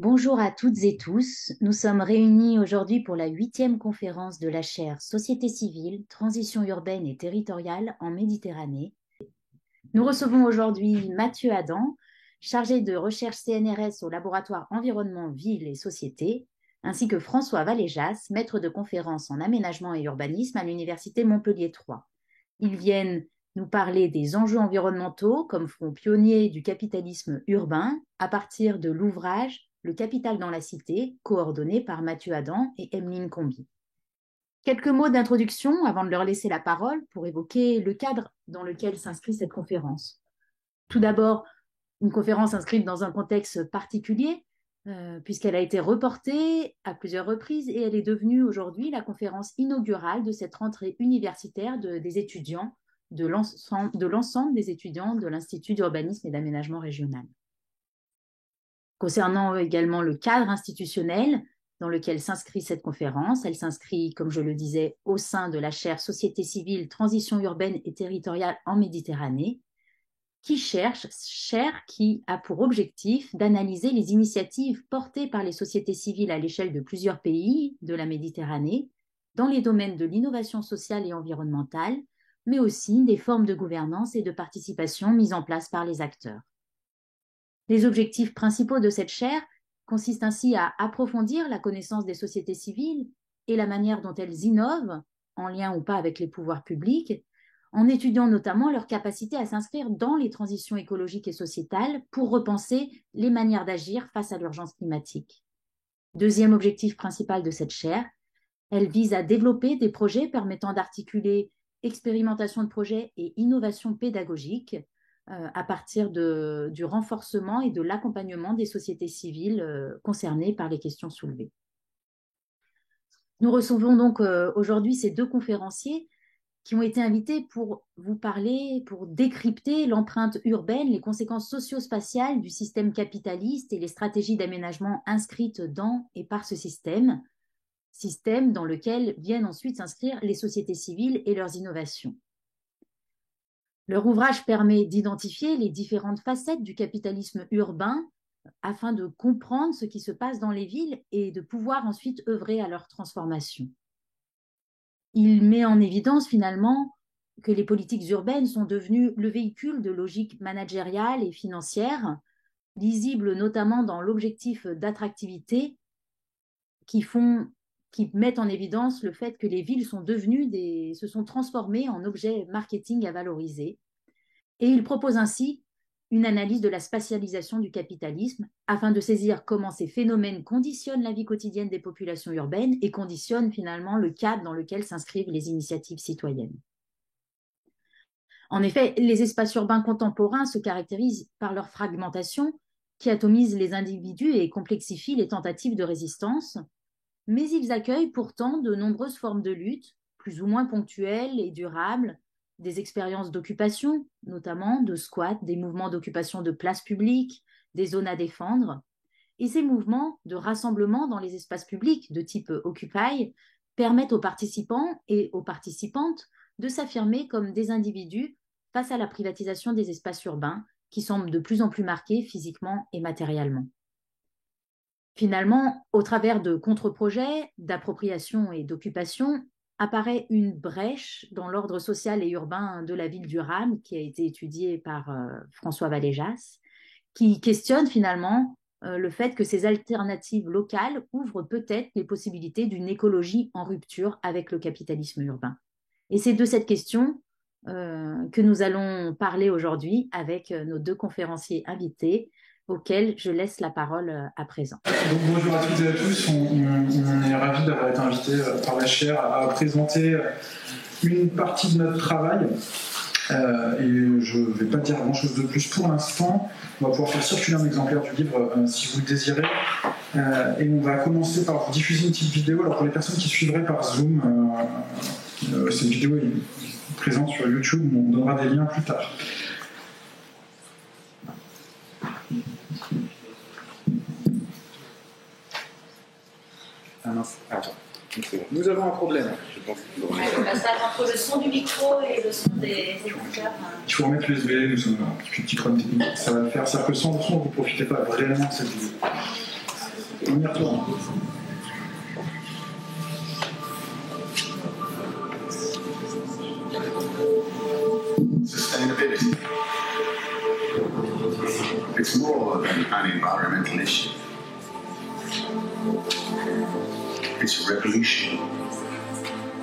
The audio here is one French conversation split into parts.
Bonjour à toutes et tous. Nous sommes réunis aujourd'hui pour la 8e conférence de la chaire Société civile, transition urbaine et territoriale en Méditerranée. Nous recevons aujourd'hui Mathieu Adam, chargé de recherche CNRS au laboratoire Environnement, Ville et Société, ainsi que François Valéjas, maître de conférence en aménagement et urbanisme à l'Université Montpellier 3. Ils viennent nous parler des enjeux environnementaux comme front pionnier du capitalisme urbain à partir de l'ouvrage Le capital dans la cité, coordonné par Mathieu Adam et Emeline Combi. Quelques mots d'introduction avant de leur laisser la parole pour évoquer le cadre dans lequel s'inscrit cette conférence. Tout d'abord, une conférence inscrite dans un contexte particulier, puisqu'elle a été reportée à plusieurs reprises et elle est devenue aujourd'hui la conférence inaugurale de cette rentrée universitaire des étudiants, de l'ensemble des étudiants de l'Institut d'urbanisme et d'aménagement régional. Concernant également le cadre institutionnel dans lequel s'inscrit cette conférence, elle s'inscrit, comme je le disais, au sein de la chaire Société civile, transition urbaine et territoriale en Méditerranée, qui a pour objectif d'analyser les initiatives portées par les sociétés civiles à l'échelle de plusieurs pays de la Méditerranée dans les domaines de l'innovation sociale et environnementale, mais aussi des formes de gouvernance et de participation mises en place par les acteurs. Les objectifs principaux de cette chaire consistent ainsi à approfondir la connaissance des sociétés civiles et la manière dont elles innovent, en lien ou pas avec les pouvoirs publics, en étudiant notamment leur capacité à s'inscrire dans les transitions écologiques et sociétales pour repenser les manières d'agir face à l'urgence climatique. Deuxième objectif principal de cette chaire, elle vise à développer des projets permettant d'articuler expérimentation de projets et innovation pédagogique à partir du renforcement et de l'accompagnement des sociétés civiles concernées par les questions soulevées. Nous recevons donc aujourd'hui ces deux conférenciers qui ont été invités pour vous parler, pour décrypter l'empreinte urbaine, les conséquences socio-spatiales du système capitaliste et les stratégies d'aménagement inscrites dans et par ce système dans lequel viennent ensuite s'inscrire les sociétés civiles et leurs innovations. Leur ouvrage permet d'identifier les différentes facettes du capitalisme urbain afin de comprendre ce qui se passe dans les villes et de pouvoir ensuite œuvrer à leur transformation. Il met en évidence finalement que les politiques urbaines sont devenues le véhicule de logiques managériales et financières, lisibles notamment dans l'objectif d'attractivité qui mettent en évidence le fait que les villes se sont transformées en objets marketing à valoriser. Et il propose ainsi une analyse de la spatialisation du capitalisme afin de saisir comment ces phénomènes conditionnent la vie quotidienne des populations urbaines et conditionnent finalement le cadre dans lequel s'inscrivent les initiatives citoyennes. En effet, les espaces urbains contemporains se caractérisent par leur fragmentation qui atomise les individus et complexifie les tentatives de résistance, mais ils accueillent pourtant de nombreuses formes de lutte, plus ou moins ponctuelles et durables, des expériences d'occupation, notamment de squat, des mouvements d'occupation de places publiques, des zones à défendre. Et ces mouvements de rassemblement dans les espaces publics de type Occupy permettent aux participants et aux participantes de s'affirmer comme des individus face à la privatisation des espaces urbains qui semblent de plus en plus marqués physiquement et matériellement. Finalement, au travers de contre-projets, d'appropriation et d'occupation, apparaît une brèche dans l'ordre social et urbain de la ville du RAM, qui a été étudiée par François Valéjas, qui questionne finalement le fait que ces alternatives locales ouvrent peut-être les possibilités d'une écologie en rupture avec le capitalisme urbain. Et c'est de cette question que nous allons parler aujourd'hui avec nos deux conférenciers invités, auquel je laisse la parole à présent. Donc, bonjour à toutes et à tous, on est ravis d'avoir été invités par la chaire à présenter une partie de notre travail et je ne vais pas dire grand chose de plus pour l'instant. On va pouvoir faire circuler un exemplaire du livre si vous le désirez et on va commencer par vous diffuser une petite vidéo. Alors pour les personnes qui suivraient par Zoom, cette vidéo est présente sur YouTube, on donnera des liens plus tard. Ah non, attends. Nous avons un problème. Le passage entre le son du micro et le son des écouteurs. Il faut remettre l'USB, nous sommes un petit problème technique. Ça va le faire. C'est-à-dire que sans le son, vous ne profitez pas vraiment de cette vidéo. On y retourne. Sustainability. It's more than an environmental issue. It's a revolution.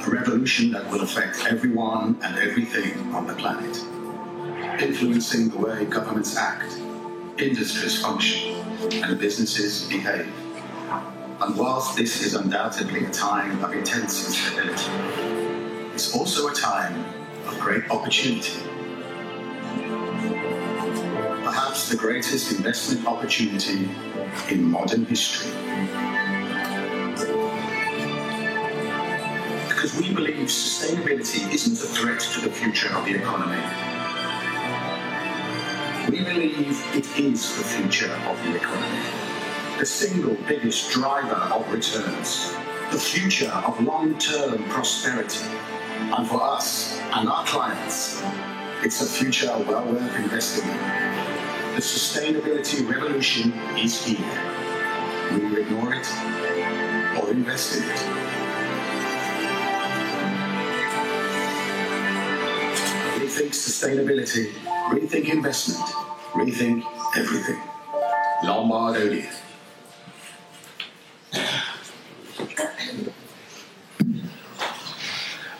A revolution that will affect everyone and everything on the planet, influencing the way governments act, industries function, and businesses behave. And whilst this is undoubtedly a time of intense instability, it's also a time of great opportunity. Perhaps the greatest investment opportunity in modern history. Because we believe sustainability isn't a threat to the future of the economy. We believe it is the future of the economy. The single biggest driver of returns. The future of long-term prosperity. And for us and our clients, it's a future well worth investing in. The sustainability revolution is here. Will you ignore it or invest in it? Rethink sustainability, rethink investment, rethink everything. Lombard Odier.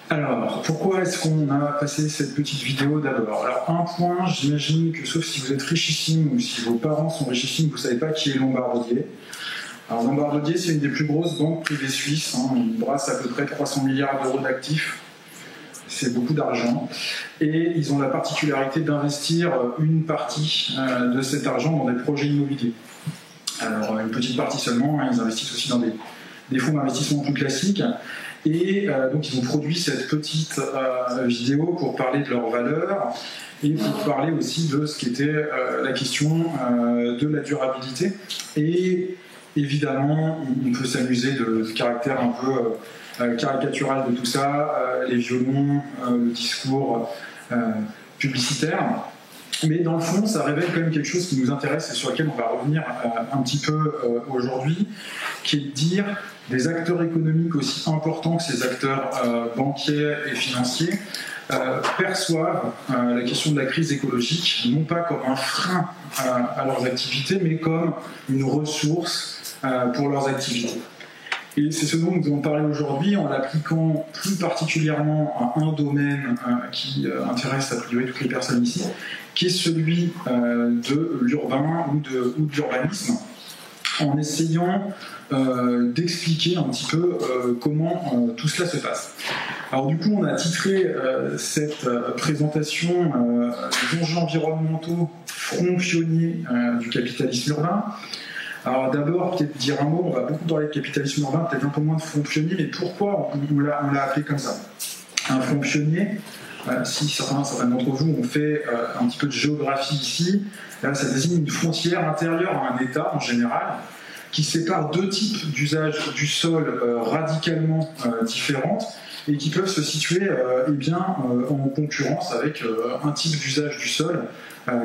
Alors, pourquoi est-ce qu'on a passé cette petite vidéo d'abord? Alors, un point, j'imagine que sauf si vous êtes richissime ou si vos parents sont richissimes, vous ne savez pas qui est Lombard Odier. Alors, Lombard Odier, c'est une des plus grosses banques privées suisses. Ils brassent à peu près 300 milliards d'euros d'actifs. C'est beaucoup d'argent. Et ils ont la particularité d'investir une partie de cet argent dans des projets immobiliers. Alors, une petite partie seulement, ils investissent aussi dans des fonds d'investissement plus classiques. Et donc ils ont produit cette petite vidéo pour parler de leurs valeurs et pour parler aussi de ce qu'était la question de la durabilité. Et évidemment, on peut s'amuser de ce caractère un peu caricatural de tout ça, les violons, le discours publicitaire. Mais dans le fond, ça révèle quand même quelque chose qui nous intéresse et sur lequel on va revenir un petit peu aujourd'hui, qui est de dire des acteurs économiques aussi importants que ces acteurs banquiers et financiers perçoivent la question de la crise écologique non pas comme un frein à leurs activités, mais comme une ressource pour leurs activités. Et c'est ce dont nous allons parler aujourd'hui en l'appliquant plus particulièrement à un domaine qui intéresse a priori toutes les personnes ici, qui est celui de l'urbain ou de l'urbanisme, en essayant d'expliquer un petit peu comment tout cela se passe. Alors du coup, on a titré cette présentation des enjeux environnementaux, front pionnier du capitalisme urbain. Alors d'abord, peut-être dire un mot, on va beaucoup parler de capitalisme urbain, peut-être un peu moins de front pionnier, mais pourquoi on l'a appelé comme ça? Un front pionnier, si certains d'entre vous ont fait un petit peu de géographie ici, là, ça désigne une frontière intérieure à un État en général, qui sépare deux types d'usage du sol radicalement différentes et qui peuvent se situer en concurrence avec un type d'usage du sol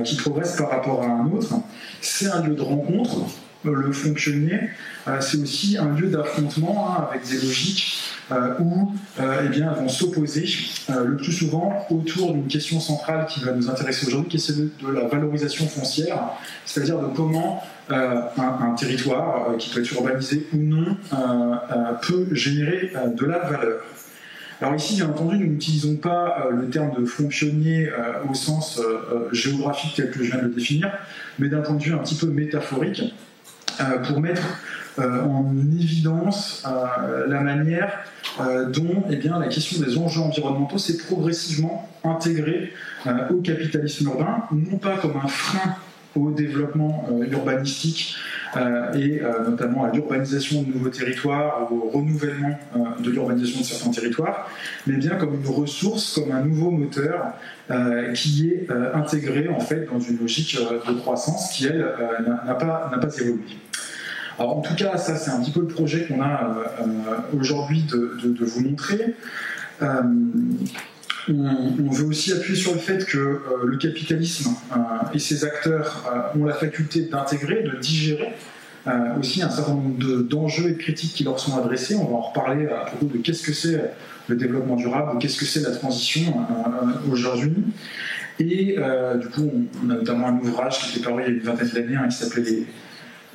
qui progresse par rapport à un autre. C'est un lieu de rencontre. Le front pionnier, c'est aussi un lieu d'affrontement avec des logiques où elles vont s'opposer le plus souvent autour d'une question centrale qui va nous intéresser aujourd'hui, qui est celle de la valorisation foncière, c'est-à-dire de comment un territoire, qui peut être urbanisé ou non, peut générer de la valeur. Alors ici, bien entendu, nous n'utilisons pas le terme de front pionnier au sens géographique tel que je viens de le définir, mais d'un point de vue un petit peu métaphorique, pour mettre en évidence la manière dont la question des enjeux environnementaux s'est progressivement intégrée au capitalisme urbain, non pas comme un frein au développement urbanistique et notamment à l'urbanisation de nouveaux territoires, au renouvellement de l'urbanisation de certains territoires, mais bien comme une ressource, comme un nouveau moteur qui est intégré en fait dans une logique de croissance qui, elle, n'a pas évolué. Alors en tout cas, ça c'est un petit peu le projet qu'on a aujourd'hui de vous montrer. On veut aussi appuyer sur le fait que le capitalisme et ses acteurs ont la faculté d'intégrer, de digérer aussi un certain nombre d'enjeux et de critiques qui leur sont adressés. On va en reparler à propos de qu'est-ce que c'est le développement durable ou qu'est-ce que c'est la transition aujourd'hui. Et du coup, on a notamment un ouvrage qui était paru il y a une vingtaine d'années qui s'appelait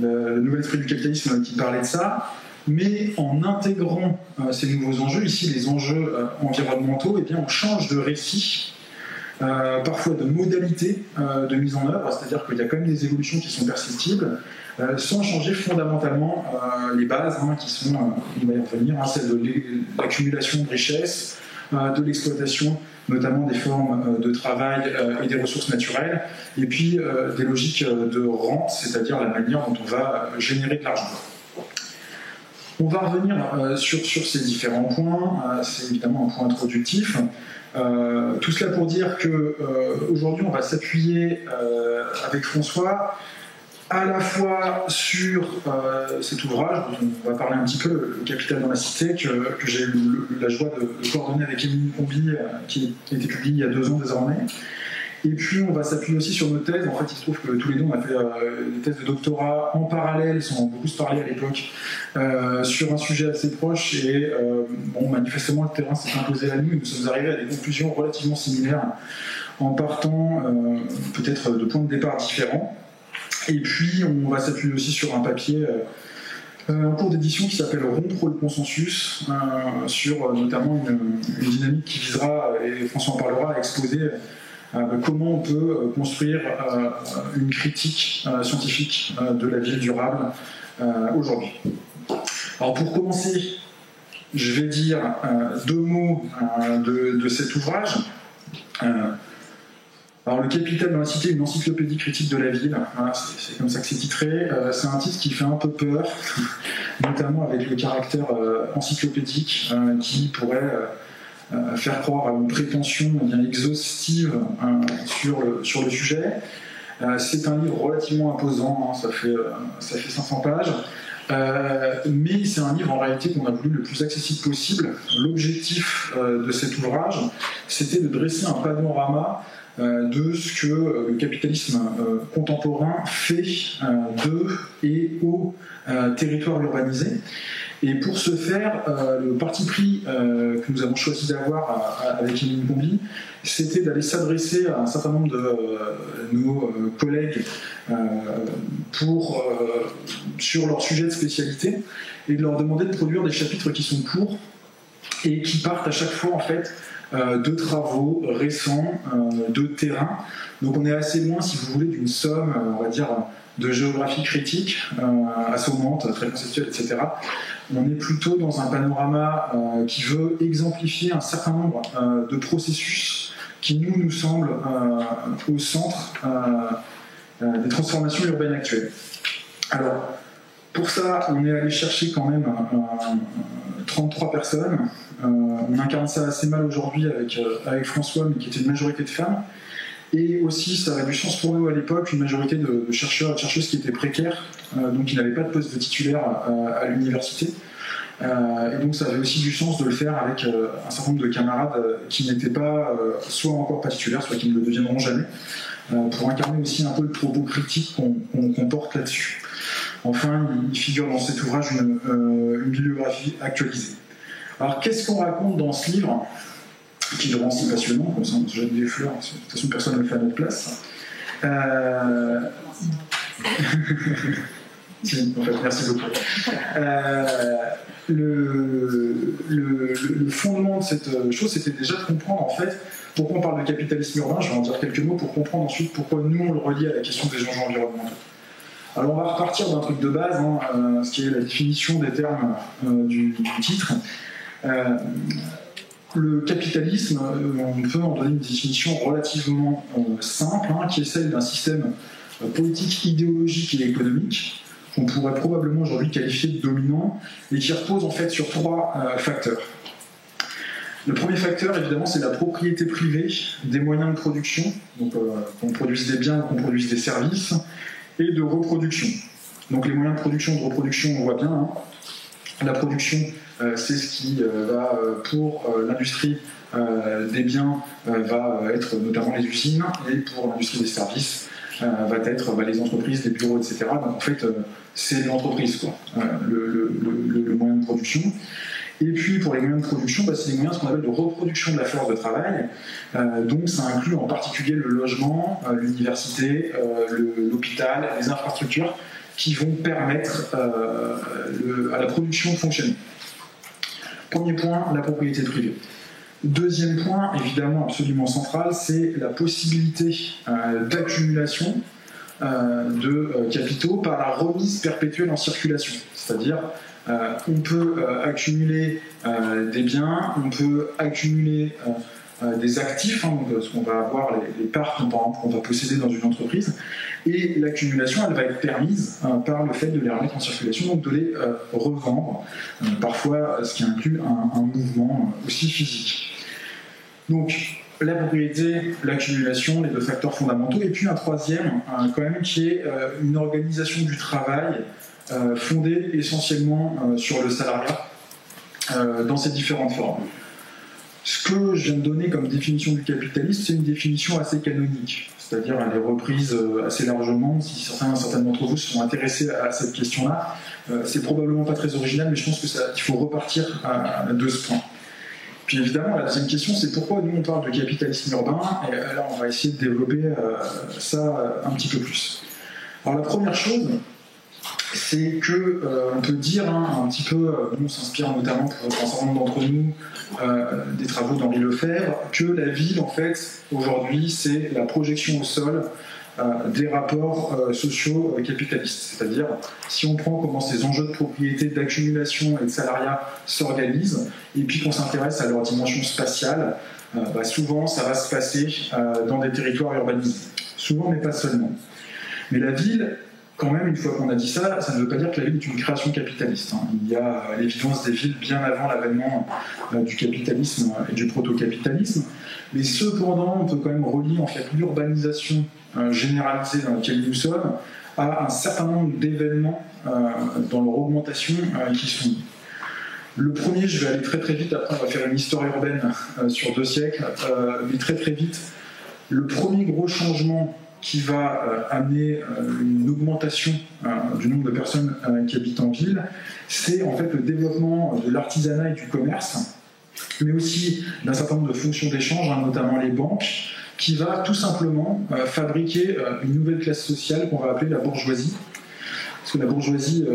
Le nouvel esprit du capitalisme qui parlait de ça. Mais en intégrant ces nouveaux enjeux, ici les enjeux environnementaux, eh bien, on change de récit, parfois de modalité de mise en œuvre, c'est-à-dire qu'il y a quand même des évolutions qui sont perceptibles, sans changer fondamentalement les bases qui sont, on va y revenir, celles de l'accumulation de richesses, de l'exploitation notamment des formes de travail et des ressources naturelles, et puis des logiques de rente, c'est-à-dire la manière dont on va générer de l'argent. On va revenir sur ces différents points, c'est évidemment un point introductif. Tout cela pour dire qu'aujourd'hui on va s'appuyer avec François à la fois sur cet ouvrage dont on va parler un petit peu, Le Capital dans la Cité, que j'ai eu la joie de coordonner avec Émilie Combi, qui a été publié il y a 2 ans désormais. Et puis on va s'appuyer aussi sur nos thèses. En fait, il se trouve que tous les deux on a fait des thèses de doctorat en parallèle, sans beaucoup se parler à l'époque, sur un sujet assez proche. Et manifestement le terrain s'est imposé à nous et nous sommes arrivés à des conclusions relativement similaires en partant peut-être de points de départ différents. Et puis on va s'appuyer aussi sur un papier en cours d'édition qui s'appelle Rompre le consensus, sur notamment une dynamique qui visera, et François en parlera, à exposer comment on peut construire une critique scientifique de la ville durable aujourd'hui. Alors pour commencer, je vais dire 2 mots de cet ouvrage. Alors, Le Capital dans la Cité, une encyclopédie critique de la ville, voilà, c'est comme ça que c'est titré. C'est un titre qui fait un peu peur, notamment avec le caractère encyclopédique qui pourrait faire croire à une prétention bien exhaustive sur le sujet. C'est un livre relativement imposant, ça fait 500 pages. Mais c'est un livre en réalité qu'on a voulu le plus accessible possible. L'objectif de cet ouvrage, c'était de dresser un panorama de ce que le capitalisme contemporain fait de et au territoire urbanisé. Et pour ce faire, le parti pris que nous avons choisi d'avoir avec Émilie Combi, c'était d'aller s'adresser à un certain nombre de nos collègues sur leur sujet de spécialité et de leur demander de produire des chapitres qui sont courts et qui partent à chaque fois en fait de travaux récents, de terrain. Donc on est assez loin, si vous voulez, d'une somme, on va dire, de géographie critique, assommante, très conceptuelle, etc. On est plutôt dans un panorama qui veut exemplifier un certain nombre de processus qui nous semblent au centre des transformations urbaines actuelles. Alors, pour ça, on est allé chercher quand même 33 personnes. On incarne ça assez mal aujourd'hui avec François, mais qui était une majorité de femmes. Et aussi, ça avait du sens pour nous à l'époque, une majorité de chercheurs et de chercheuses qui étaient précaires, donc qui n'avaient pas de poste de titulaire à l'université. Et donc ça avait aussi du sens de le faire avec un certain nombre de camarades qui n'étaient pas soit encore pas titulaires, soit qui ne le deviendront jamais, pour incarner aussi un peu le propos critique qu'on porte là-dessus. Enfin, il figure dans cet ouvrage une bibliographie actualisée. Alors qu'est-ce qu'on raconte dans ce livre, qui est vraiment si passionnant, comme ça on se jette des fleurs, de toute façon personne ne le fait à notre place. Si, en fait, merci beaucoup. Le fondement de cette chose, c'était déjà de comprendre en fait pourquoi on parle de capitalisme urbain. Je vais en dire quelques mots pour comprendre ensuite pourquoi nous on le relie à la question des enjeux environnementaux. Alors on va repartir d'un truc de base, ce qui est la définition des termes du titre. Le capitalisme, on peut en donner une définition relativement simple, qui est celle d'un système politique, idéologique et économique qu'on pourrait probablement aujourd'hui qualifier de dominant et qui repose en fait sur 3 facteurs. Le premier facteur, évidemment, c'est la propriété privée des moyens de production, donc qu'on produise des biens ou qu'on produise des services, et de reproduction. Donc les moyens de production et de reproduction, on voit bien. La production, c'est ce qui va, pour l'industrie des biens, va être notamment les usines, et pour l'industrie des services, va être les entreprises, les bureaux, etc. Donc en fait, c'est l'entreprise, quoi, le moyen de production. Et puis pour les moyens de production, c'est les moyens ce qu'on appelle de reproduction de la force de travail. Donc ça inclut en particulier le logement, l'université, l'hôpital, les infrastructures qui vont permettre à la production de fonctionner. Premier point, la propriété privée. Deuxième point, évidemment absolument central, c'est la possibilité d'accumulation de capitaux par la remise perpétuelle en circulation. C'est-à-dire, on peut accumuler des biens, on peut accumuler des actifs, donc ce qu'on va avoir, les parts qu'on va posséder dans une entreprise, et l'accumulation, elle va être permise par le fait de les remettre en circulation, donc de les revendre, parfois ce qui inclut un mouvement aussi physique. Donc, la propriété, l'accumulation, les deux facteurs fondamentaux, et puis un troisième, quand même, qui est une organisation du travail fondée essentiellement sur le salariat dans ses différentes formes. Ce que je viens de donner comme définition du capitalisme, c'est une définition assez canonique, c'est-à-dire elle est reprise assez largement. Si certains d'entre vous se sont intéressés à cette question-là, c'est probablement pas très original, mais je pense qu'il faut repartir de ce point. Puis évidemment, la deuxième question, c'est pourquoi nous on parle de capitalisme urbain, et là on va essayer de développer ça un petit peu plus. Alors la première chose, c'est que on peut dire un petit peu, nous on s'inspire notamment pour un certain nombre d'entre nous des travaux d'Henri Lefebvre, que la ville en fait aujourd'hui c'est la projection au sol des rapports sociaux capitalistes. C'est-à-dire, si on prend comment ces enjeux de propriété, d'accumulation et de salariat s'organisent, et puis qu'on s'intéresse à leur dimension spatiale, souvent ça va se passer dans des territoires urbanisés. Souvent, mais pas seulement. Mais la ville, quand même, une fois qu'on a dit ça, ça ne veut pas dire que la ville est une création capitaliste. Il y a l'évidence des villes bien avant l'avènement du capitalisme et du proto-capitalisme. Mais cependant, on peut quand même relier en fait l'urbanisation généralisée dans laquelle nous sommes à un certain nombre d'événements dans leur augmentation qui sont. Le premier, je vais aller très très vite, après on va faire une histoire urbaine sur 2 siècles, mais très très vite. Le premier gros changement qui va amener une augmentation du nombre de personnes qui habitent en ville, c'est en fait le développement de l'artisanat et du commerce, mais aussi d'un certain nombre de fonctions d'échange, notamment les banques, qui va tout simplement fabriquer une nouvelle classe sociale qu'on va appeler la bourgeoisie. Parce que la bourgeoisie,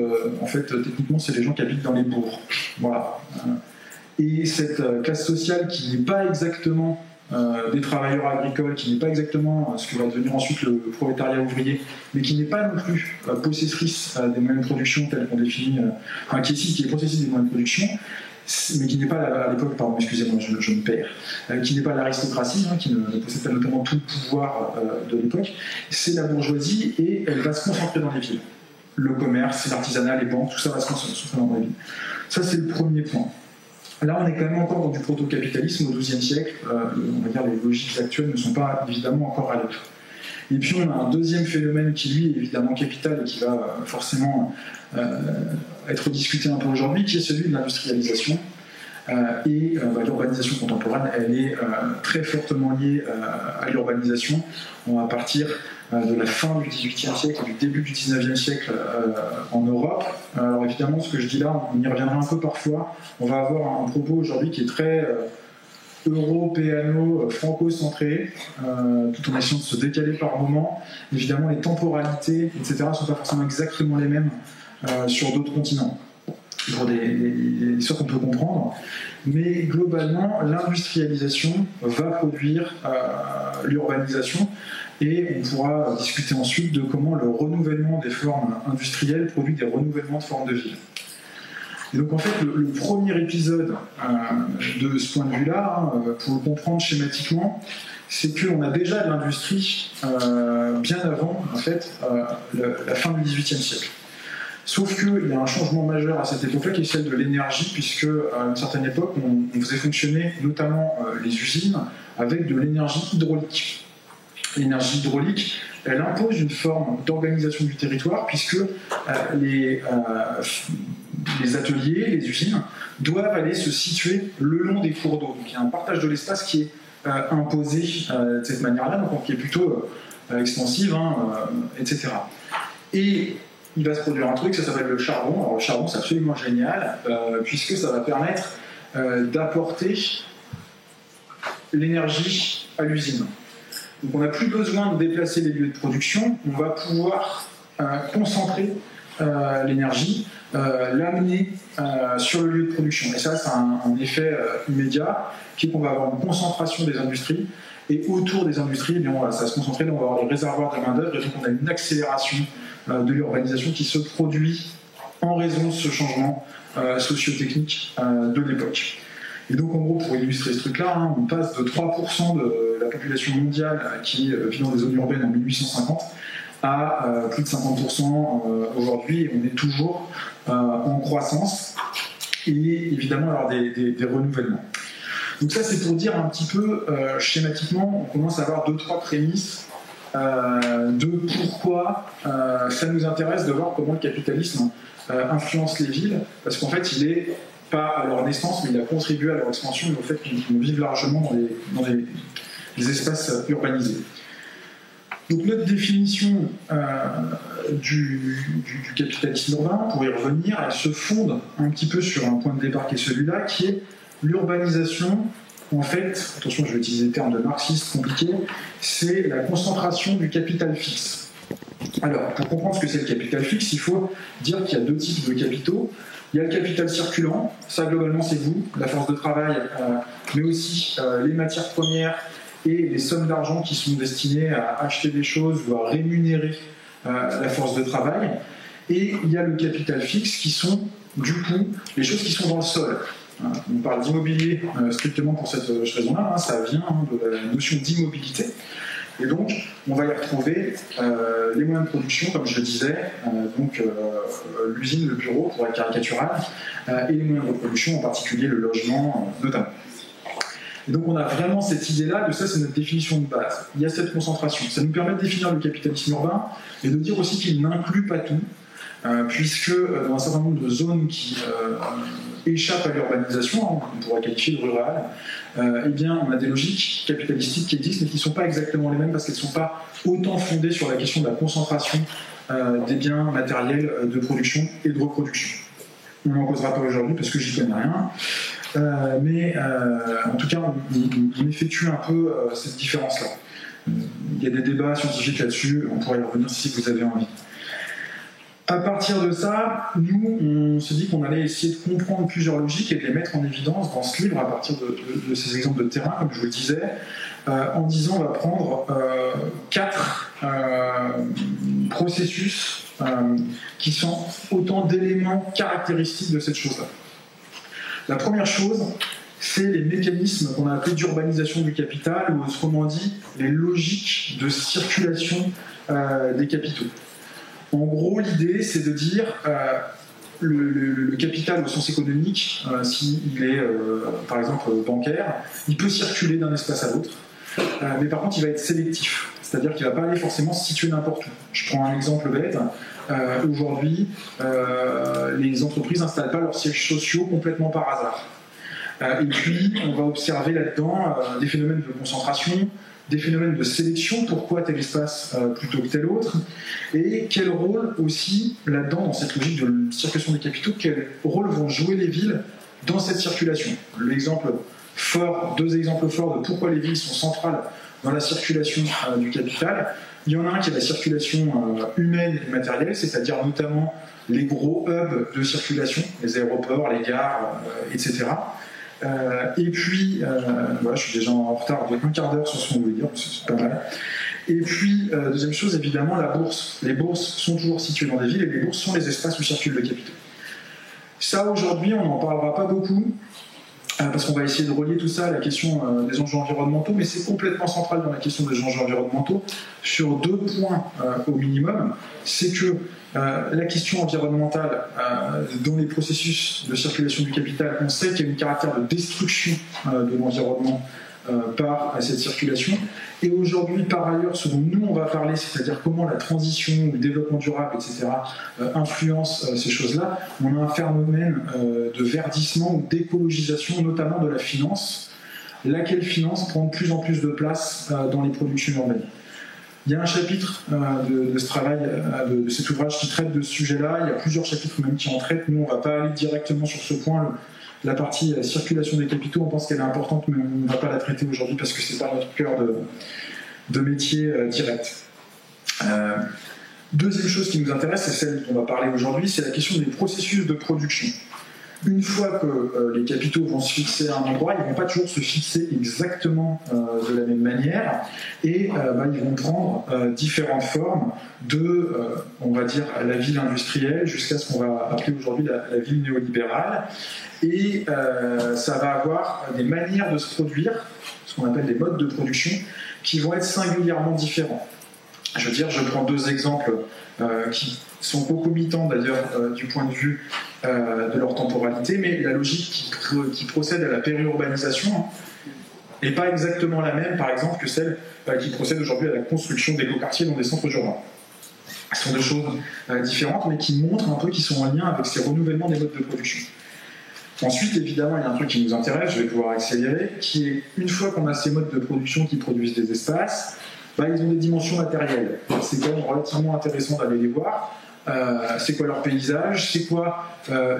en fait, techniquement, c'est les gens qui habitent dans les bourgs. Voilà. Et cette classe sociale qui n'est pas exactement des travailleurs agricoles, qui n'est pas exactement ce que va devenir ensuite le prolétariat ouvrier, mais qui n'est pas non plus possessrice des moyens de production tels qu'on définit, qui est possessrice des moyens de production, mais qui n'est pas à l'époque, pardon, excusez-moi, je me perds, qui n'est pas l'aristocratie, qui ne possède pas notamment tout le pouvoir de l'époque, c'est la bourgeoisie et elle va se concentrer dans les villes. Le commerce, l'artisanat, les banques, tout ça va se concentrer dans les villes. Ça, c'est le premier point. Là, on est quand même encore dans du proto-capitalisme au XIIe siècle. On va dire les logiques actuelles ne sont pas évidemment encore à l'œuvre. Et puis, on a un deuxième phénomène qui, lui, est évidemment capital et qui va forcément être discuté un peu aujourd'hui, qui est celui de l'industrialisation. L'urbanisation contemporaine, elle est très fortement liée à l'urbanisation. On va partir de la fin du XVIIIe siècle et du début du XIXe siècle en Europe. Alors évidemment, ce que je dis là, on y reviendra un peu parfois. On va avoir un propos aujourd'hui qui est très européano, franco-centré, tout en essayant de se décaler par moment. Évidemment, les temporalités, etc., ne sont pas forcément exactement les mêmes sur d'autres continents, pour des histoires qu'on peut comprendre. Mais globalement, l'industrialisation va produire l'urbanisation, et on pourra discuter ensuite de comment le renouvellement des formes industrielles produit des renouvellements de formes de ville. Et donc en fait, le premier épisode de ce point de vue-là, pour le comprendre schématiquement, c'est qu'on a déjà de l'industrie bien avant en fait, la fin du XVIIIe siècle. Sauf qu'il y a un changement majeur à cette époque-là qui est celle de l'énergie, puisque à une certaine époque, on faisait fonctionner notamment les usines avec de l'énergie hydraulique. L'énergie hydraulique, elle impose une forme d'organisation du territoire, puisque les ateliers, les usines, doivent aller se situer le long des cours d'eau. Donc il y a un partage de l'espace qui est imposé de cette manière-là, donc qui est plutôt extensive, etc. Et il va se produire un truc, ça s'appelle le charbon. Alors le charbon, c'est absolument génial, puisque ça va permettre d'apporter l'énergie à l'usine. Donc on n'a plus besoin de déplacer les lieux de production, on va pouvoir concentrer l'énergie, l'amener sur le lieu de production. Et ça, c'est un effet immédiat, qui est qu'on va avoir une concentration des industries, et autour des industries, eh bien, ça va se concentrer, donc on va avoir des réservoirs de main-d'œuvre, et donc on a une accélération de l'urbanisation qui se produit en raison de ce changement socio-technique de l'époque. Et donc, en gros, pour illustrer ce truc-là, on passe de 3% de la population mondiale qui vit dans des zones urbaines en 1850 à plus de 50% aujourd'hui, et on est toujours en croissance, et évidemment, alors des renouvellements. Donc ça, c'est pour dire un petit peu, schématiquement, on commence à avoir 2-3 prémices de pourquoi ça nous intéresse de voir comment le capitalisme influence les villes, parce qu'en fait, il est pas à leur naissance, mais il a contribué à leur expansion et au fait qu'on vive largement dans les espaces urbanisés. Donc notre définition du capitalisme urbain, pour y revenir, elle se fonde un petit peu sur un point de départ qui est celui-là, qui est l'urbanisation. En fait, attention, je vais utiliser des termes de marxistes compliqués, c'est la concentration du capital fixe. Alors, pour comprendre ce que c'est le capital fixe, il faut dire qu'il y a 2 types de capitaux. Il y a le capital circulant, ça globalement c'est vous, la force de travail, mais aussi les matières premières et les sommes d'argent qui sont destinées à acheter des choses ou à rémunérer la force de travail. Et il y a le capital fixe qui sont du coup les choses qui sont dans le sol. On parle d'immobilier strictement pour cette raison-là, ça vient de la notion d'immobilité. Et donc, on va y retrouver les moyens de production, comme je le disais, donc l'usine, le bureau, pour être caricatural, et les moyens de production, en particulier le logement, notamment. Et donc, on a vraiment cette idée-là, de ça, c'est notre définition de base. Il y a cette concentration. Ça nous permet de définir le capitalisme urbain et de dire aussi qu'il n'inclut pas tout, puisque dans un certain nombre de zones qui échappent à l'urbanisation, on pourrait qualifier de rural, eh bien, on a des logiques capitalistiques qui existent, mais qui ne sont pas exactement les mêmes parce qu'elles ne sont pas autant fondées sur la question de la concentration des biens matériels de production et de reproduction. On n'en causera pas aujourd'hui parce que j'y connais rien, mais en tout cas, on effectue un peu cette différence-là. Il y a des débats scientifiques là-dessus, on pourrait y revenir si vous avez envie. À partir de ça, nous, on se dit qu'on allait essayer de comprendre plusieurs logiques et de les mettre en évidence dans ce livre à partir de ces exemples de terrain, comme je vous le disais, en disant on va prendre 4 processus qui sont autant d'éléments caractéristiques de cette chose-là. La première chose, c'est les mécanismes qu'on a appelés d'urbanisation du capital, ou autrement dit, les logiques de circulation des capitaux. En gros, l'idée, c'est de dire le capital au sens économique, s'il est, par exemple, bancaire, il peut circuler d'un espace à l'autre, mais par contre, il va être sélectif, c'est-à-dire qu'il ne va pas aller forcément se situer n'importe où. Je prends un exemple bête. Aujourd'hui, les entreprises n'installent pas leurs sièges sociaux complètement par hasard. Et puis, on va observer là-dedans des phénomènes de concentration, des phénomènes de sélection, pourquoi tel espace plutôt que tel autre, et quel rôle aussi là-dedans, dans cette logique de circulation des capitaux, quel rôle vont jouer les villes dans cette circulation. L'exemple fort, 2 exemples forts de pourquoi les villes sont centrales dans la circulation du capital. Il y en a un qui est la circulation humaine et matérielle, c'est-à-dire notamment les gros hubs de circulation, les aéroports, les gares, etc. Et puis, voilà, je suis déjà en retard de 1/4 d'heure sur ce qu'on voulait dire, c'est pas mal. Et puis, deuxième chose, évidemment, la bourse. Les bourses sont toujours situées dans des villes et les bourses sont les espaces où circulent le capital. Ça, aujourd'hui, on n'en parlera pas beaucoup, parce qu'on va essayer de relier tout ça à la question des enjeux environnementaux, mais c'est complètement central dans la question des enjeux environnementaux, sur 2 points au minimum. C'est que la question environnementale, dans les processus de circulation du capital, on sait qu'il y a un caractère de destruction de l'environnement par cette circulation. Et aujourd'hui, par ailleurs, ce dont nous on va parler, c'est-à-dire comment la transition, le développement durable, etc., influence ces choses-là, on a un phénomène de verdissement ou d'écologisation, notamment de la finance, laquelle finance prend de plus en plus de place dans les productions urbaines. Il y a un chapitre de ce travail, de cet ouvrage qui traite de ce sujet-là. Il y a plusieurs chapitres même qui en traitent. Nous, on ne va pas aller directement sur ce point. La partie circulation des capitaux, on pense qu'elle est importante, mais on ne va pas la traiter aujourd'hui parce que ce n'est pas notre cœur de métier direct. Deuxième chose qui nous intéresse, c'est celle dont on va parler aujourd'hui, c'est la question des processus de production. Une fois que les capitaux vont se fixer à un endroit, ils ne vont pas toujours se fixer exactement de la même manière et ils vont prendre différentes formes de, on va dire, la ville industrielle jusqu'à ce qu'on va appeler aujourd'hui la ville néolibérale. Et ça va avoir des manières de se produire, ce qu'on appelle des modes de production, qui vont être singulièrement différents. Je veux dire, je prends deux exemples qui sont concomitants d'ailleurs du point de vue de leur temporalité, mais la logique qui procède à la périurbanisation n'est pas exactement la même, par exemple, que celle qui procède aujourd'hui à la construction d'écoquartiers dans des centres urbains. Ce sont deux choses différentes, mais qui montrent un peu qu'ils sont en lien avec ces renouvellements des modes de production. Ensuite, évidemment, il y a un truc qui nous intéresse, je vais pouvoir accélérer, qui est, une fois qu'on a ces modes de production qui produisent des espaces, ils ont des dimensions matérielles. C'est quand même relativement intéressant d'aller les voir. C'est quoi leur paysage, c'est quoi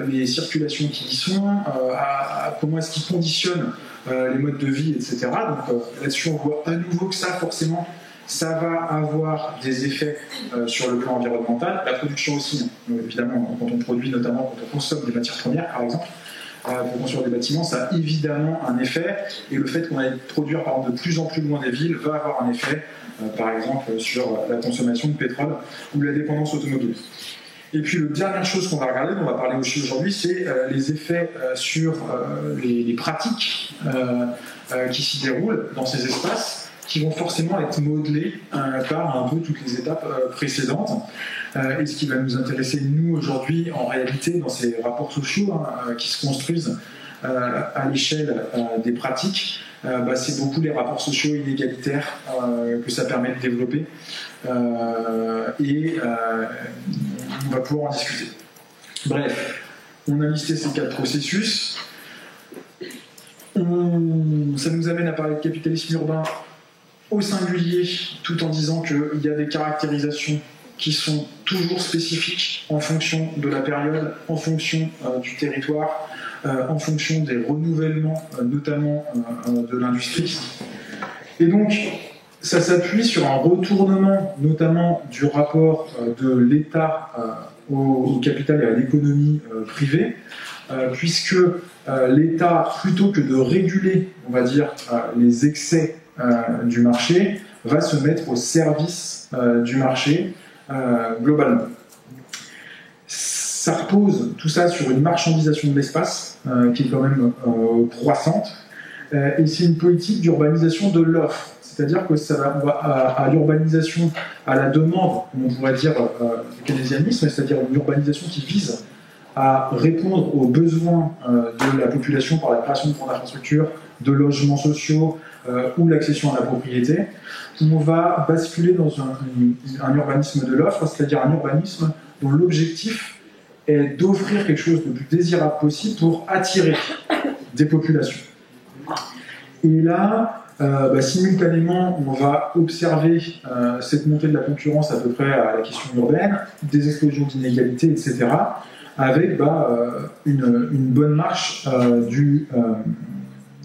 les circulations qui y sont, comment est-ce qu'ils conditionnent les modes de vie, etc. Donc là-dessus, on voit à nouveau que ça, forcément, ça va avoir des effets sur le plan environnemental. La production aussi, évidemment, quand on produit, notamment quand on consomme des matières premières, par exemple, pour construire des bâtiments, ça a évidemment un effet. Et le fait qu'on aille produire, par exemple, de plus en plus loin des villes va avoir un effet, par exemple, sur la consommation de pétrole ou la dépendance automobile. Et puis, la dernière chose qu'on va regarder, dont on va parler aussi aujourd'hui, c'est les effets sur les pratiques qui s'y déroulent dans ces espaces, qui vont forcément être modelés par un peu toutes les étapes précédentes. Et ce qui va nous intéresser, nous, aujourd'hui, en réalité, dans ces rapports sociaux qui se construisent à l'échelle des pratiques, c'est beaucoup les rapports sociaux inégalitaires que ça permet de développer. Et on va pouvoir en discuter. Bref, on a listé ces 4 processus. Ça nous amène à parler de capitalisme urbain au singulier, tout en disant qu'il y a des caractérisations qui sont toujours spécifiques en fonction de la période, en fonction du territoire, en fonction des renouvellements, notamment de l'industrie. Et donc, ça s'appuie sur un retournement, notamment du rapport de l'État au capital et à l'économie privée, puisque l'État, plutôt que de réguler, on va dire, les excès du marché, va se mettre au service du marché globalement. Ça repose tout ça sur une marchandisation de l'espace qui est quand même croissante, et c'est une politique d'urbanisation de l'offre, c'est-à-dire que ça va à l'urbanisation, à la demande, on pourrait dire du keynésianisme, c'est-à-dire une urbanisation qui vise à répondre aux besoins de la population par la création de fonds d'infrastructures, de logements sociaux ou l'accession à la propriété. On va basculer dans un urbanisme de l'offre, c'est-à-dire un urbanisme dont l'objectif est d'offrir quelque chose de plus désirable possible pour attirer des populations. Et là, simultanément, on va observer cette montée de la concurrence à peu près à la question urbaine, des explosions d'inégalités, etc., avec une bonne marche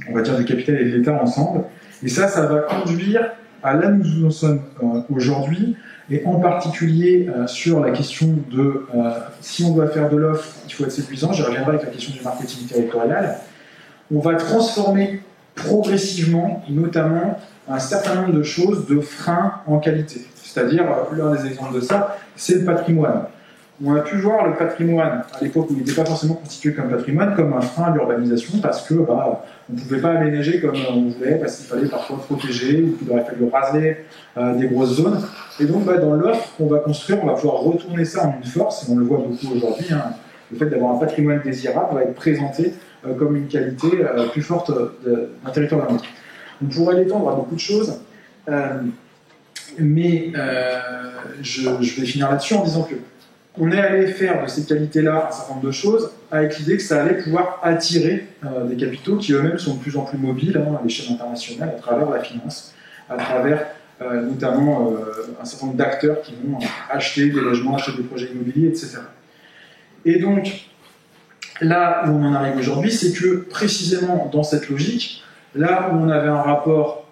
on va dire, du capital et de l'État ensemble. Et ça va conduire à là où nous en sommes aujourd'hui, et en particulier sur la question de si on doit faire de l'offre, il faut être séduisant. J'y reviendrai avec la question du marketing territorial. On va transformer progressivement, notamment, un certain nombre de choses de freins en qualité. C'est-à-dire, l'un des exemples de ça, c'est le patrimoine. On a pu voir le patrimoine, à l'époque où il n'était pas forcément constitué comme patrimoine, comme un frein à l'urbanisation, parce que on ne pouvait pas aménager comme on voulait, parce qu'il fallait parfois protéger, ou qu'il aurait fallu raser des grosses zones. Et donc, dans l'offre qu'on va construire, on va pouvoir retourner ça en une force, et on le voit beaucoup aujourd'hui. Le fait d'avoir un patrimoine désirable va être présenté comme une qualité plus forte d'un territoire à un autre. On pourrait l'étendre à beaucoup de choses, mais je vais finir là-dessus en disant que on est allé faire de ces qualités-là un certain nombre de choses avec l'idée que ça allait pouvoir attirer des capitaux qui eux-mêmes sont de plus en plus mobiles à l'échelle internationale à travers la finance, à travers notamment un certain nombre d'acteurs qui vont acheter des logements, acheter des projets immobiliers, etc. Et donc, là où on en arrive aujourd'hui, c'est que précisément dans cette logique, là où on avait un rapport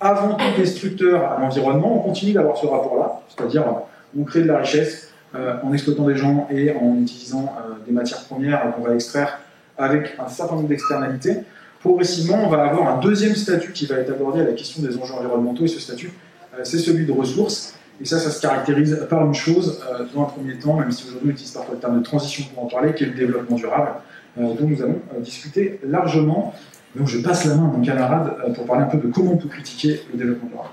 avant tout destructeur à l'environnement, on continue d'avoir ce rapport-là, c'est-à-dire on crée de la richesse en exploitant des gens et en utilisant des matières premières qu'on va extraire avec un certain nombre d'externalités. Progressivement, on va avoir un deuxième statut qui va être abordé à la question des enjeux environnementaux, et ce statut, c'est celui de ressources. Et ça se caractérise par une chose, dans un premier temps, même si aujourd'hui on utilise parfois le terme de transition pour en parler, qui est le développement durable, dont nous allons discuter largement. Donc je passe la main à mon camarade pour parler un peu de comment on peut critiquer le développement durable.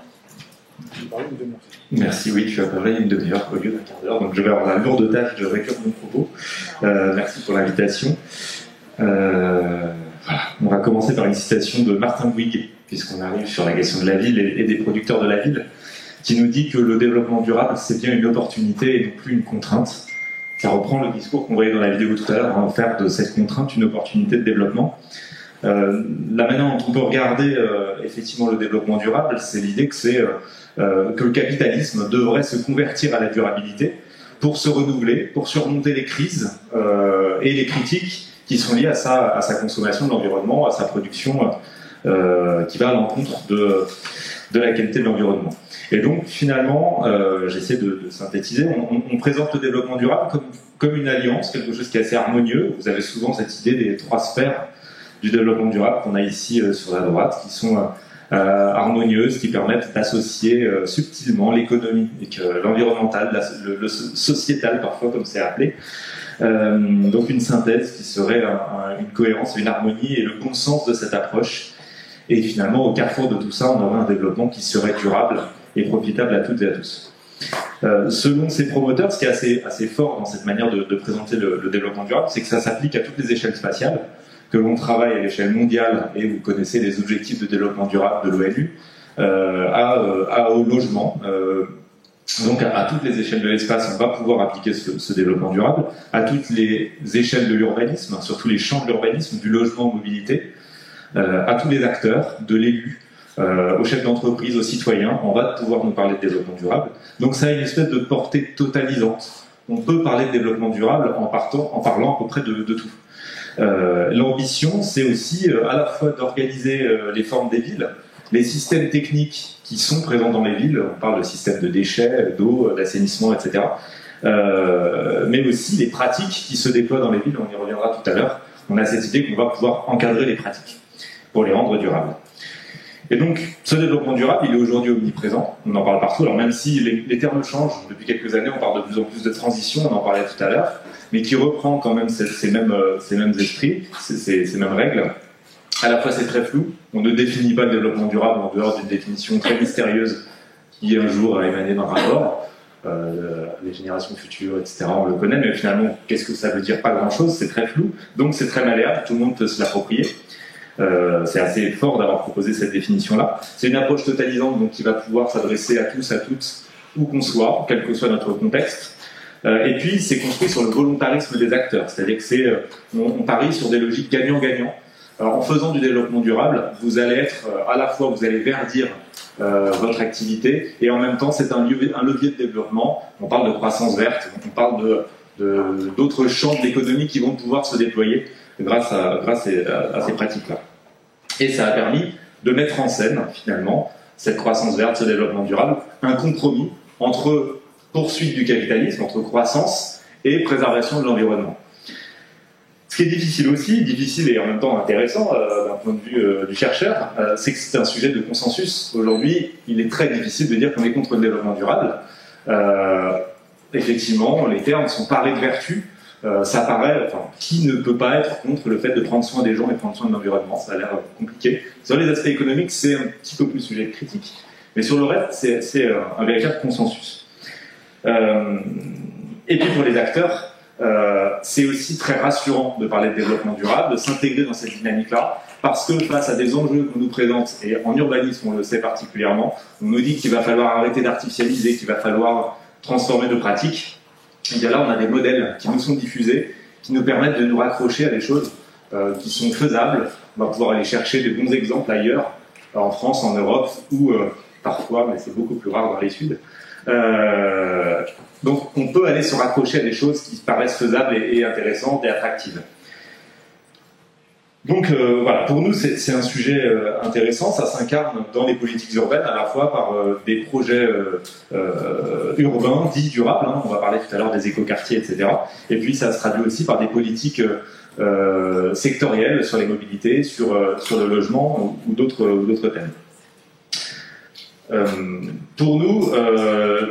Je vais parler une demi-heure. Merci, oui, tu as parlé une demi-heure au lieu d'un quart d'heure, donc je vais avoir la lourde tâche de récupérer mon propos. Merci pour l'invitation. Voilà. On va commencer par une citation de Martin Bouygues, puisqu'on arrive sur la question de la ville et des producteurs de la ville, qui nous dit que le développement durable, c'est bien une opportunité et non plus une contrainte. Ça reprend le discours qu'on voyait dans la vidéo tout à l'heure, en faire de cette contrainte une opportunité de développement. La manière dont on peut regarder effectivement le développement durable, c'est l'idée que que le capitalisme devrait se convertir à la durabilité pour se renouveler, pour surmonter les crises et les critiques qui sont liées à sa consommation de l'environnement, à sa production qui va à l'encontre de la qualité de l'environnement. Et donc finalement, j'essaie de synthétiser, on présente le développement durable comme une alliance, quelque chose qui est assez harmonieux. Vous avez souvent cette idée des 3 sphères du développement durable qu'on a ici sur la droite, qui sont harmonieuses, qui permettent d'associer subtilement l'économique, l'environnemental, le sociétal parfois, comme c'est appelé. Donc une synthèse qui serait une cohérence, une harmonie et le bon sens de cette approche. Et finalement, au carrefour de tout ça, on aurait un développement qui serait durable et profitable à toutes et à tous. Selon ces promoteurs, ce qui est assez fort dans cette manière de présenter le développement durable, c'est que ça s'applique à toutes les échelles spatiales, que l'on travaille à l'échelle mondiale, et vous connaissez les objectifs de développement durable de l'ONU, au logement. Donc à toutes les échelles de l'espace, on va pouvoir appliquer ce développement durable, à toutes les échelles de l'urbanisme, sur tous les champs de l'urbanisme, du logement aux mobilité, à tous les acteurs, de l'élu, aux chefs d'entreprise, aux citoyens, on va pouvoir nous parler de développement durable. Donc ça a une espèce de portée totalisante. On peut parler de développement durable en parlant à peu près de tout. L'ambition, c'est aussi à la fois d'organiser les formes des villes, les systèmes techniques qui sont présents dans les villes, on parle de systèmes de déchets, d'eau, d'assainissement, etc. Mais aussi les pratiques qui se déploient dans les villes, on y reviendra tout à l'heure. On a cette idée qu'on va pouvoir encadrer les pratiques pour les rendre durables. Et donc, ce développement durable, il est aujourd'hui omniprésent, on en parle partout, alors même si les termes changent, depuis quelques années on parle de plus en plus de transition, on en parlait tout à l'heure, mais qui reprend quand même ces mêmes esprits, ces mêmes règles. À la fois c'est très flou, on ne définit pas le développement durable en dehors d'une définition très mystérieuse qui un jour a émané d'un rapport, les générations futures, etc., on le connaît, mais finalement, qu'est-ce que ça veut dire? Pas grand-chose, c'est très flou, donc c'est très malléable, tout le monde peut se l'approprier. C'est assez fort d'avoir proposé cette définition-là. C'est une approche totalisante donc qui va pouvoir s'adresser à tous, à toutes, où qu'on soit, quel que soit notre contexte. Et puis, c'est construit sur le volontarisme des acteurs, c'est-à-dire que on parie sur des logiques gagnant-gagnant. Alors, en faisant du développement durable, vous allez être à la fois, vous allez verdir votre activité, et en même temps, c'est un levier de développement. On parle de croissance verte, on parle d'autres champs de l'économie qui vont pouvoir se déployer grâce à ces pratiques-là. Et ça a permis de mettre en scène, finalement, cette croissance verte, ce développement durable, un compromis entre poursuite du capitalisme, entre croissance et préservation de l'environnement. Ce qui est difficile aussi, difficile et en même temps intéressant d'un point de vue du chercheur, c'est que c'est un sujet de consensus. Aujourd'hui, il est très difficile de dire qu'on est contre le développement durable. Effectivement, les termes sont parés de vertu. Ça paraît, qui ne peut pas être contre le fait de prendre soin des gens et prendre soin de l'environnement? Ça a l'air compliqué. Sur les aspects économiques, c'est un petit peu plus sujet de critique. Mais sur le reste, c'est un véritable consensus. Et puis pour les acteurs, c'est aussi très rassurant de parler de développement durable, de s'intégrer dans cette dynamique-là, parce que face à des enjeux qu'on nous présente, et en urbanisme on le sait particulièrement, on nous dit qu'il va falloir arrêter d'artificialiser, qu'il va falloir transformer nos pratiques. Et bien là, on a des modèles qui nous sont diffusés, qui nous permettent de nous raccrocher à des choses qui sont faisables. On va pouvoir aller chercher des bons exemples ailleurs, en France, en Europe, où parfois, mais c'est beaucoup plus rare dans les Suds. Donc on peut aller se raccrocher à des choses qui paraissent faisables et intéressantes et attractives. Donc voilà, pour nous c'est un sujet intéressant, ça s'incarne dans les politiques urbaines à la fois par des projets urbains dits durables, on va parler tout à l'heure des écoquartiers, etc. Et puis ça se traduit aussi par des politiques sectorielles sur les mobilités, sur le logement ou d'autres thèmes. Pour nous,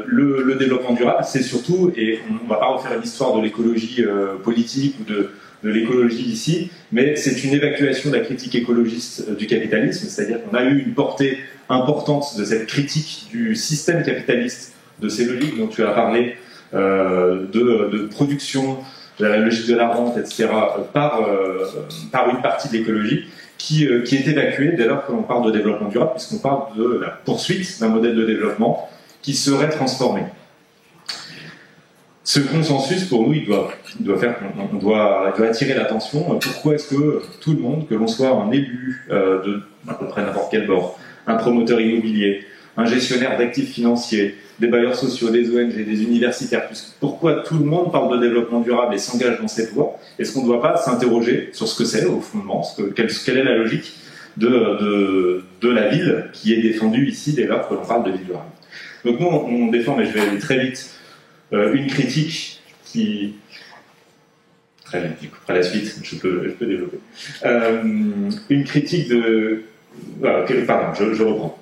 le développement durable, c'est surtout, et on ne va pas refaire l'histoire de l'écologie politique ou de l'écologie ici, mais c'est une évacuation de la critique écologiste du capitalisme, c'est-à-dire qu'on a eu une portée importante de cette critique du système capitaliste, de ces logiques dont tu as parlé, de production, de la logique de la rente, etc., par une partie de l'écologie, qui est évacuée dès lors que l'on parle de développement durable, puisqu'on parle de la poursuite d'un modèle de développement qui serait transformé. Ce consensus, pour nous, il doit faire qu'on doit attirer l'attention. Pourquoi est-ce que tout le monde, que l'on soit un élu de à peu près n'importe quel bord, un promoteur immobilier, un gestionnaire d'actifs financiers, des bailleurs sociaux, des ONG, des universitaires, pourquoi tout le monde parle de développement durable et s'engage dans cette voie? Est-ce qu'on ne doit pas s'interroger sur ce que c'est au fondement, quelle est la logique de la ville qui est défendue ici dès lors que l'on parle de ville durable? Donc nous, on défend, mais je vais aller très vite, une critique qui... Très bien, à la suite, je peux développer. Une critique de... Pardon, je reprends.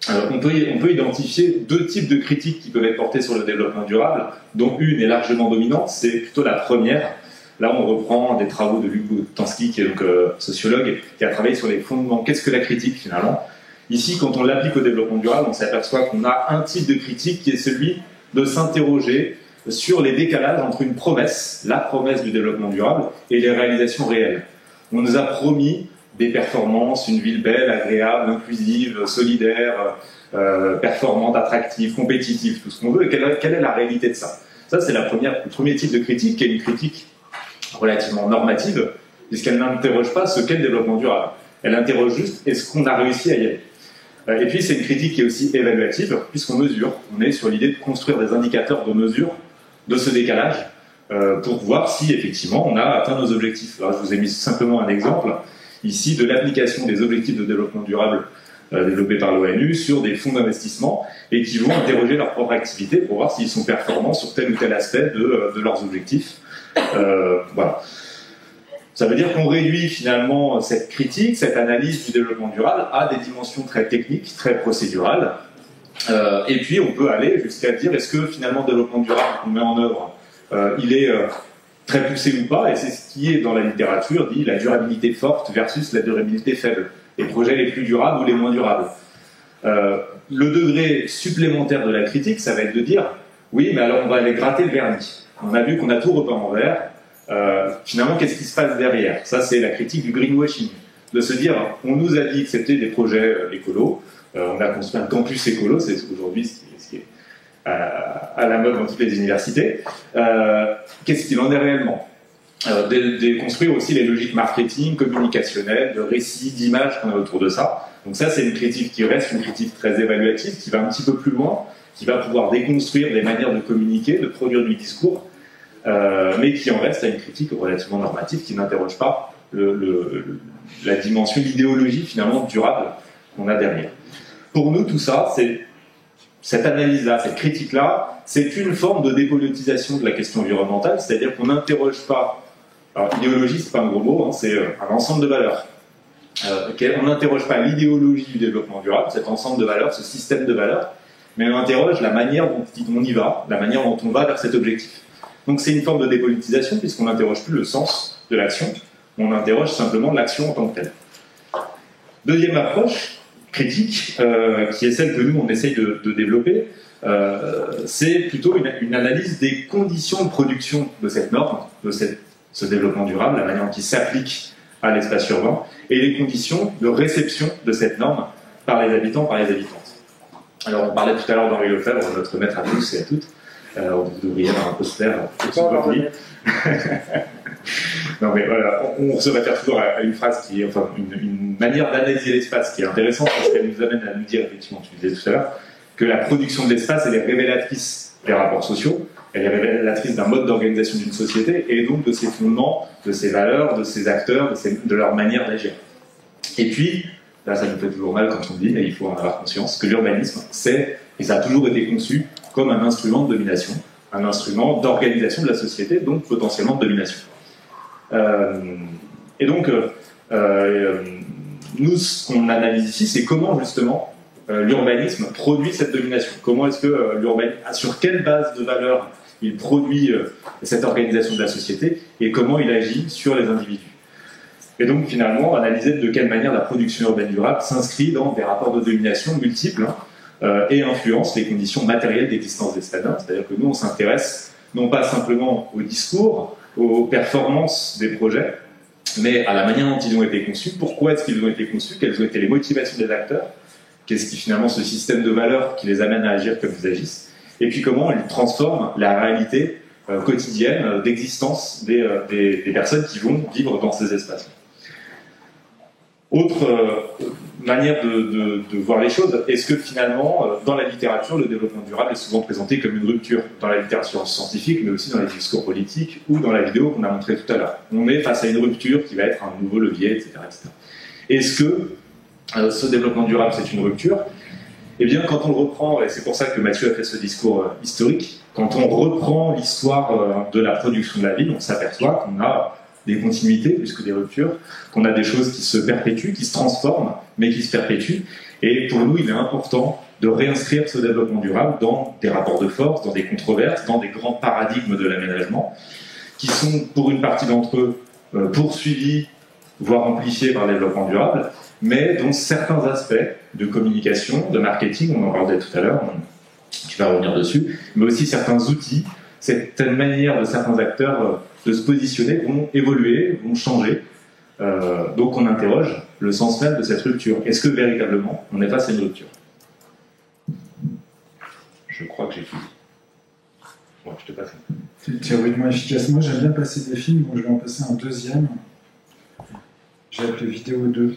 Alors, on peut identifier deux types de critiques qui peuvent être portées sur le développement durable, dont une est largement dominante, c'est plutôt la première. Là, on reprend des travaux de Luc Boltanski, qui est donc sociologue, qui a travaillé sur les fondements. Qu'est-ce que la critique, finalement? Ici, quand on l'applique au développement durable, on s'aperçoit qu'on a un type de critique qui est celui de s'interroger sur les décalages entre une promesse, la promesse du développement durable, et les réalisations réelles. On nous a promis des performances, une ville belle, agréable, inclusive, solidaire, performante, attractive, compétitive, tout ce qu'on veut. Et quelle est la réalité de ça? Ça, c'est le premier type de critique, qui est une critique relativement normative, puisqu'elle n'interroge pas ce qu'est le développement durable. Elle interroge juste, est-ce qu'on a réussi à y aller? Et puis, c'est une critique qui est aussi évaluative, puisqu'on mesure. On est sur l'idée de construire des indicateurs de mesure de ce décalage, pour voir si, effectivement, on a atteint nos objectifs. Alors, je vous ai mis simplement un exemple, ici, de l'application des objectifs de développement durable développés par l'ONU sur des fonds d'investissement et qui vont interroger leur propre activité pour voir s'ils sont performants sur tel ou tel aspect de leurs objectifs. Voilà. Ça veut dire qu'on réduit finalement cette critique, cette analyse du développement durable à des dimensions très techniques, très procédurales. Et puis on peut aller jusqu'à dire est-ce que finalement le développement durable qu'on met en œuvre, il est très poussé ou pas, et c'est ce qui est dans la littérature dit la durabilité forte versus la durabilité faible, les projets les plus durables ou les moins durables. Le degré supplémentaire de la critique, ça va être de dire oui, mais alors on va aller gratter le vernis. On a vu qu'on a tout repeint en vert. Finalement, qu'est-ce qui se passe derrière? Ça, c'est la critique du greenwashing. De se dire, on nous a dit que c'était des projets écolos, on a construit un campus écolo, c'est aujourd'hui ce qui est à la mode dans toutes les universités. Qu'est-ce qu'il en est réellement? Déconstruire aussi les logiques marketing, communicationnelles, de récits, d'images qu'on a autour de ça. Donc ça, c'est une critique qui reste une critique très évaluative, qui va un petit peu plus loin, qui va pouvoir déconstruire des manières de communiquer, de produire du discours, mais qui en reste à une critique relativement normative qui n'interroge pas la dimension, l'idéologie finalement durable qu'on a derrière. Pour nous, tout ça, cette analyse-là, cette critique-là, c'est une forme de dépolitisation de la question environnementale, c'est-à-dire qu'on n'interroge pas, alors idéologie, c'est pas un gros mot, c'est un ensemble de valeurs. On n'interroge pas l'idéologie du développement durable, cet ensemble de valeurs, ce système de valeurs, mais on interroge la manière dont on y va, la manière dont on va vers cet objectif. Donc c'est une forme de dépolitisation puisqu'on n'interroge plus le sens de l'action, on interroge simplement l'action en tant que telle. Deuxième approche critique, qui est celle que nous on essaye de développer, c'est plutôt une analyse des conditions de production de cette norme, de ce développement durable, la manière dont il s'applique à l'espace urbain, et les conditions de réception de cette norme par les habitants, par les habitantes. Alors on parlait tout à l'heure d'Henri Lefebvre, notre maître à tous et à toutes. Vous devriez avoir un poster sur votre lit. Non mais voilà, on se réfère toujours à une phrase qui est, enfin, une manière d'analyser l'espace qui est intéressante parce qu'elle nous amène à nous dire, effectivement, tu disais tout à l'heure, que la production de l'espace, elle est révélatrice des rapports sociaux, elle est révélatrice d'un mode d'organisation d'une société et donc de ses fondements, de ses valeurs, de ses acteurs, de leur manière d'agir. Et puis, là ça nous fait toujours mal quand on dit, mais il faut en avoir conscience, que l'urbanisme, c'est, et ça a toujours été conçu comme un instrument de domination, un instrument d'organisation de la société, donc potentiellement de domination. Et donc, nous, ce qu'on analyse ici, c'est comment justement l'urbanisme produit cette domination. Comment est-ce que l'urbanisme, sur quelle base de valeurs il produit cette organisation de la société et comment il agit sur les individus. Et donc finalement, analyser de quelle manière la production urbaine durable s'inscrit dans des rapports de domination multiples et influence les conditions matérielles d'existence des citadins. C'est-à-dire que nous, on s'intéresse non pas simplement au discours, aux performances des projets, mais à la manière dont ils ont été conçus, pourquoi est-ce qu'ils ont été conçus, quelles ont été les motivations des acteurs, qu'est-ce qui finalement ce système de valeurs qui les amène à agir comme ils agissent, et puis comment ils transforment la réalité quotidienne d'existence des personnes qui vont vivre dans ces espaces. Autre manière de voir les choses, est-ce que finalement, dans la littérature, le développement durable est souvent présenté comme une rupture dans la littérature scientifique, mais aussi dans les discours politiques ou dans la vidéo qu'on a montrée tout à l'heure. On est face à une rupture qui va être un nouveau levier, etc. etc. Est-ce que ce développement durable, c'est une rupture? Eh bien, quand on le reprend, et c'est pour ça que Mathieu a fait ce discours historique, quand on reprend l'histoire de la production de la ville, on s'aperçoit qu'on a des continuités plus que des ruptures, qu'on a des choses qui se perpétuent, qui se transforment, mais qui se perpétuent. Et pour nous, il est important de réinscrire ce développement durable dans des rapports de force, dans des controverses, dans des grands paradigmes de l'aménagement, qui sont pour une partie d'entre eux poursuivis, voire amplifiés par le développement durable, mais dont certains aspects de communication, de marketing, on en parlait tout à l'heure, tu vas revenir dessus, mais aussi certains outils, certaines manières de certains acteurs de se positionner vont évoluer, vont changer. Donc on interroge le sens même de cette rupture. Est-ce que véritablement on est face à une rupture? Je crois que j'ai fini. Bon, je te passe. Théoriquement efficace. Moi j'aime bien passer des films, donc je vais en passer un deuxième. J'ai appelé Vidéo 2.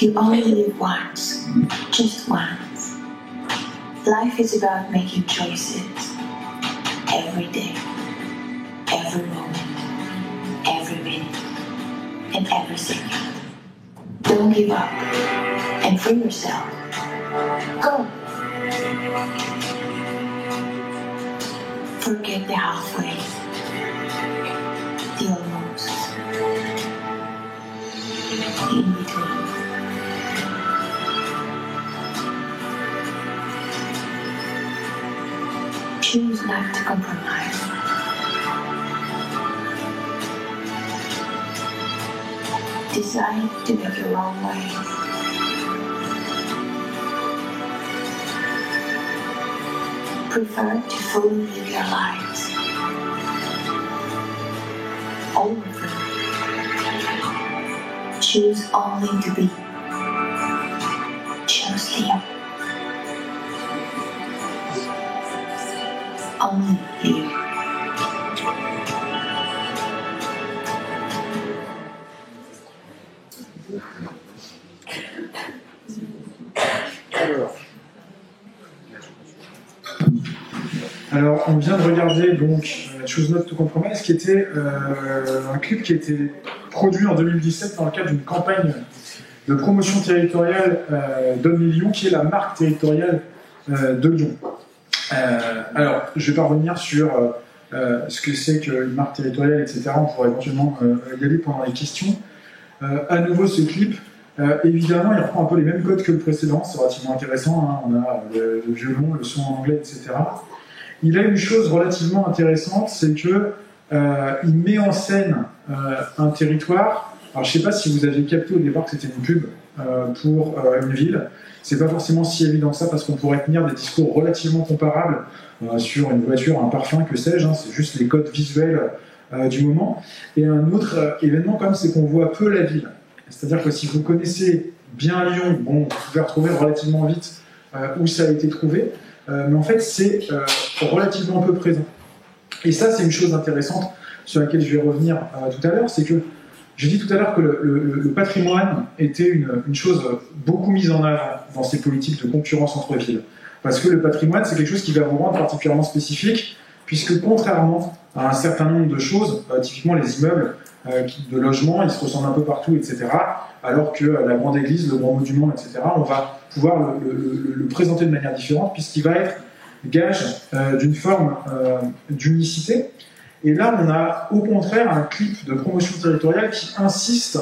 You only live once, just once. Life is about making choices every day, every moment, every minute, and every second. Don't give up and free yourself. Go. Forget the halfway, the almost, the in between. Choose not to compromise. Decide to make your own ways. Prefer to fully live your lives. All of them. Choose only to be just you. Only you. Alors, on vient de regarder donc Choose Not to Compromise, qui était un clip qui a été produit en 2017 dans le cadre d'une campagne de promotion territoriale d'Homme Lyon, qui est la marque territoriale de Lyon. Alors, je ne vais pas revenir sur ce que c'est qu'une marque territoriale, etc. On pourrait éventuellement y aller pendant les questions. À nouveau, ce clip, évidemment, il reprend un peu les mêmes codes que le précédent. C'est relativement intéressant. Hein. On a le violon, le son en anglais, etc. Il a une chose relativement intéressante, c'est que il met en scène un territoire. Alors, je ne sais pas si vous aviez capté au départ que c'était une pub pour une ville. C'est pas forcément si évident que ça, parce qu'on pourrait tenir des discours relativement comparables sur une voiture, un parfum, que sais-je. Hein, c'est juste les codes visuels du moment. Et un autre événement, quand même, c'est qu'on voit peu la ville. C'est-à-dire que si vous connaissez bien Lyon, bon, vous pouvez retrouver relativement vite où ça a été trouvé. mais en fait c'est relativement peu présent. Et ça, c'est une chose intéressante sur laquelle je vais revenir tout à l'heure, c'est que j'ai dit tout à l'heure que le patrimoine était une chose beaucoup mise en avant dans ces politiques de concurrence entre villes. Parce que le patrimoine, c'est quelque chose qui va vous rendre particulièrement spécifique, puisque contrairement à un certain nombre de choses, typiquement les immeubles de logement, ils se ressemblent un peu partout, etc., alors que la grande église, le grand monument, etc., on va pouvoir le présenter de manière différente, puisqu'il va être gage d'une forme d'unicité. Et là, on a au contraire un clip de promotion territoriale qui insiste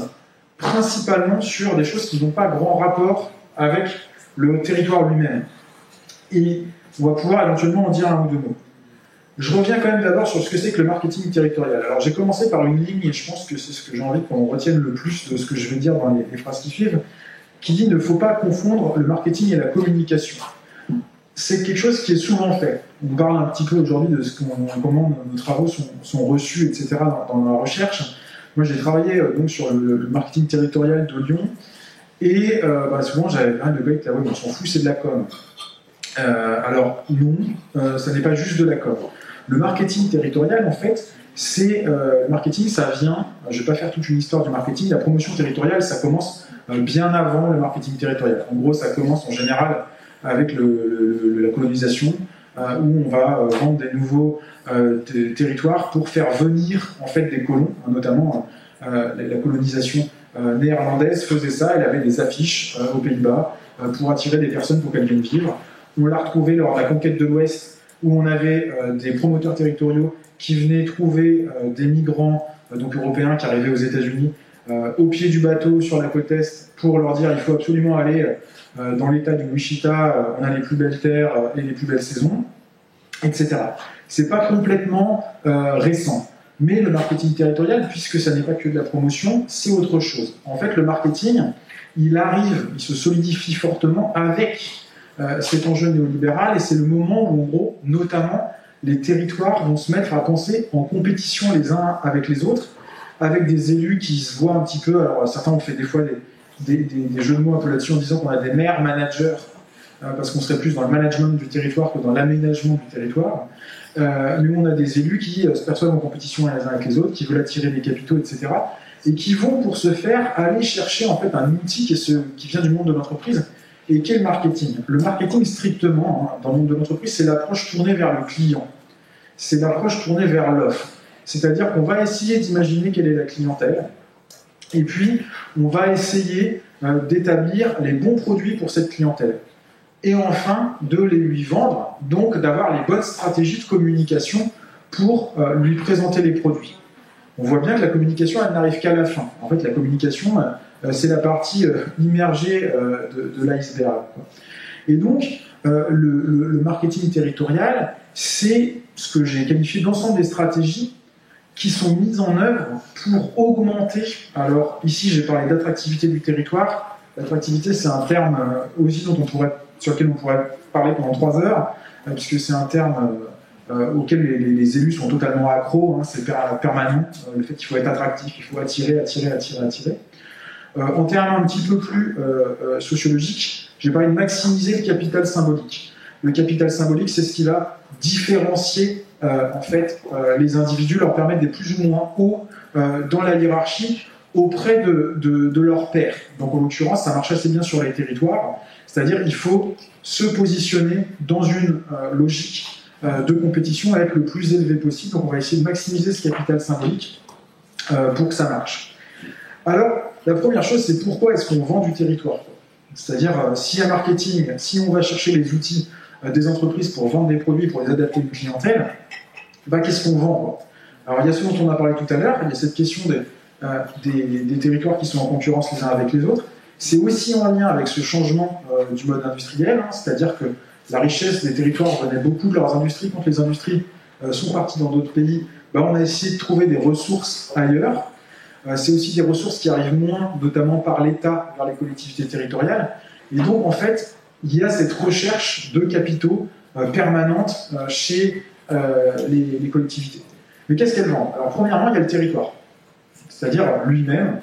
principalement sur des choses qui n'ont pas grand rapport avec le territoire lui-même. Et on va pouvoir éventuellement en dire un ou deux mots. Je reviens quand même d'abord sur ce que c'est que le marketing territorial. Alors j'ai commencé par une ligne, et je pense que c'est ce que j'ai envie qu'on retienne le plus de ce que je vais dire dans les phrases qui suivent, qui dit qu'il ne faut pas confondre le marketing et la communication. C'est quelque chose qui est souvent fait. On parle un petit peu aujourd'hui de comment nos travaux sont reçus, etc. dans la recherche. Moi, j'ai travaillé donc sur le marketing territorial de Lyon, et souvent j'avais pas mal de gars qui disaient « on s'en fout, c'est de la com ». Alors non, ça n'est pas juste de la com. Le marketing territorial, en fait, le marketing, ça vient, je ne vais pas faire toute une histoire du marketing, la promotion territoriale, ça commence bien avant le marketing territorial. En gros, ça commence en général avec la colonisation, où on va vendre des nouveaux territoires pour faire venir en fait des colons, notamment la colonisation néerlandaise faisait ça, elle avait des affiches aux Pays-Bas pour attirer des personnes pour qu'elles viennent vivre. On l'a retrouvé lors de la conquête de l'Ouest, où on avait des promoteurs territoriaux qui venaient trouver des migrants donc européens qui arrivaient aux États-Unis au pied du bateau sur la côte Est pour leur dire il faut absolument aller dans l'état du Wichita, on a les plus belles terres et les plus belles saisons, etc. C'est pas complètement récent. Mais le marketing territorial, puisque ça n'est pas que de la promotion, c'est autre chose. En fait, le marketing, il se solidifie fortement avec cet enjeu néolibéral, et c'est le moment où, en gros, notamment, les territoires vont se mettre à penser en compétition les uns avec les autres, avec des élus qui se voient un petit peu, alors certains ont fait des fois des jeux de mots un peu là-dessus en disant qu'on a des maires managers, parce qu'on serait plus dans le management du territoire que dans l'aménagement du territoire, mais on a des élus qui se perçoivent en compétition les uns avec les autres, qui veulent attirer des capitaux, etc., et qui vont, pour ce faire, aller chercher en fait un outil qui vient du monde de l'entreprise, et qu'est le marketing. Le marketing, strictement, dans le monde de l'entreprise, c'est l'approche tournée vers le client. C'est l'approche tournée vers l'offre. C'est-à-dire qu'on va essayer d'imaginer quelle est la clientèle, et puis on va essayer d'établir les bons produits pour cette clientèle. Et enfin, de les lui vendre, donc d'avoir les bonnes stratégies de communication pour lui présenter les produits. On voit bien que la communication, elle n'arrive qu'à la fin. En fait, la communication, c'est la partie immergée de l'iceberg. Et donc, le marketing territorial, c'est ce que j'ai qualifié d'ensemble des stratégies qui sont mises en œuvre pour augmenter. Alors, ici, j'ai parlé d'attractivité du territoire. L'attractivité, c'est un terme aussi sur lequel on pourrait parler pendant 3 heures, puisque c'est un terme auquel les élus sont totalement accros, hein, c'est permanent, le fait qu'il faut être attractif, il faut attirer. En termes un petit peu plus sociologiques, j'ai parlé de maximiser le capital symbolique. Le capital symbolique, c'est ce qui va différencier les individus, leur permettre d'être plus ou moins haut dans la hiérarchie auprès de leurs pairs. Donc en l'occurrence, ça marche assez bien sur les territoires, c'est-à-dire qu'il faut se positionner dans une logique de compétition à être le plus élevé possible. Donc on va essayer de maximiser ce capital symbolique pour que ça marche. Alors, la première chose, c'est pourquoi est-ce qu'on vend du territoire ? C'est-à-dire, s'il y a marketing, si on va chercher les outils des entreprises pour vendre des produits, pour les adapter à une clientèle, qu'est-ce qu'on vend ? Alors, il y a ce dont on a parlé tout à l'heure, il y a cette question des territoires qui sont en concurrence les uns avec les autres. C'est aussi en lien avec ce changement du mode industriel, hein, c'est-à-dire que la richesse des territoires venait beaucoup de leurs industries. Quand les industries sont parties dans d'autres pays, on a essayé de trouver des ressources ailleurs. C'est aussi des ressources qui arrivent moins, notamment par l'État, vers les collectivités territoriales. Et donc, en fait, il y a cette recherche de capitaux permanente chez les collectivités. Mais qu'est-ce qu'elles vendent ? Alors, premièrement, il y a le territoire, c'est-à-dire lui-même,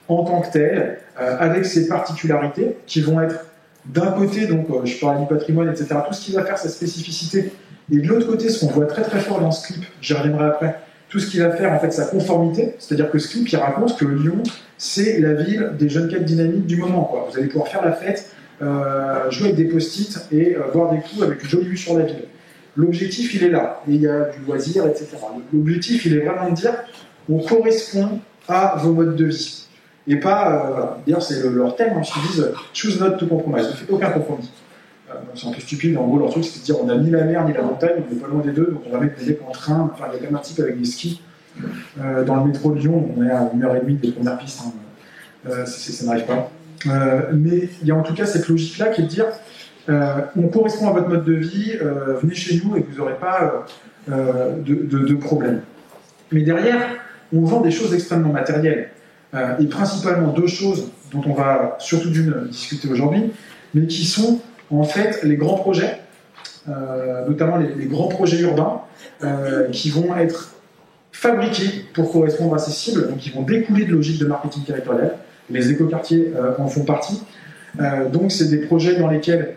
en tant que tel, avec ses particularités, qui vont être d'un côté, donc je parlais du patrimoine, etc., tout ce qui va faire sa spécificité, et de l'autre côté, ce qu'on voit très très fort dans ce clip, j'y reviendrai après, tout ce qui va faire en fait sa conformité, c'est-à-dire que ce clip il raconte que Lyon, c'est la ville des jeunes cadres dynamiques du moment, quoi. Vous allez pouvoir faire la fête, jouer avec des post-it et boire des coups avec une jolie vue sur la ville. L'objectif il est là, et il y a du loisir, etc. L'objectif il est vraiment de dire, on correspond à vos modes de vie. Et pas, voilà. D'ailleurs c'est leur thème, hein, ils disent choose not to compromise, ne faites aucun compromis. C'est un peu stupide, mais en gros leur truc c'est de dire on n'a ni la mer ni la montagne, on n'est pas loin des deux, donc on va mettre des mecs en train, enfin il y a quand même un type avec des skis dans le métro de Lyon, on est à 1h30 des premières pistes, hein. Ça n'arrive pas. Mais il y a en tout cas cette logique-là qui est de dire on correspond à votre mode de vie, venez chez nous et vous n'aurez pas de problème. Mais derrière, on vend des choses extrêmement matérielles. Et principalement deux choses dont on va surtout d'une discuter aujourd'hui, mais qui sont en fait les grands projets, notamment les grands projets urbains, qui vont être fabriqués pour correspondre à ces cibles, donc qui vont découler de logiques de marketing territorial. Les écoquartiers en font partie. Donc c'est des projets dans lesquels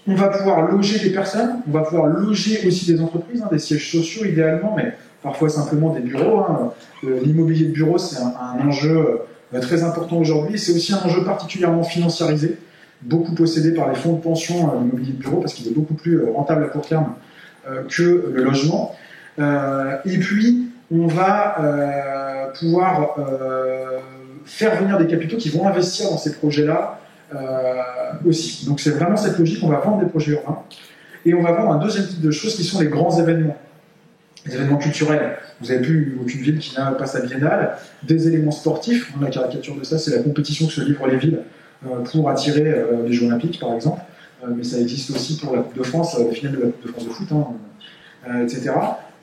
on va pouvoir loger des personnes, on va pouvoir loger aussi des entreprises, hein, des sièges sociaux idéalement, mais parfois simplement des bureaux. Hein. L'immobilier de bureau, c'est un enjeu très important aujourd'hui. C'est aussi un enjeu particulièrement financiarisé, beaucoup possédé par les fonds de pension, l'immobilier de bureau, parce qu'il est beaucoup plus rentable à court terme que le logement. Et puis, on va pouvoir faire venir des capitaux qui vont investir dans ces projets-là aussi. Donc c'est vraiment cette logique, on va vendre des projets urbains. Et on va vendre un deuxième type de choses qui sont les grands événements. Les événements culturels. Vous n'avez plus aucune ville qui n'a pas sa biennale. Des éléments sportifs. La caricature de ça, c'est la compétition que se livrent les villes pour attirer les Jeux Olympiques, par exemple. Mais ça existe aussi pour la Coupe de France, les finales de la Coupe de France de foot, hein, etc.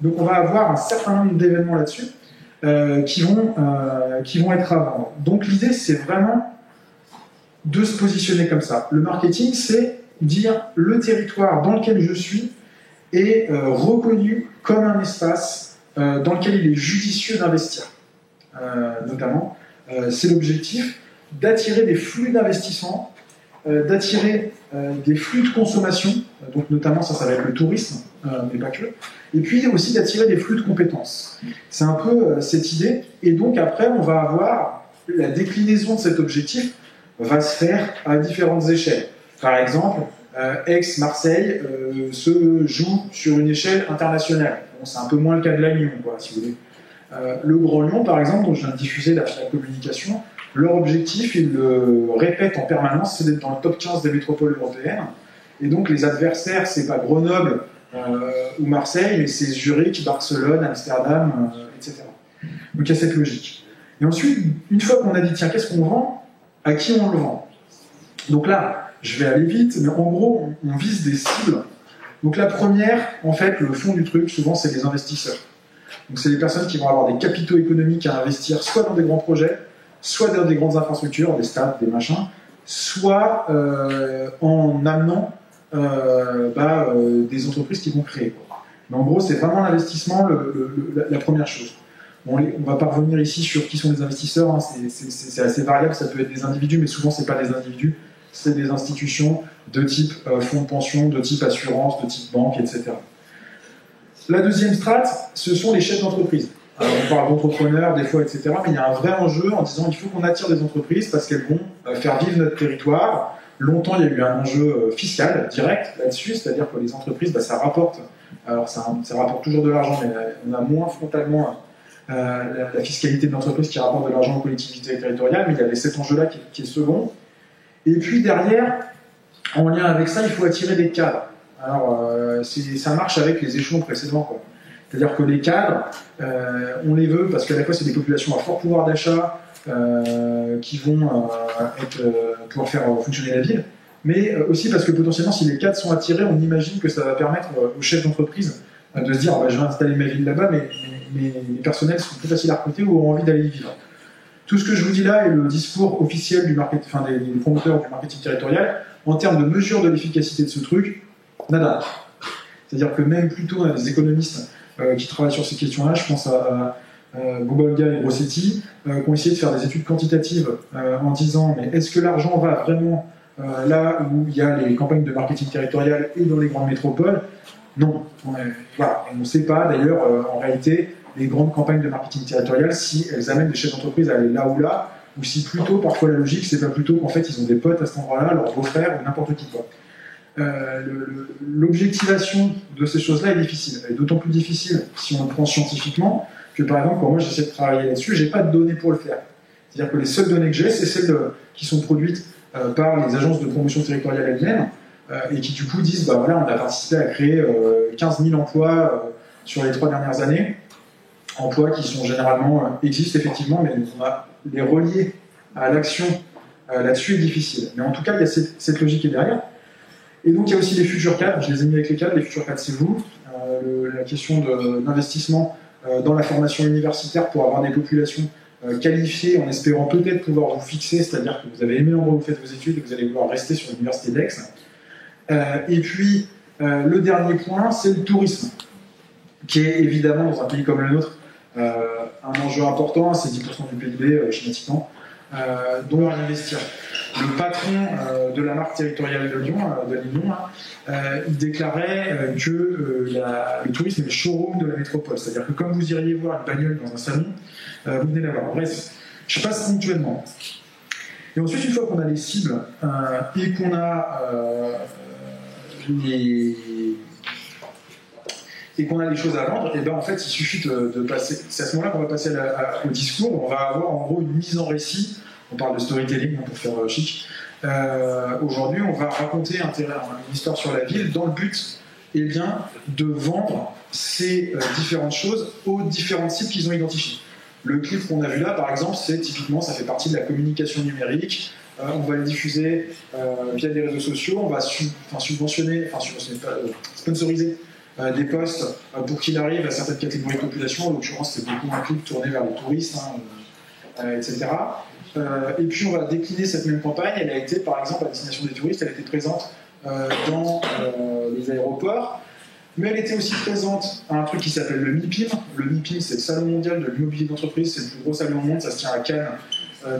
Donc on va avoir un certain nombre d'événements là-dessus qui vont être à vendre. Donc l'idée, c'est vraiment de se positionner comme ça. Le marketing, c'est dire le territoire dans lequel je suis est reconnu comme un espace dans lequel il est judicieux d'investir. Notamment, c'est l'objectif d'attirer des flux d'investissement, d'attirer des flux de consommation, donc notamment ça va être le tourisme, mais pas que, et puis aussi d'attirer des flux de compétences. C'est un peu cette idée, et donc après on va avoir la déclinaison de cet objectif va se faire à différentes échelles. Par exemple, Aix-Marseille se joue sur une échelle internationale. Bon, c'est un peu moins le cas de la Lyon, quoi, si vous voulez. Le Grand Lyon, par exemple, dont je viens de diffuser la communication, leur objectif, ils le répètent en permanence, c'est d'être dans le top 15 des métropoles européennes. Et donc les adversaires, c'est pas Grenoble ou Marseille, mais c'est Zurich, Barcelone, Amsterdam, etc. Donc il y a cette logique. Et ensuite, une fois qu'on a dit, tiens, qu'est-ce qu'on vend ? À qui on le vend? Donc là, je vais aller vite, mais en gros, on vise des cibles. Donc la première, en fait, le fond du truc, souvent, c'est les investisseurs. Donc c'est les personnes qui vont avoir des capitaux économiques à investir, soit dans des grands projets, soit dans des grandes infrastructures, des stades, des machins, soit en amenant des entreprises qui vont créer. Mais en gros, c'est vraiment l'investissement la première chose. Bon, on va pas revenir ici sur qui sont les investisseurs, hein, c'est assez variable, ça peut être des individus, mais souvent c'est pas des individus, c'est des institutions de type fonds de pension, de type assurance, de type banque, etc. La deuxième strate, ce sont les chefs d'entreprise. Alors on parle d'entrepreneurs des fois, etc., mais il y a un vrai enjeu en disant il faut qu'on attire des entreprises parce qu'elles vont faire vivre notre territoire. Longtemps, il y a eu un enjeu fiscal direct là-dessus, c'est-à-dire que les entreprises, ça rapporte, alors ça rapporte toujours de l'argent, mais on a moins frontalement la fiscalité de l'entreprise qui rapporte de l'argent aux collectivités territoriales, mais il y avait cet enjeu-là qui est second. Et puis derrière, en lien avec ça, il faut attirer des cadres. Alors, ça marche avec les échelons précédents, quoi. C'est-à-dire que les cadres, on les veut parce qu'à la fois, c'est des populations à fort pouvoir d'achat qui vont pouvoir faire fonctionner la ville, mais aussi parce que potentiellement, si les cadres sont attirés, on imagine que ça va permettre aux chefs d'entreprise de se dire je vais installer ma ville là-bas, mais les personnels sont plus faciles à recruter ou ont envie d'aller y vivre. Tout ce que je vous dis là est le discours officiel des promoteurs du marketing territorial. En termes de mesure de l'efficacité de ce truc, nada. C'est-à-dire que même plutôt des économistes qui travaillent sur ces questions-là, je pense à Bobolga et Rossetti, qui ont essayé de faire des études quantitatives en disant mais est-ce que l'argent va vraiment là où il y a les campagnes de marketing territorial et dans les grandes métropoles. Non, voilà, on ne sait pas d'ailleurs en réalité les grandes campagnes de marketing territorial si elles amènent des chefs d'entreprise à aller là, ou si plutôt parfois la logique c'est pas plutôt qu'en fait ils ont des potes à cet endroit-là, leurs beaux-frères ou n'importe qui quoi. L'objectivation de ces choses-là est difficile, elle est d'autant plus difficile si on le prend scientifiquement que par exemple quand moi j'essaie de travailler là-dessus, j'ai pas de données pour le faire. C'est-à-dire que les seules données que j'ai, c'est celles qui sont produites par les agences de promotion territoriale elles-mêmes et qui du coup disent bah voilà, on a participé à créer 15 000 emplois sur les 3 dernières années, emplois qui sont généralement existent effectivement, mais on va les relier à l'action là-dessus est difficile. Mais en tout cas, il y a cette logique qui est derrière. Et donc il y a aussi les futurs cadres, je les ai mis avec les cadres, les futurs cadres c'est vous, la question d'investissement dans la formation universitaire pour avoir des populations qualifiées en espérant peut-être pouvoir vous fixer, c'est-à-dire que vous avez aimé l'endroit où vous faites vos études et que vous allez vouloir rester sur l'université d'Aix. Et puis le dernier point, c'est le tourisme, qui est évidemment dans un pays comme le nôtre un enjeu important, c'est 10% du PIB schématiquement, dont on va investir. Le patron de la marque territoriale de Lyon, il déclarait que le tourisme est le showroom de la métropole. C'est-à-dire que comme vous iriez voir une bagnole dans un salon, vous venez la voir. Bref, je passe ponctuellement. Et ensuite, une fois qu'on a les cibles et qu'on a les choses à vendre, et ben en fait, il suffit de passer. C'est à ce moment-là qu'on va passer au discours. On va avoir en gros une mise en récit. On parle de storytelling pour faire chic. Aujourd'hui, on va raconter une histoire sur la ville dans le but de vendre ces différentes choses aux différentes cibles qu'ils ont identifiées. Le clip qu'on a vu là, par exemple, c'est typiquement, ça fait partie de la communication numérique. On va le diffuser via les réseaux sociaux. On va sponsoriser des posts pour qu'il arrive à certaines catégories de population. En l'occurrence, c'est beaucoup un clip tourné vers les touristes, etc. Et puis on va décliner cette même campagne. Elle a été, par exemple, à destination des touristes, elle a été présente dans les aéroports, mais elle était aussi présente à un truc qui s'appelle le MIPIM. Le MIPIM, c'est le Salon mondial de l'immobilier d'entreprise, c'est le plus gros salon au monde, ça se tient à Cannes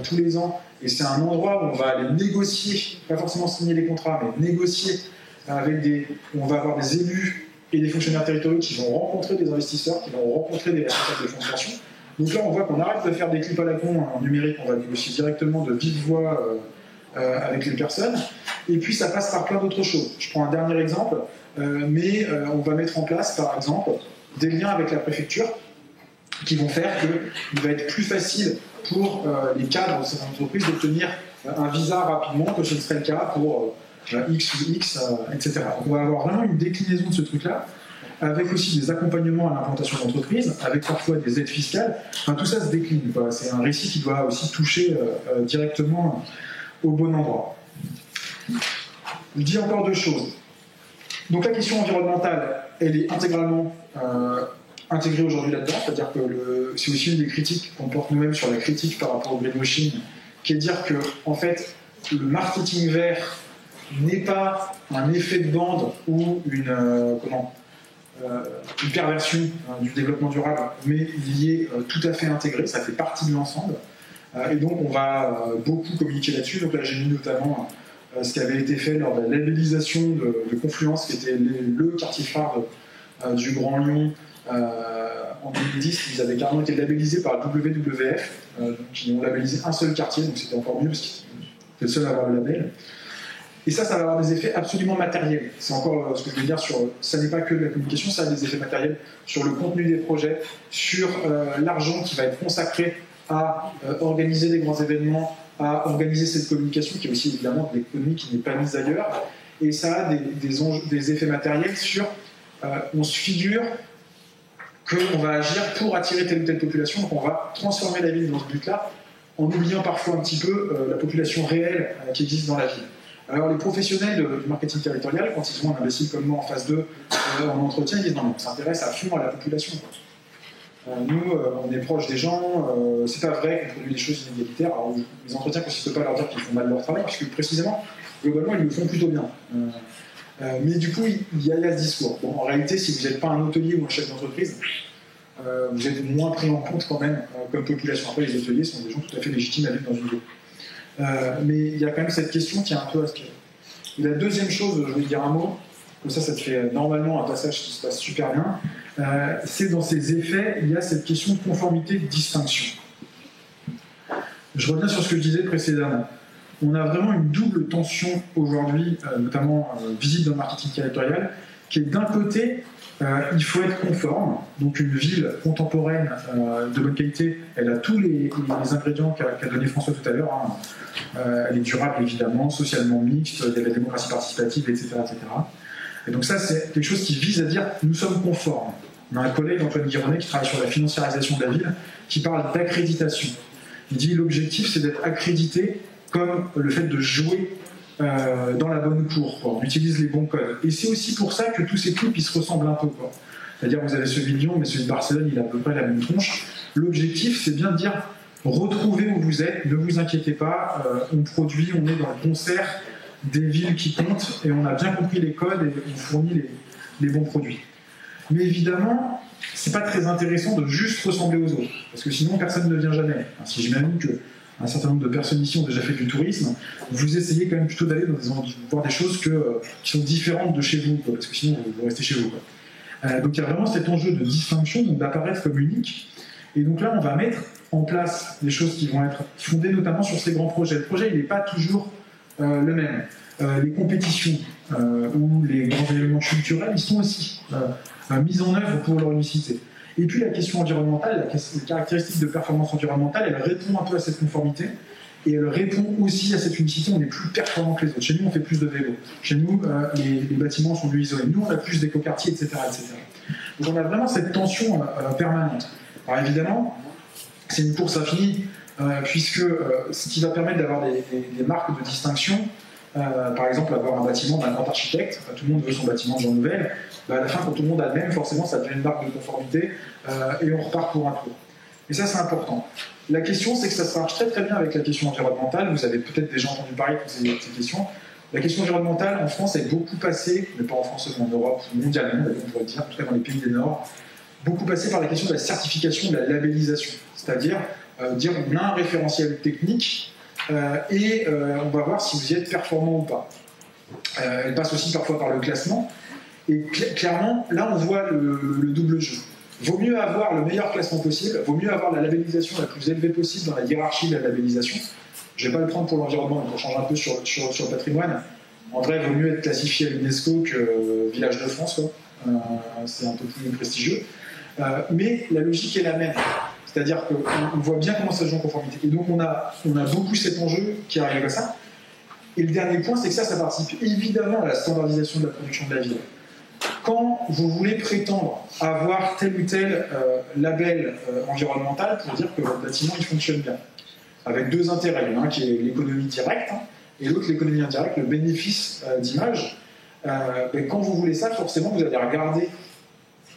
tous les ans, et c'est un endroit où on va aller négocier, pas forcément signer les contrats, mais négocier où on va avoir des élus et des fonctionnaires territoriaux qui vont rencontrer des investisseurs, qui vont rencontrer des responsables de fonds de pension. Donc là, on voit qu'on arrête de faire des clips à la con en numérique, on va négocier directement de vive voix avec les personnes. Et puis, ça passe par plein d'autres choses. Je prends un dernier exemple, mais on va mettre en place, par exemple, des liens avec la préfecture qui vont faire qu'il va être plus facile pour les cadres de cette entreprise d'obtenir un visa rapidement que ce ne serait le cas pour X ou X, etc. Donc, on va avoir vraiment une déclinaison de ce truc-là, avec aussi des accompagnements à l'implantation d'entreprise, avec parfois des aides fiscales. Enfin, tout ça se décline. C'est un récit qui doit aussi toucher directement au bon endroit. Je dis encore deux choses. Donc la question environnementale, elle est intégralement intégrée aujourd'hui là-dedans, c'est-à-dire que c'est aussi une des critiques qu'on porte nous-mêmes sur la critique par rapport au greenwashing, qui est de dire que, en fait, le marketing vert n'est pas un effet de bande ou une perversion du développement durable, mais il y est tout à fait intégré, ça fait partie de l'ensemble. Et donc on va beaucoup communiquer là-dessus. Donc là j'ai mis notamment ce qui avait été fait lors de la labellisation de Confluence, qui était le quartier phare du Grand Lyon en 2010. Ils avaient carrément été labellisés par WWF, qui ont labellisé un seul quartier, donc c'était encore mieux parce qu'ils étaient le seul à avoir le label. Et ça va avoir des effets absolument matériels. C'est encore ce que je veux dire ça n'est pas que de la communication, ça a des effets matériels sur le contenu des projets, sur l'argent qui va être consacré à organiser des grands événements, à organiser cette communication, qui est aussi évidemment de l'économie qui n'est pas mise ailleurs. Et ça a des effets matériels sur, on se figure qu'on va agir pour attirer telle ou telle population, donc on va transformer la ville dans ce but-là, en oubliant parfois un petit peu la population réelle qui existe dans la ville. Alors les professionnels du marketing territorial, quand ils ont un imbécile comme moi en face d'eux en entretien, ils disent non, on s'intéresse à fond à la population. Nous, on est proche des gens, c'est pas vrai qu'on produit des choses inégalitaires. Alors, les entretiens ne consistent pas à leur dire qu'ils font mal leur travail, puisque précisément, globalement, ils le font plutôt bien. Mais du coup, il y a ce discours. Bon, en réalité, si vous n'êtes pas un hôtelier ou un chef d'entreprise, vous êtes moins pris en compte quand même comme population. Après, les hôteliers sont des gens tout à fait légitimes à vivre dans une ville. mais il y a quand même cette question qui est un peu aspirée. Et la deuxième chose, je vais dire un mot, comme ça te fait normalement un passage qui se passe super bien, c'est dans ces effets, il y a cette question de conformité, de distinction. Je reviens sur ce que je disais précédemment. On a vraiment une double tension aujourd'hui, notamment visible dans le marketing territorial, qui est d'un côté, il faut être conforme. Donc une ville contemporaine de bonne qualité, elle a tous les ingrédients qu'a donné François tout à l'heure. Elle est durable évidemment, socialement mixte, il y a la démocratie participative, etc., etc. Et donc ça, c'est quelque chose qui vise à dire nous sommes conformes. On a un collègue, Antoine Guironnet, qui travaille sur la financiarisation de la ville, qui parle d'accréditation. Il dit l'objectif, c'est d'être accrédité comme le fait de jouer dans la bonne cour. Quoi. On utilise les bons codes. Et c'est aussi pour ça que tous ces clips, ils se ressemblent un peu. Quoi. C'est-à-dire, vous avez celui de Lyon, mais celui de Barcelone, il a à peu près la même tronche. L'objectif, c'est bien de dire retrouvez où vous êtes, ne vous inquiétez pas, on produit, on est dans le concert des villes qui comptent, et on a bien compris les codes et on fournit les bons produits. Mais évidemment, c'est pas très intéressant de juste ressembler aux autres, parce que sinon personne ne vient jamais. Enfin, si j'imagine qu'un certain nombre de personnes ici ont déjà fait du tourisme, vous essayez quand même plutôt d'aller voir des choses qui sont différentes de chez vous, quoi, parce que sinon vous restez chez vous. Quoi. Donc il y a vraiment cet enjeu de distinction, donc d'apparaître comme unique. Et donc là, on va mettre en place des choses qui vont être fondées notamment sur ces grands projets. Le projet, il n'est pas toujours le même. Les compétitions ou les grands événements culturels, ils sont aussi mis en œuvre pour leur unicité. Et puis la question environnementale, les caractéristiques de performance environnementale, elle répond un peu à cette conformité et elle répond aussi à cette unicité. On est plus performant que les autres. Chez nous, on fait plus de vélos. Chez nous, les bâtiments sont mieux isolés. Nous, on a plus d'écoquartiers, etc., etc. Donc on a vraiment cette tension permanente. Alors évidemment, c'est une course infinie, puisque ce qui va permettre d'avoir des marques de distinction, par exemple avoir un bâtiment d'un grand architecte, tout le monde veut son bâtiment de Jean Nouvel, à la fin quand tout le monde a le même, forcément ça devient une marque de conformité et on repart pour un tour. Et ça c'est important. La question c'est que ça se marche très très bien avec la question environnementale, vous avez peut-être déjà entendu parler de ces questions. La question environnementale en France est beaucoup passée, mais pas en France mais en Europe, mondialement on pourrait dire, en tout cas dans les pays du Nord, beaucoup passée par la question de la certification, de la labellisation, c'est-à-dire dire on a un référentiel technique et on va voir si vous y êtes performant ou pas. Elle passe aussi parfois par le classement et clairement là on voit le double jeu. Vaut mieux avoir le meilleur classement possible, vaut mieux avoir la labellisation la plus élevée possible dans la hiérarchie de la labellisation. Je ne vais pas le prendre pour l'environnement, mais pour changer un peu sur le patrimoine. En vrai, il vaut mieux être classifié à l'UNESCO que Village de France, quoi. C'est un peu plus prestigieux. Mais la logique est la même. C'est-à-dire qu'on voit bien comment ça se joue en conformité. Et donc on a beaucoup cet enjeu qui arrive à ça. Et le dernier point, c'est que ça participe évidemment à la standardisation de la production de la ville. Quand vous voulez prétendre avoir tel ou tel label environnemental pour dire que votre bâtiment il fonctionne bien, avec deux intérêts, l'un qui est l'économie directe et l'autre l'économie indirecte, le bénéfice d'image, quand vous voulez ça, forcément vous allez regarder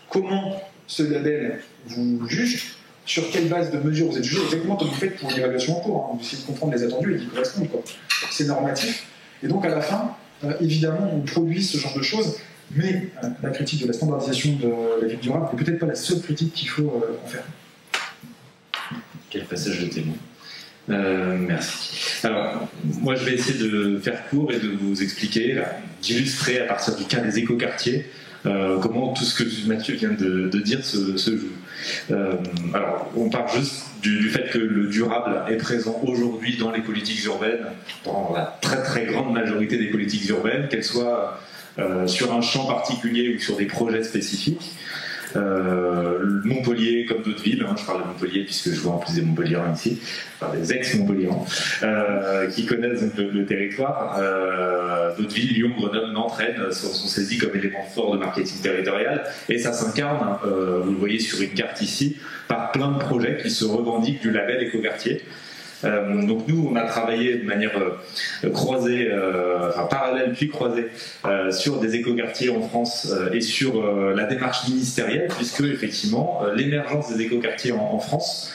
comment ce label vous juge, sur quelle base de mesure vous êtes jugé, exactement comme vous faites pour une évaluation en cours. Vous essayez de comprendre les attendus et d'y correspondre. C'est normatif. Et donc à la fin, évidemment, on produit ce genre de choses, mais la critique de la standardisation de la ville durable n'est peut-être pas la seule critique qu'il faut en faire. Quel passage de témoin. Merci. Alors, moi je vais essayer de faire court et de vous expliquer, d'illustrer à partir du cas des écoquartiers, comment tout ce que Mathieu vient de dire se joue. Alors, on parle juste du fait que le durable est présent aujourd'hui dans les politiques urbaines, dans la très très grande majorité des politiques urbaines, qu'elles soient sur un champ particulier ou sur des projets spécifiques. Montpellier comme d'autres villes, je parle de Montpellier puisque je vois en plus des Montpelliérains ici, enfin des ex-Montpelliérains qui connaissent donc le territoire. D'autres villes, Lyon, Grenoble, Nantes, Rennes sont saisis comme éléments forts de marketing territorial et ça s'incarne, vous le voyez sur une carte ici, par plein de projets qui se revendiquent du label écoquartier. Donc nous, on a travaillé de manière croisée, parallèle puis croisée, sur des écoquartiers en France et sur la démarche ministérielle, puisque effectivement, l'émergence des écoquartiers en France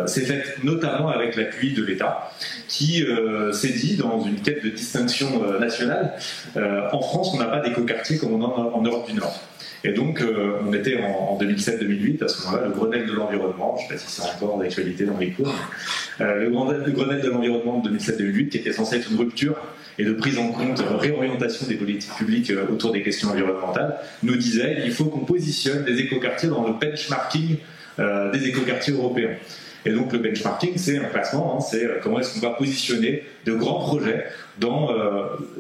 s'est faite notamment avec l'appui de l'État, qui s'est dit, dans une quête de distinction nationale, en France, on n'a pas d'écoquartiers comme on en a en Europe du Nord. Et donc, on était en 2007-2008, à ce moment-là, le Grenelle de l'environnement, je ne sais pas si c'est encore d'actualité dans les cours, le Grenelle de l'environnement de 2007-2008, qui était censé être une rupture et de prise en compte, réorientation des politiques publiques autour des questions environnementales, nous disait qu'il faut qu'on positionne les écoquartiers dans le benchmarking des écoquartiers européens. Et donc le benchmarking, c'est un classement, c'est comment est-ce qu'on va positionner de grands projets dans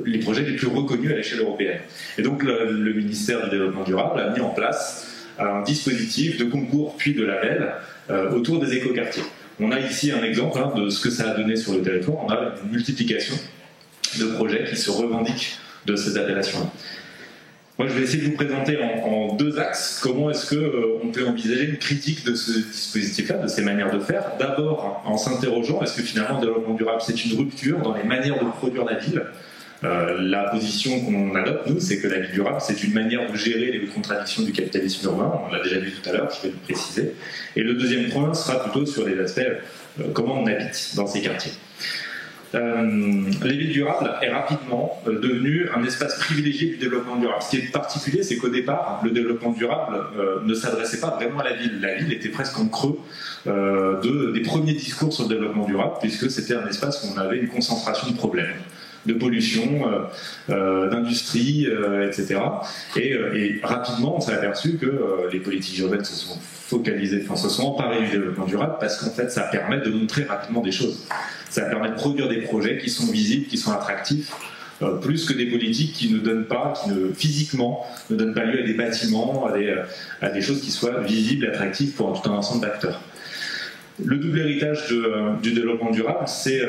les projets les plus reconnus à l'échelle européenne. Et donc le ministère du Développement durable a mis en place un dispositif de concours puis de label autour des écoquartiers. On a ici un exemple de ce que ça a donné sur le territoire. On a une multiplication de projets qui se revendiquent de ces appellations-là. Moi, je vais essayer de vous présenter en deux axes comment est-ce qu'on peut envisager une critique de ce dispositif-là, de ces manières de faire. D'abord, en s'interrogeant, est-ce que finalement le développement durable, c'est une rupture dans les manières de produire la ville ? La position qu'on adopte, nous, c'est que la ville durable, c'est une manière de gérer les contradictions du capitalisme urbain. On l'a déjà vu tout à l'heure, je vais le préciser. Et le deuxième point sera plutôt sur les aspects comment on habite dans ces quartiers. Les villes durables est rapidement devenu un espace privilégié du développement durable. Ce qui est particulier, c'est qu'au départ, le développement durable ne s'adressait pas vraiment à la ville. La ville était presque en creux des premiers discours sur le développement durable, puisque c'était un espace où on avait une concentration de problèmes, de pollution, d'industrie, etc. Et rapidement, on s'est aperçu que les politiques urbaines se sont focalisées, se sont emparées du développement durable, parce qu'en fait, ça permet de montrer rapidement des choses. Ça permet de produire des projets qui sont visibles, qui sont attractifs, plus que des politiques qui ne donnent pas, physiquement, ne donnent pas lieu à des bâtiments, à des choses qui soient visibles et attractives pour tout un ensemble d'acteurs. Le double héritage du développement durable, c'est,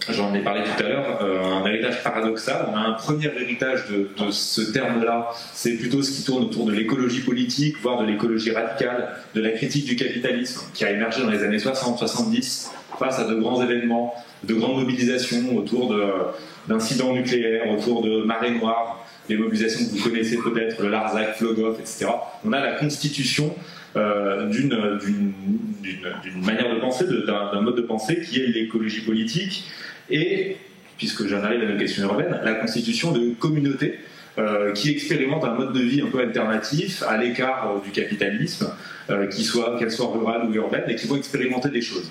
j'en ai parlé tout à l'heure, un héritage paradoxal. On a un premier héritage de ce terme-là, c'est plutôt ce qui tourne autour de l'écologie politique, voire de l'écologie radicale, de la critique du capitalisme, qui a émergé dans les années 60-70, face à de grands événements, de grandes mobilisations autour d'incidents nucléaires, autour de marées noires, des mobilisations que vous connaissez peut-être, le Larzac, Flogov, etc. On a la constitution d'une manière de penser, d'un mode de pensée qui est l'écologie politique et, puisque j'en arrive à nos questions urbaines, la constitution de communautés qui expérimentent un mode de vie un peu alternatif, à l'écart du capitalisme, qu'elle soit rurale ou urbaine, et qui vont expérimenter des choses.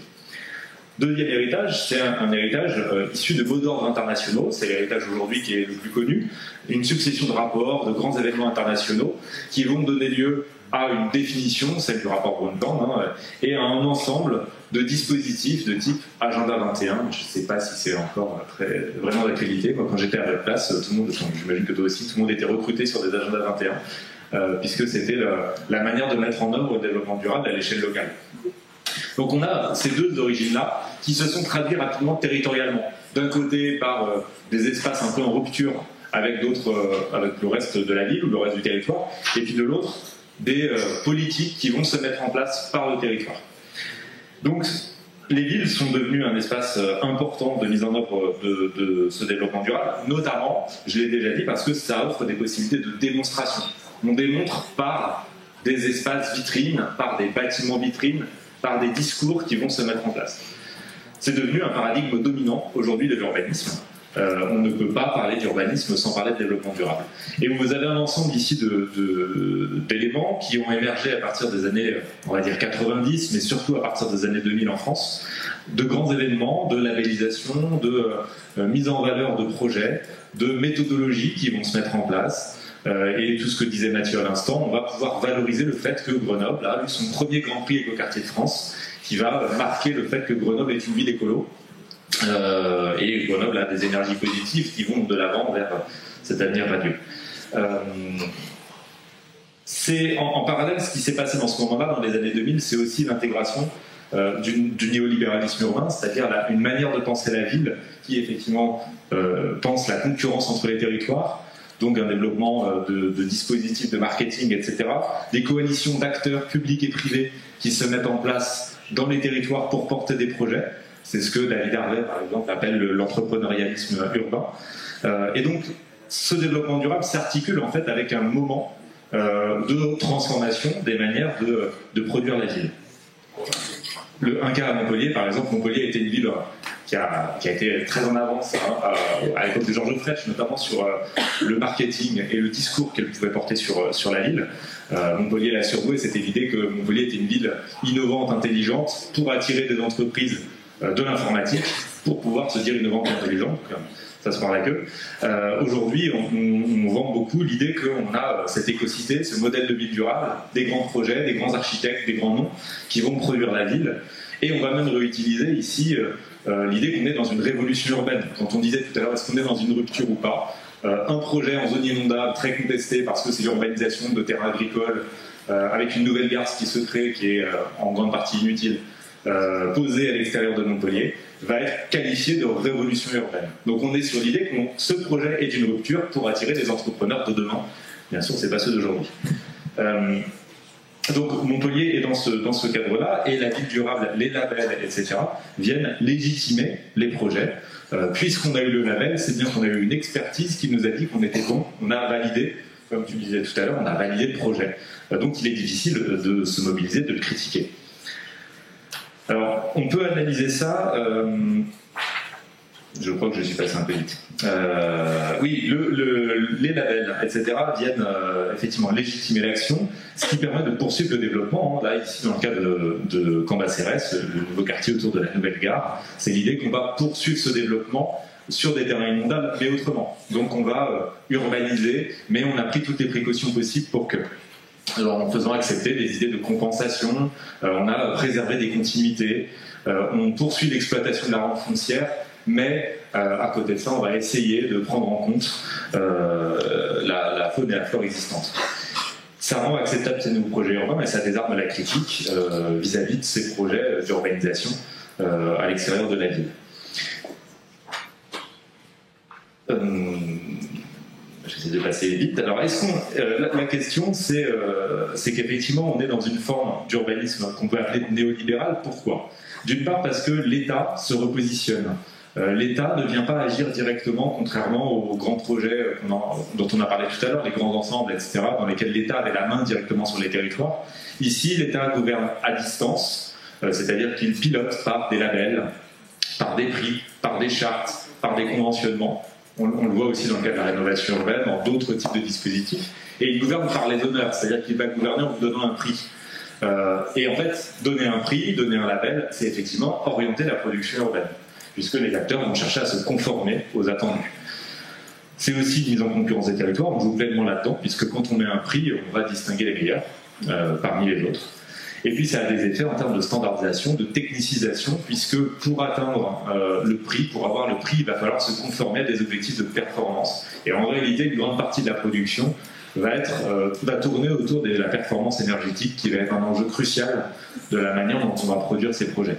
Deuxième héritage, c'est un héritage issu de mots d'ordre internationaux, c'est l'héritage aujourd'hui qui est le plus connu, une succession de rapports, de grands événements internationaux qui vont donner lieu à une définition, celle du rapport Brundtland, et à un ensemble de dispositifs de type Agenda 21. Je ne sais pas si c'est encore vraiment d'actualité. Moi, quand j'étais à votre place, tout le monde, j'imagine que toi aussi, tout le monde était recruté sur des Agenda 21, puisque c'était la manière de mettre en œuvre le développement durable à l'échelle locale. Donc on a ces deux origines-là qui se sont traduites rapidement territorialement. D'un côté par des espaces un peu en rupture avec le reste de la ville ou le reste du territoire, et puis de l'autre, des politiques qui vont se mettre en place par le territoire. Donc les villes sont devenues un espace important de mise en œuvre de ce développement durable, notamment, je l'ai déjà dit, parce que ça offre des possibilités de démonstration. On démontre par des espaces vitrines, par des bâtiments vitrines, par des discours qui vont se mettre en place. C'est devenu un paradigme dominant aujourd'hui de l'urbanisme. On ne peut pas parler d'urbanisme sans parler de développement durable. Et vous avez un ensemble ici d'éléments qui ont émergé à partir des années, on va dire 90, mais surtout à partir des années 2000 en France, de grands événements, de labellisation, de mise en valeur de projets, de méthodologies qui vont se mettre en place. Et tout ce que disait Mathieu à l'instant, on va pouvoir valoriser le fait que Grenoble a eu son premier Grand Prix écoquartier de France, qui va marquer le fait que Grenoble est une ville écolo. Et Grenoble a des énergies positives qui vont de l'avant vers cet avenir radieux. C'est en parallèle ce qui s'est passé dans ce moment-là, dans les années 2000, c'est aussi l'intégration du néolibéralisme urbain, c'est-à-dire une manière de penser la ville qui effectivement pense la concurrence entre les territoires, donc un développement de dispositifs de marketing, etc., des coalitions d'acteurs publics et privés qui se mettent en place dans les territoires pour porter des projets. C'est ce que David Harvey, par exemple, appelle l'entrepreneurialisme urbain. Et donc, ce développement durable s'articule en fait avec un moment de transformation des manières de produire la ville. Un cas à Montpellier, par exemple, Montpellier était une ville qui a été très en avance à l'époque de Georges Frêche, notamment sur le marketing et le discours qu'elle pouvait porter sur la ville. Montpellier l'a survoué, c'était l'idée que Montpellier était une ville innovante, intelligente, pour attirer des entreprises de l'informatique, pour pouvoir se dire innovante et intelligente. Ça se parle la queue. Aujourd'hui, on vend beaucoup l'idée qu'on a cette écocité, ce modèle de ville durable, des grands projets, des grands architectes, des grands noms qui vont produire la ville. Et on va même réutiliser ici l'idée qu'on est dans une révolution urbaine. Quand on disait tout à l'heure, est-ce qu'on est dans une rupture ou pas, un projet en zone inondable très contesté parce que c'est l'urbanisation de terrains agricoles, avec une nouvelle gare qui se crée, qui est en grande partie inutile, posée à l'extérieur de Montpellier, va être qualifié de révolution urbaine. Donc on est sur l'idée que ce projet est une rupture pour attirer des entrepreneurs de demain. Bien sûr, c'est pas ceux d'aujourd'hui. Donc Montpellier est dans ce cadre-là, et la ville durable, les labels, etc., viennent légitimer les projets. Puisqu'on a eu le label, c'est bien qu'on a eu une expertise qui nous a dit qu'on était bon, on a validé, comme tu disais tout à l'heure, on a validé le projet. Donc il est difficile de se mobiliser, de le critiquer. Alors, on peut analyser ça. Je crois que je suis passé un peu vite. Oui, les labels, etc., viennent effectivement légitimer l'action, ce qui permet de poursuivre le développement. Là, ici, dans le cas de Cambacérès, le nouveau quartier autour de la nouvelle gare, c'est l'idée qu'on va poursuivre ce développement sur des terrains inondables, mais autrement. Donc, on va urbaniser, mais on a pris toutes les précautions possibles pour que. Alors, en faisant accepter des idées de compensation, on a préservé des continuités, on poursuit l'exploitation de la rente foncière, mais à côté de ça, on va essayer de prendre en compte la faune et la flore existantes. Ça rend acceptable ces nouveaux projets urbains, mais ça désarme la critique vis-à-vis de ces projets d'urbanisation à l'extérieur de la ville. J'essaie de passer vite. Alors, la question, c'est qu'effectivement, on est dans une forme d'urbanisme qu'on peut appeler néolibéral. Pourquoi ? D'une part, parce que l'État se repositionne. L'État ne vient pas agir directement, contrairement aux grands projets dont on a parlé tout à l'heure, les grands ensembles, etc., dans lesquels l'État avait la main directement sur les territoires. Ici, l'État gouverne à distance, c'est-à-dire qu'il pilote par des labels, par des prix, par des chartes, par des conventionnements. On le voit aussi dans le cas de la rénovation urbaine, dans d'autres types de dispositifs. Et il gouverne par les donneurs, c'est-à-dire qu'il va gouverner en vous donnant un prix. Et en fait, donner un prix, donner un label, c'est effectivement orienter la production urbaine, puisque les acteurs vont chercher à se conformer aux attendus. C'est aussi une mise en concurrence des territoires, on joue pleinement là-dedans, puisque quand on met un prix, on va distinguer les meilleurs parmi les autres. Et puis ça a des effets en termes de standardisation, de technicisation, puisque pour atteindre le prix, pour avoir le prix, il va falloir se conformer à des objectifs de performance. Et en réalité, une grande partie de la production va tourner autour de la performance énergétique, qui va être un enjeu crucial de la manière dont on va produire ces projets.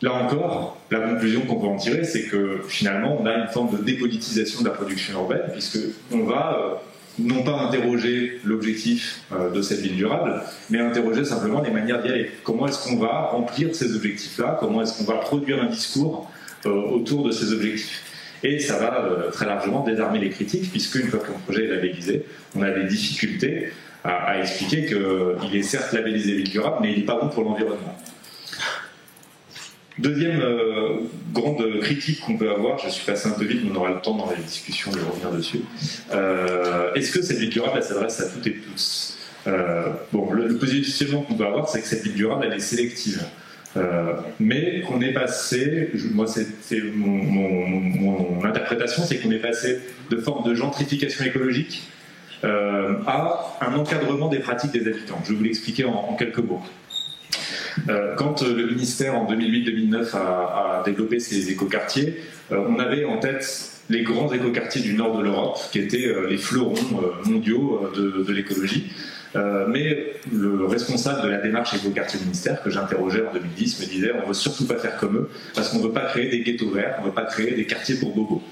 Là encore, la conclusion qu'on peut en tirer, c'est que finalement, on a une forme de dépolitisation de la production urbaine, puisqu'on va non pas interroger l'objectif de cette ville durable, mais interroger simplement les manières d'y aller. Comment est-ce qu'on va remplir ces objectifs-là ? Comment est-ce qu'on va produire un discours autour de ces objectifs ? Et ça va très largement désarmer les critiques, puisqu'une fois qu'un projet est labellisé, on a des difficultés à expliquer qu'il est certes labellisé ville durable, mais il n'est pas bon pour l'environnement. Deuxième grande critique qu'on peut avoir, je suis passé un peu vite, mais on aura le temps dans les discussions de revenir dessus. Est-ce que cette ville durable, elle s'adresse à toutes et tous ? Le positionnement qu'on peut avoir, c'est que cette ville durable, elle est sélective. Mais qu'on est passé, moi c'est mon interprétation, c'est qu'on est passé de forme de gentrification écologique à un encadrement des pratiques des habitants. Je vais vous l'expliquer en quelques mots. Quand le ministère en 2008-2009 a développé ces écoquartiers, on avait en tête les grands écoquartiers du nord de l'Europe, qui étaient les fleurons mondiaux de l'écologie. Mais le responsable de la démarche écoquartier du ministère, que j'interrogeais en 2010, me disait on ne veut surtout pas faire comme eux, parce qu'on ne veut pas créer des ghettos verts, on ne veut pas créer des quartiers pour bobos.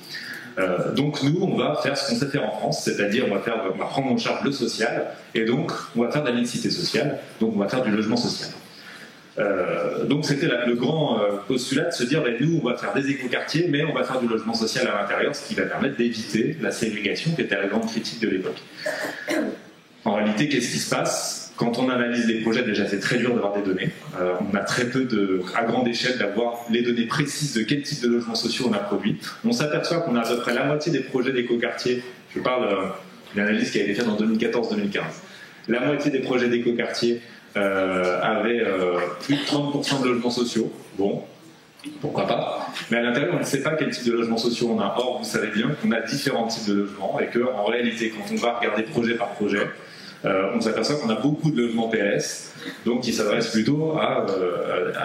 Donc nous, on va faire ce qu'on sait faire en France, c'est-à-dire on va prendre en charge le social, et donc on va faire de la mixité sociale, donc on va faire du logement social. Donc c'était le grand postulat de se dire nous on va faire des écoquartiers mais on va faire du logement social à l'intérieur, ce qui va permettre d'éviter la ségrégation qui était la grande critique de l'époque. En réalité, qu'est-ce qui se passe ? Quand on analyse les projets, déjà c'est très dur d'avoir des données. On a très peu à grande échelle d'avoir les données précises de quel type de logements sociaux on a produit. On s'aperçoit qu'on a à peu près la moitié des projets d'écoquartier. Je parle d'une analyse qui a été faite en 2014-2015. La moitié des projets d'écoquartier avaient plus de 30% de logements sociaux. Bon, pourquoi pas. Mais à l'intérieur, on ne sait pas quel type de logements sociaux on a. Or, vous savez bien qu'on a différents types de logements et qu'en réalité, quand on va regarder projet par projet, on s'aperçoit qu'on a beaucoup de logements PLS, donc qui s'adressent plutôt à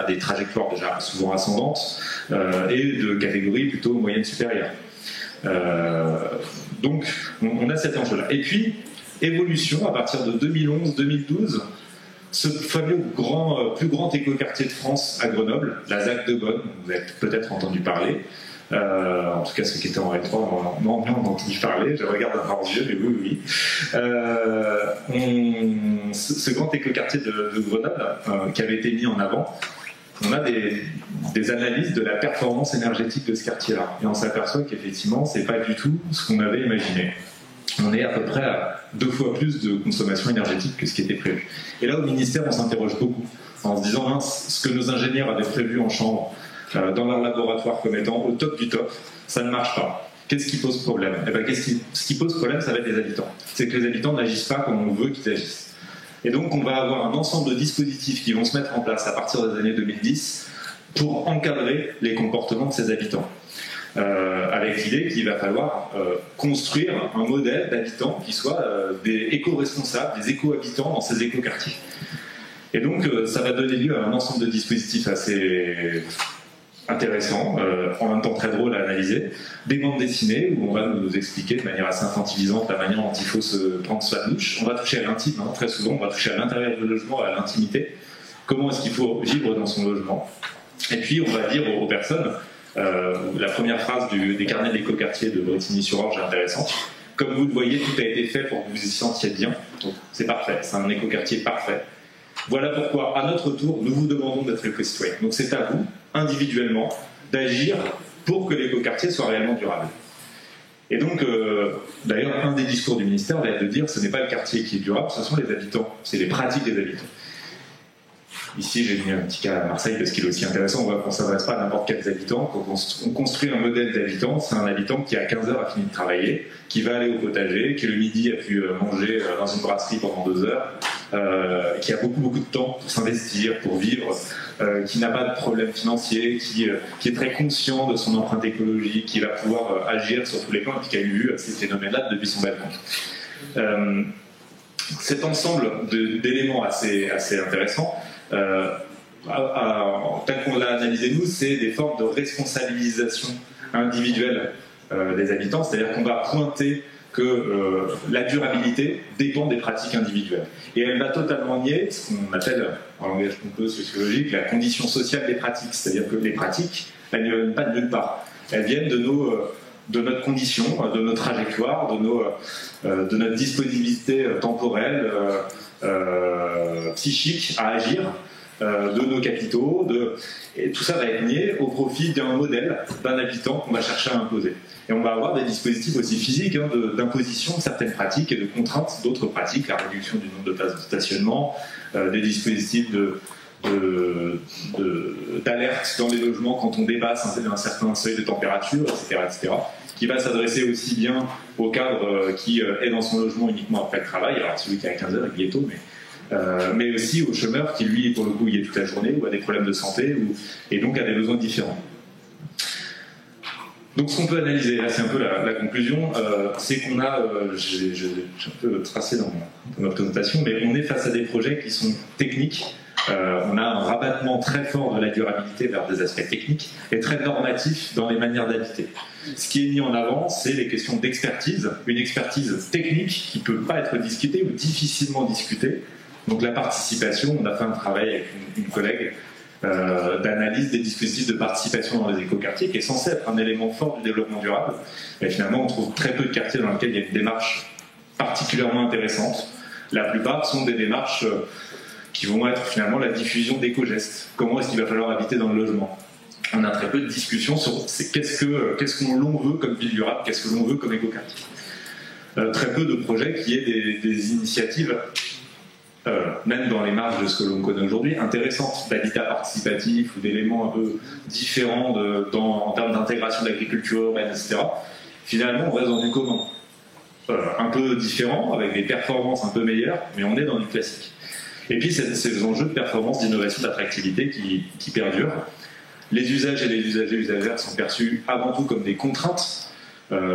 des trajectoires déjà souvent ascendantes et de catégories plutôt moyennes supérieures. Donc on a cet enjeu-là. Et puis, évolution à partir de 2011-2012, ce fameux plus grand écoquartier de France à Grenoble, la ZAC de Bonne, vous avez peut-être entendu parler. En tout cas, ceux qui étaient en L3 m'ont entendu parler. Je regarde un leurs yeux, mais oui. Ce grand écoquartier de Grenoble, qui avait été mis en avant, on a des analyses de la performance énergétique de ce quartier-là. Et on s'aperçoit qu'effectivement, c'est pas du tout ce qu'on avait imaginé. On est à peu près à 2 fois plus de consommation énergétique que ce qui était prévu. Et là, au ministère, on s'interroge beaucoup, en se disant, ce que nos ingénieurs avaient prévu en chambre, dans leur laboratoire comme étant au top du top, ça ne marche pas. Qu'est-ce qui pose problème ? Eh ben, ce qui pose problème, ça va être les habitants. C'est que les habitants n'agissent pas comme on veut qu'ils agissent. Et donc, on va avoir un ensemble de dispositifs qui vont se mettre en place à partir des années 2010 pour encadrer les comportements de ces habitants. Avec l'idée qu'il va falloir construire un modèle d'habitants qui soit des éco-responsables, des éco-habitants dans ces éco-quartiers. Et donc, ça va donner lieu à un ensemble de dispositifs assez intéressant, en même temps très drôle à analyser, des bandes dessinées où on va nous expliquer de manière assez infantilisante la manière dont il faut se prendre sa douche. On va toucher à l'intime, très souvent on va toucher à l'intérieur du logement, à l'intimité, comment est-ce qu'il faut vivre dans son logement. Et puis on va dire aux personnes, la première phrase des carnets d'écoquartier de Bretigny-sur-Orge est intéressante. Comme vous le voyez, tout a été fait pour que vous y sentiez bien, donc c'est parfait, c'est un écoquartier parfait. Voilà pourquoi, à notre tour, nous vous demandons d'être éco-citoyens. Donc c'est à vous, individuellement, d'agir pour que l'écoquartier soit réellement durable. Et donc, d'ailleurs, un des discours du ministère va être de dire que ce n'est pas le quartier qui est durable, ce sont les habitants, c'est les pratiques des habitants. Ici, j'ai mis un petit cas à Marseille parce qu'il est aussi intéressant, on ne s'adresse pas à n'importe quels habitants. Quand on construit un modèle d'habitant, c'est un habitant qui à 15h a fini de travailler, qui va aller au potager, qui le midi a pu manger dans une brasserie pendant 2 heures, qui a beaucoup de temps pour s'investir, pour vivre, qui n'a pas de problème financier, qui est très conscient de son empreinte écologique, qui va pouvoir agir sur tous les plans et qui a vu ces phénomènes-là depuis son balcon. Cet ensemble d'éléments assez intéressants, tel qu'on l'a analysé nous, c'est des formes de responsabilisation individuelle des habitants, c'est-à-dire qu'on va pointer que la durabilité dépend des pratiques individuelles. Et elle va totalement nier ce qu'on appelle, en langage un peu sociologique, la condition sociale des pratiques, c'est-à-dire que les pratiques, elles ne viennent pas de nulle part. Elles viennent de notre condition, de nos trajectoires, de notre disponibilité temporelle, psychique à agir, de nos capitaux, et tout ça va être nié au profit d'un modèle, d'un habitant qu'on va chercher à imposer. Et on va avoir des dispositifs aussi physiques d'imposition de certaines pratiques et de contraintes d'autres pratiques, la réduction du nombre de places de stationnement, des dispositifs d'alerte dans les logements quand on dépasse un certain seuil de température, etc., qui va s'adresser aussi bien au cadre qui est dans son logement uniquement après le travail, alors celui qui est à 15h, il y est tôt, mais aussi au chômeur qui, lui, pour le coup, y est toute la journée, ou a des problèmes de santé, et donc a des besoins différents. Donc ce qu'on peut analyser, là c'est un peu la conclusion, c'est qu'on a, j'ai un peu tracé dans ma présentation, mais on est face à des projets qui sont techniques. On a un rabattement très fort de la durabilité vers des aspects techniques et très normatifs dans les manières d'habiter. Ce qui est mis en avant, c'est les questions d'expertise, une expertise technique qui ne peut pas être discutée ou difficilement discutée. Donc la participation, on a fait un travail avec une collègue d'analyse des dispositifs de participation dans les écoquartiers qui est censé être un élément fort du développement durable. Et finalement, on trouve très peu de quartiers dans lesquels il y a une démarche particulièrement intéressante. La plupart sont des démarches qui vont être finalement la diffusion d'éco-gestes. Comment est-ce qu'il va falloir habiter dans le logement ? On a très peu de discussions sur qu'est-ce que l'on veut comme ville durable, qu'est-ce que l'on veut comme écoquartier. Très peu de projets qui aient des initiatives même dans les marges de ce que l'on connaît aujourd'hui, intéressantes, d'habitat participatif ou d'éléments un peu différents en termes d'intégration de l'agriculture urbaine, etc. Finalement, on reste dans du commun. Un peu différent, avec des performances un peu meilleures, mais on est dans du classique. Et puis, c'est ces enjeux de performance, d'innovation, d'attractivité qui perdurent. Les usages et les usagères sont perçus avant tout comme des contraintes,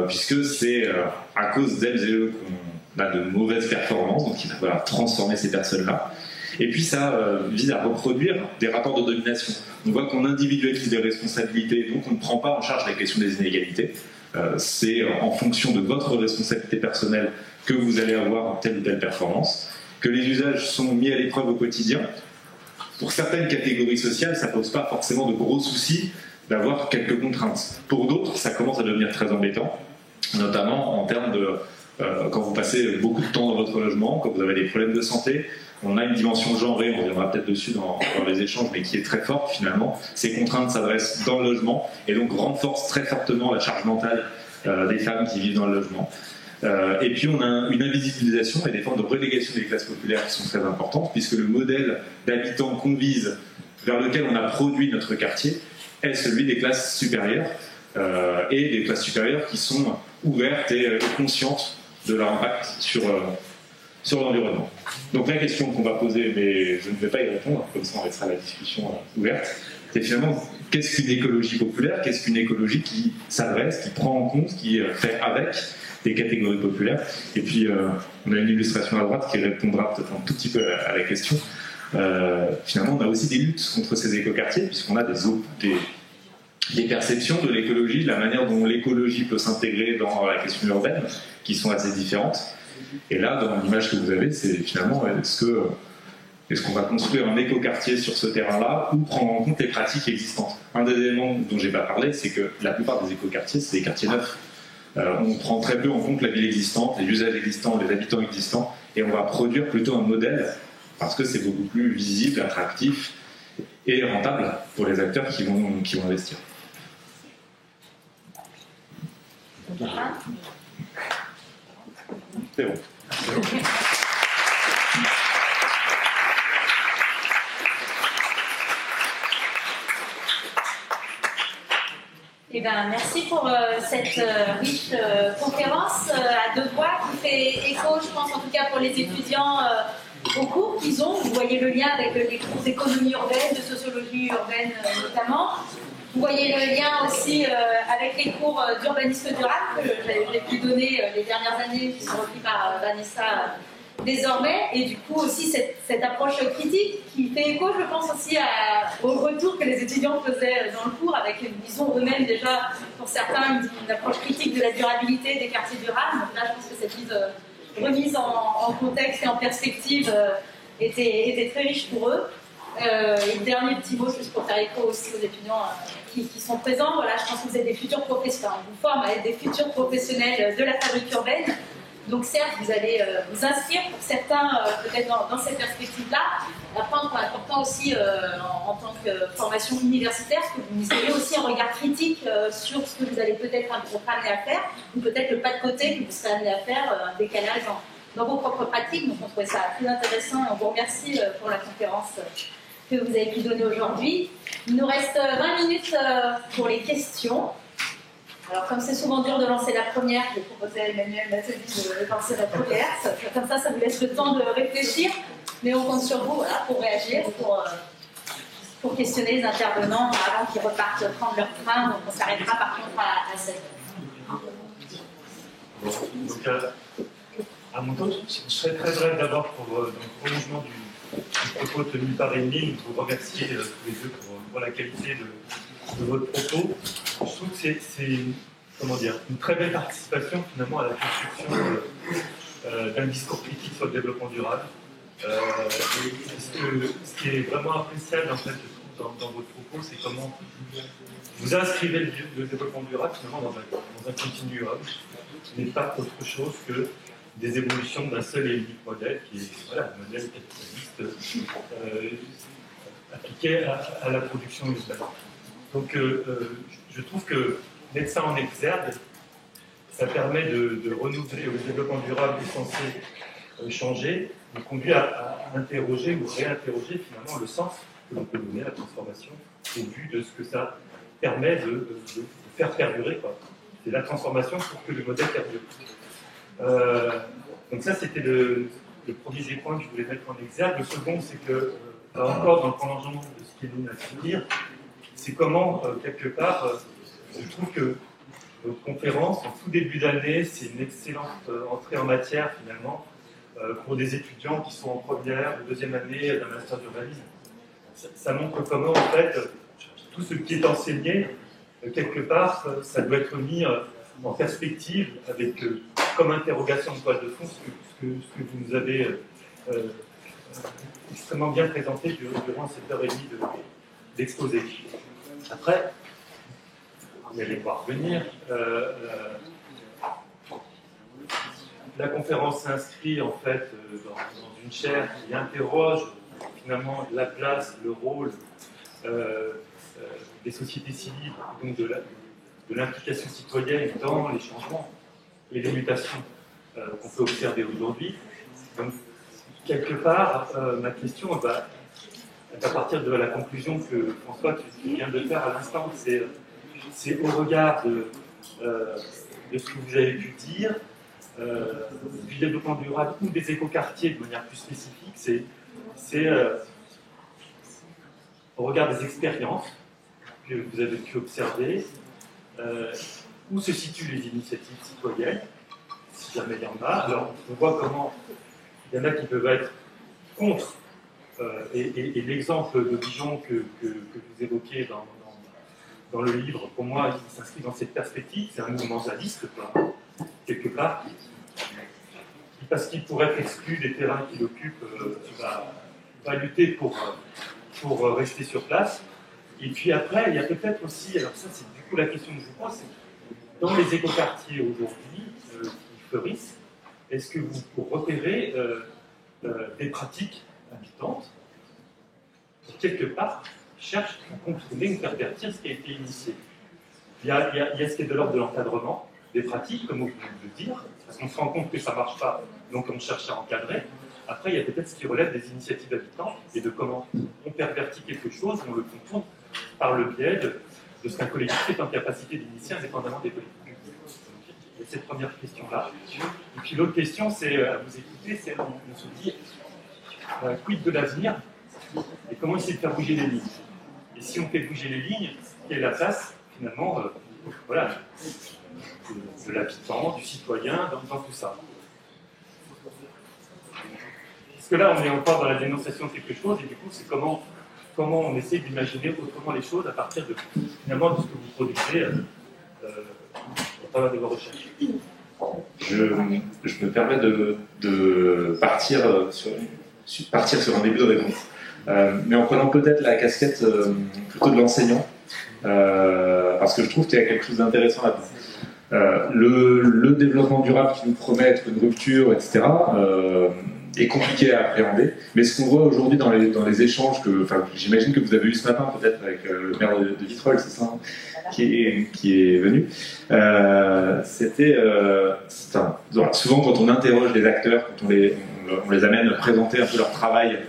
puisque c'est à cause d'elles et eux qu'on a de mauvaises performances, donc il va falloir transformer ces personnes-là. Et puis ça vise à reproduire des rapports de domination. On voit qu'on individualise des responsabilités, donc on ne prend pas en charge la question des inégalités. C'est en fonction de votre responsabilité personnelle que vous allez avoir telle ou telle performance, que les usages sont mis à l'épreuve au quotidien. Pour certaines catégories sociales, ça ne pose pas forcément de gros soucis d'avoir quelques contraintes. Pour d'autres, ça commence à devenir très embêtant, notamment en termes de... quand vous passez beaucoup de temps dans votre logement, quand vous avez des problèmes de santé, on a une dimension genrée, on reviendra peut-être dessus dans les échanges, mais qui est très forte finalement. Ces contraintes s'adressent dans le logement et donc renforcent très fortement la charge mentale des femmes qui vivent dans le logement. Et puis on a une invisibilisation et des formes de relégation des classes populaires qui sont très importantes, puisque le modèle d'habitants qu'on vise, vers lequel on a produit notre quartier, est celui des classes supérieures, et des classes supérieures qui sont ouvertes et conscientes de leur impact sur l'environnement. Donc la question qu'on va poser, mais je ne vais pas y répondre, comme ça on laissera la discussion ouverte, c'est finalement qu'est-ce qu'une écologie populaire, qu'est-ce qu'une écologie qui s'adresse, qui prend en compte, qui fait avec des catégories populaires. Et puis on a une illustration à droite qui répondra peut-être un tout petit peu à la question. Finalement on a aussi des luttes contre ces écoquartiers, puisqu'on a des perceptions de l'écologie, de la manière dont l'écologie peut s'intégrer dans la question urbaine, qui sont assez différentes. Et là, dans l'image que vous avez, c'est finalement est-ce qu'on va construire un écoquartier sur ce terrain-là ou prendre en compte les pratiques existantes. Un des éléments dont je n'ai pas parlé, c'est que la plupart des écoquartiers, c'est des quartiers neufs. On prend très peu en compte la ville existante, les usages existants, les habitants existants, et on va produire plutôt un modèle parce que c'est beaucoup plus visible, attractif et rentable pour les acteurs qui vont investir. C'est bon. Eh ben, merci pour cette riche conférence à deux voix qui fait écho, je pense en tout cas pour les étudiants au cours qu'ils ont. Vous voyez le lien avec les cours d'économie urbaine, de sociologie urbaine notamment. Vous voyez le lien aussi avec les cours d'urbanisme durable que j'ai pu donner les dernières années, qui sont repris par Vanessa désormais, et du coup aussi cette approche critique qui fait écho, je pense aussi au retour que les étudiants faisaient dans le cours, avec ils ont eux-mêmes déjà, pour certains, une approche critique de la durabilité des quartiers durables. Donc là, je pense que cette remise en contexte et en perspective était très riche pour eux. Et dernier petit mot, juste pour faire écho aussi aux étudiants qui sont présents. Voilà, je pense que vous êtes des futurs professionnels, on vous forme à être des futurs professionnels de la fabrique urbaine. Donc certes, vous allez vous inscrire pour certains peut-être dans cette perspective-là. Après, c'est important aussi en tant que formation universitaire, que vous ayez aussi un regard critique sur ce que vous allez peut-être être amené à faire, ou peut-être le pas de côté que vous serez amené à faire, un décalage dans vos propres pratiques. Donc on trouvait ça très intéressant et on vous remercie pour la conférence que vous avez pu donner aujourd'hui. Il nous reste 20 minutes pour les questions. Alors, comme c'est souvent dur de lancer la première, je vais proposer à Emmanuel Matheudy de lancer la première. Comme ça vous laisse le temps de réfléchir. Mais on compte sur vous voilà, pour réagir, pour questionner les intervenants avant qu'ils repartent prendre leur train. Donc, on s'arrêtera par contre à 7. Donc, à mon tour, je serais très bref d'abord pour le prolongement du propos tenu par Émile, vous remercier tous les deux pour la qualité de votre propos. Je trouve que c'est une très belle participation finalement à la construction d'un discours critique sur le développement durable. Ce qui est vraiment appréciable en fait, dans votre propos, c'est comment vous inscrivez le développement durable finalement dans un continuum qui n'est pas autre chose que des évolutions d'un seul et unique modèle qui est le modèle capitaliste appliqué à la production urbaine. Donc je trouve que mettre ça en exergue, ça permet de renouveler le développement durable est censé changer, de conduire interroger ou réinterroger finalement le sens que l'on peut donner à la transformation au vu de ce que ça permet de faire perdurer. C'est la transformation pour que le modèle perdure. Donc ça, c'était le premier des points que je voulais mettre en exergue. Le second, c'est que, là encore, dans le prolongement de ce qu'Éline a pu dire, c'est comment, quelque part, je trouve que votre conférence, en tout début d'année, c'est une excellente entrée en matière, finalement, pour des étudiants qui sont en première ou deuxième année d'un master d'urbanisme. Ça montre comment, en fait, tout ce qui est enseigné, quelque part, ça doit être mis en perspective avec, comme interrogation de toile de fond, ce que vous nous avez extrêmement bien présenté durant cette heure et demie d'exposé. Après, vous allez voir venir. La conférence s'inscrit en fait dans une chaire qui interroge finalement la place, le rôle des sociétés civiles, donc de l'implication citoyenne dans les changements et les mutations qu'on peut observer aujourd'hui. Donc, quelque part, ma question va à partir de la conclusion que François, tu viens de faire à l'instant, c'est au regard de ce que vous avez pu dire, du développement durable ou des écoquartiers de manière plus spécifique, c'est au regard des expériences que vous avez pu observer, où se situent les initiatives citoyennes, si jamais il y en a. Alors, on voit comment il y en a qui peuvent être contre, et l'exemple de Dijon que vous évoquez dans le livre, pour moi, il s'inscrit dans cette perspective. C'est un mouvement zadiste, quelque part, parce qu'il pourrait être exclu des terrains qu'il occupe, va lutter pour rester sur place. Et puis après, il y a peut-être aussi, alors ça c'est du coup la question que je vous pose, c'est dans les écoquartiers aujourd'hui qui fleurissent, est-ce que vous repérez des pratiques habitantes qui quelque part cherchent à contourner ou pervertir ce qui a été initié? Il y a ce qui est de l'ordre de l'encadrement des pratiques, comme vous venez de le dire, parce qu'on se rend compte que ça ne marche pas, donc on cherche à encadrer. Après, il y a peut-être ce qui relève des initiatives habitantes et de comment on pervertit quelque chose, on le contourne par le biais de ce qu'un collectif est en capacité d'initier indépendamment des politiques publiques. Il y a cette première question-là. Et puis l'autre question, c'est, à vous écouter, c'est on se dit, quid de l'avenir et comment essayer de faire bouger les lignes. Et si on fait bouger les lignes, quelle est la place, finalement, voilà, de l'habitant, du citoyen, dans tout ça. Parce que là, on est encore dans la dénonciation de quelque chose, et du coup, c'est comment on essaie d'imaginer autrement les choses à partir de, finalement, de ce que vous produisez au travers de vos recherches. Je me permets de partir sur un début de réponse. Mais en prenant peut-être la casquette plutôt de l'enseignant, parce que je trouve qu'il y a quelque chose d'intéressant là-dedans. Le développement durable qui nous promet être une rupture, etc., est compliqué à appréhender. Mais ce qu'on voit aujourd'hui dans les échanges j'imagine que vous avez eu ce matin, peut-être avec le maire de Vitrolles, c'est ça, hein, qui est venu, c'était souvent quand on interroge les acteurs, quand on les amène à présenter un peu leur travail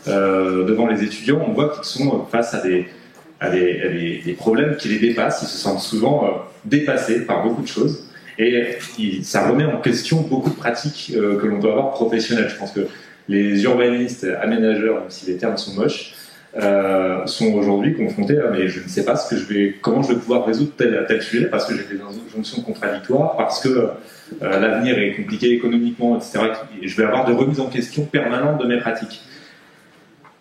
devant les étudiants, on voit qu'ils sont face à des problèmes qui les dépassent. Ils se sentent souvent dépassés par beaucoup de choses. Et ça remet en question beaucoup de pratiques que l'on peut avoir professionnelles. Je pense que les urbanistes, aménageurs, même si les termes sont moches, sont aujourd'hui confrontés à mais je ne sais pas comment je vais pouvoir résoudre tel sujet, parce que j'ai des injonctions contradictoires, parce que l'avenir est compliqué économiquement, etc. Et je vais avoir des remises en question permanentes de mes pratiques.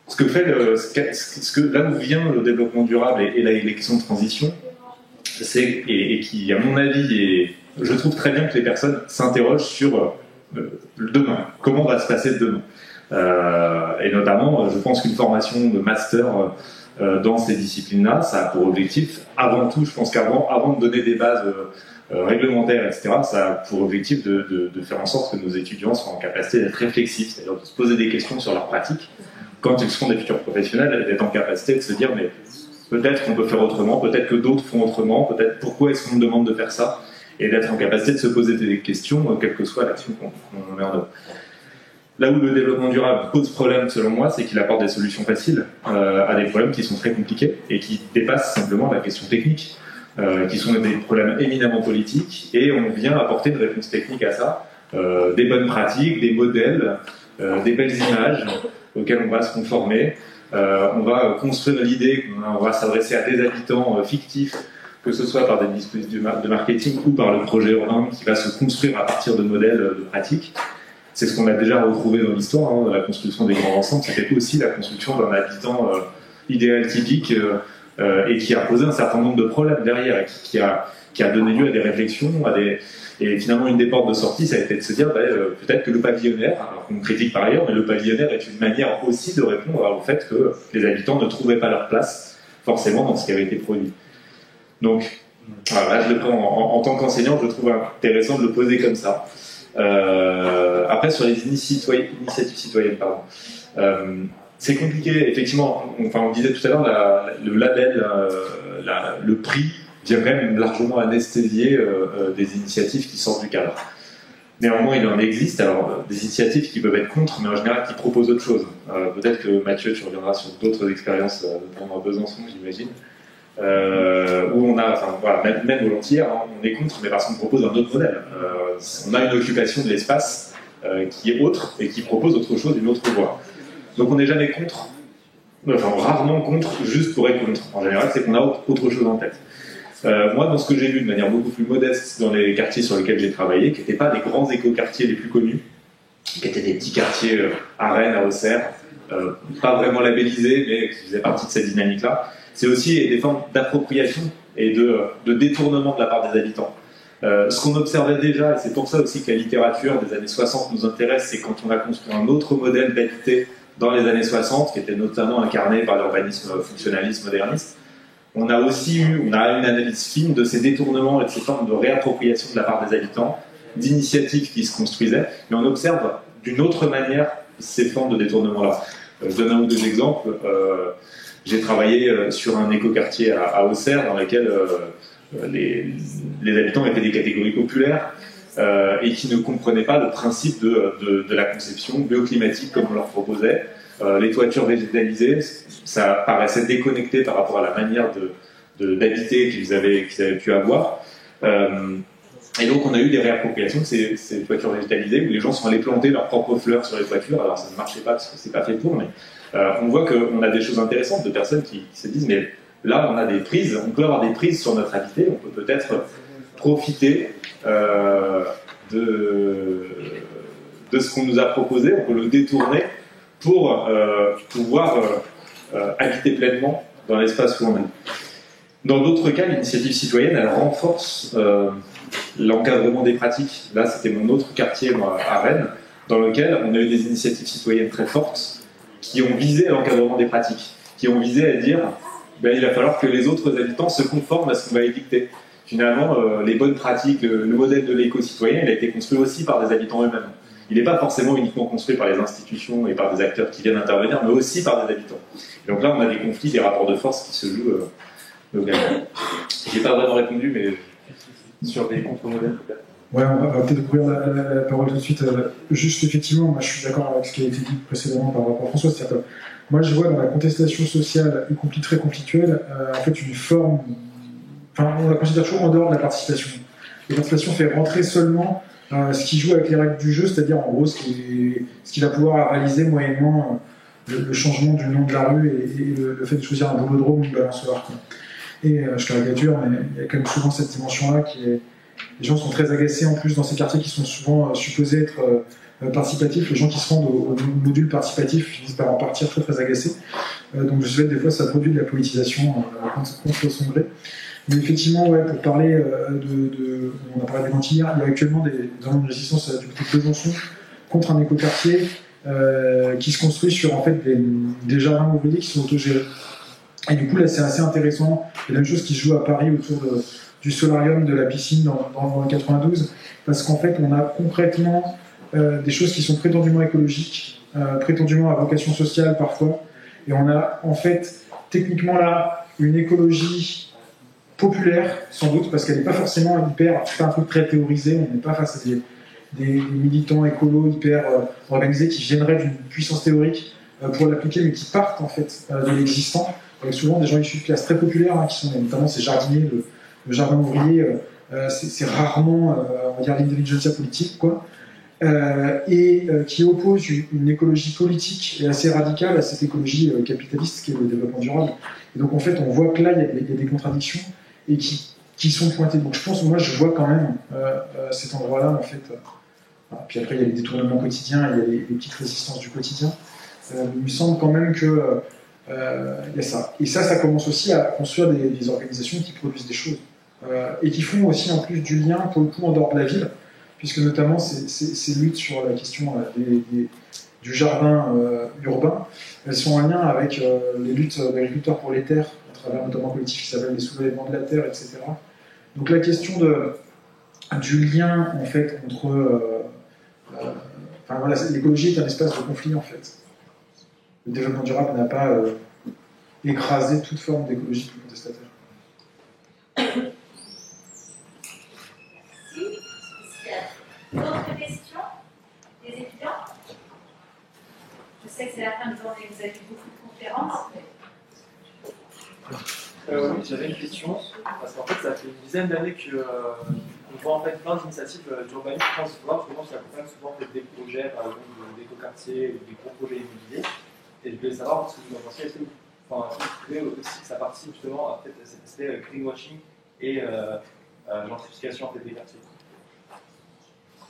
Ce que fait là où vient le développement durable et les questions de transition, et qui, à mon avis, je trouve très bien que les personnes s'interrogent sur le demain. Comment va se passer demain ? Et notamment, je pense qu'une formation de master dans ces disciplines-là, ça a pour objectif, avant tout, je pense qu'avant de donner des bases réglementaires, etc., ça a pour objectif de faire en sorte que nos étudiants soient en capacité d'être réflexifs, c'est-à-dire de se poser des questions sur leur pratique. Quand ils seront des futurs professionnels, d'être en capacité de se dire mais peut-être qu'on peut faire autrement, peut-être que d'autres font autrement, peut-être pourquoi est-ce qu'on me demande de faire ça, et d'être en capacité de se poser des questions, quelle que soit l'action qu'on met en œuvre. Là où le développement durable pose problème, selon moi, c'est qu'il apporte des solutions faciles à des problèmes qui sont très compliqués et qui dépassent simplement la question technique, qui sont des problèmes éminemment politiques, et on vient apporter une réponse technique à ça, des bonnes pratiques, des modèles, des belles images auxquelles on va se conformer. On va construire l'idée qu'on va s'adresser à des habitants fictifs, que ce soit par des dispositifs de marketing ou par le projet urbain qui va se construire à partir de modèles de pratiques. C'est ce qu'on a déjà retrouvé dans l'histoire, hein, la construction des grands ensembles, c'était aussi la construction d'un habitant idéal typique et qui a posé un certain nombre de problèmes derrière, qui a donné lieu à des réflexions, et finalement une des portes de sortie, ça a été de se dire peut-être que le pavillonnaire, alors qu'on critique par ailleurs, mais le pavillonnaire est une manière aussi de répondre au fait que les habitants ne trouvaient pas leur place forcément dans ce qui avait été produit. Donc, voilà, je le prends en tant qu'enseignant, je trouve intéressant de le poser comme ça. Après, sur les initiatives citoyennes, c'est compliqué, effectivement. On disait tout à l'heure, le label, le prix vient quand même largement anesthésier des initiatives qui sortent du cadre. Néanmoins, il en existe, alors des initiatives qui peuvent être contre, mais en général qui proposent autre chose. Peut-être que Mathieu, tu reviendras sur d'autres expériences dans Besançon, j'imagine. Où on a, même volontiers, hein, on est contre, mais parce qu'on propose un autre modèle. On a une occupation de l'espace qui est autre et qui propose autre chose, une autre voie. Donc on n'est jamais contre, rarement contre, juste pour être contre. En général, c'est qu'on a autre chose en tête. Moi, dans ce que j'ai vu de manière beaucoup plus modeste dans les quartiers sur lesquels j'ai travaillé, qui n'étaient pas les grands éco-quartiers les plus connus, qui étaient des petits quartiers à Rennes, à Auxerre, pas vraiment labellisés, mais qui faisaient partie de cette dynamique-là, c'est aussi des formes d'appropriation et de détournement de la part des habitants. Ce qu'on observait déjà, et c'est pour ça aussi que la littérature des années 60 nous intéresse, c'est quand on a construit un autre modèle d'habité dans les années 60, qui était notamment incarné par l'urbanisme fonctionnaliste moderniste. On a une analyse fine de ces détournements et de ces formes de réappropriation de la part des habitants, d'initiatives qui se construisaient, mais on observe d'une autre manière ces formes de détournement-là. Je donne un ou deux exemples. J'ai travaillé sur un écoquartier à Auxerre dans lequel les habitants étaient des catégories populaires et qui ne comprenaient pas le principe de la conception bioclimatique comme on leur proposait. Les toitures végétalisées, ça paraissait déconnecté par rapport à la manière d'habiter qu'ils avaient pu avoir. Et donc on a eu des réappropriations de ces toitures végétalisées où les gens sont allés planter leurs propres fleurs sur les toitures. Alors ça ne marchait pas parce que c'est pas fait pour, mais on voit qu'on a des choses intéressantes de personnes qui se disent mais là on a des prises, on peut avoir des prises sur notre habité, on peut peut-être profiter de ce qu'on nous a proposé, on peut le détourner pour pouvoir habiter pleinement dans l'espace où on est. Dans d'autres cas, l'initiative citoyenne, elle renforce l'encadrement des pratiques. Là, c'était mon autre quartier, moi, à Rennes, dans lequel on a eu des initiatives citoyennes très fortes qui ont visé à l'encadrement des pratiques, qui ont visé à dire il va falloir que les autres habitants se conforment à ce qu'on va édicter. Finalement, les bonnes pratiques, le modèle de l'éco-citoyen, il a été construit aussi par des habitants eux-mêmes. Il n'est pas forcément uniquement construit par les institutions et par des acteurs qui viennent intervenir, mais aussi par des habitants. Et donc là, on a des conflits, des rapports de force qui se jouent localement. Je n'ai pas vraiment répondu, mais sur des contre-modèles peut-être. Ouais, on va peut-être ouvrir la parole tout de suite. Juste effectivement, moi je suis d'accord avec ce qui a été dit précédemment par rapport à François. C'est-à-dire que moi je vois dans la contestation sociale, y compris très conflictuelle, en fait une forme. Enfin, on la considère toujours en dehors de la participation. La participation fait rentrer seulement ce qui joue avec les règles du jeu, c'est-à-dire en gros ce qui va pouvoir réaliser moyennement le changement du nom de la rue et le fait de choisir un boulodrome ou une balançoire. Et je caricature, mais il y a quand même souvent cette dimension-là qui est. Les gens sont très agacés en plus dans ces quartiers qui sont souvent supposés être participatifs. Les gens qui se rendent au module participatif finissent par en partir très très agacés. Donc je sais que des fois ça produit de la politisation contre son gré. Mais effectivement, ouais, pour parler on a parlé des Antilles, il y a actuellement des demandes de résistance du côté de Besançon contre un écoquartier qui se construit sur en fait des jardins ouvriers qui sont autogérés. Et du coup là c'est assez intéressant. Il y a la même chose qui se joue à Paris autour du solarium, de la piscine dans le 92, parce qu'en fait on a concrètement des choses qui sont prétendument écologiques, prétendument à vocation sociale parfois, et on a en fait techniquement là une écologie populaire sans doute, parce qu'elle n'est pas forcément hyper, c'est pas un truc très théorisé, on n'est pas face à des militants écolos hyper organisés qui viendraient d'une puissance théorique pour l'appliquer, mais qui partent en fait de l'existant, avec souvent des gens issus de classes très populaires, hein, qui sont notamment ces jardiniers, le jardin ouvrier, c'est rarement, on va dire, l'intelligentsia politique, quoi. Et qui oppose une écologie politique et assez radicale à cette écologie capitaliste qui est le développement durable. Et donc en fait, on voit que là, il y a des contradictions et qui sont pointées. Donc je pense, moi, je vois quand même cet endroit-là, en fait. Puis après, il y a les détournements quotidiens, il y a les petites résistances du quotidien. Il me semble quand même que il y a ça. Et ça commence aussi à construire des organisations qui produisent des choses. Et qui font aussi en plus du lien, pour le coup, en dehors de la ville, puisque notamment ces luttes sur la question du jardin urbain, elles sont en lien avec les luttes d'agriculteurs pour les terres, à travers notamment un collectif qui s'appelle les soulèvements de la terre, etc. Donc la question du lien, en fait, entre... voilà, l'écologie est un espace de conflit, en fait. Le développement durable n'a pas écrasé toute forme d'écologie plus contestataire. D'autres questions des étudiants? Je sais que c'est la fin de journée, vous avez beaucoup de conférences. Oui, j'avais une question, parce qu'en fait, ça fait une dizaine d'années qu'on voit en fait plein d'initiatives d'urbanisme transitoire, justement, qui accompagnent souvent des projets, par exemple, d'éco-quartiers, des gros projets immobiliers. Et je voulais savoir ce que vous en pensez. Est-ce que vous trouvez aussi que ça participe justement à cet aspect greenwashing et gentrification en fait, des quartiers?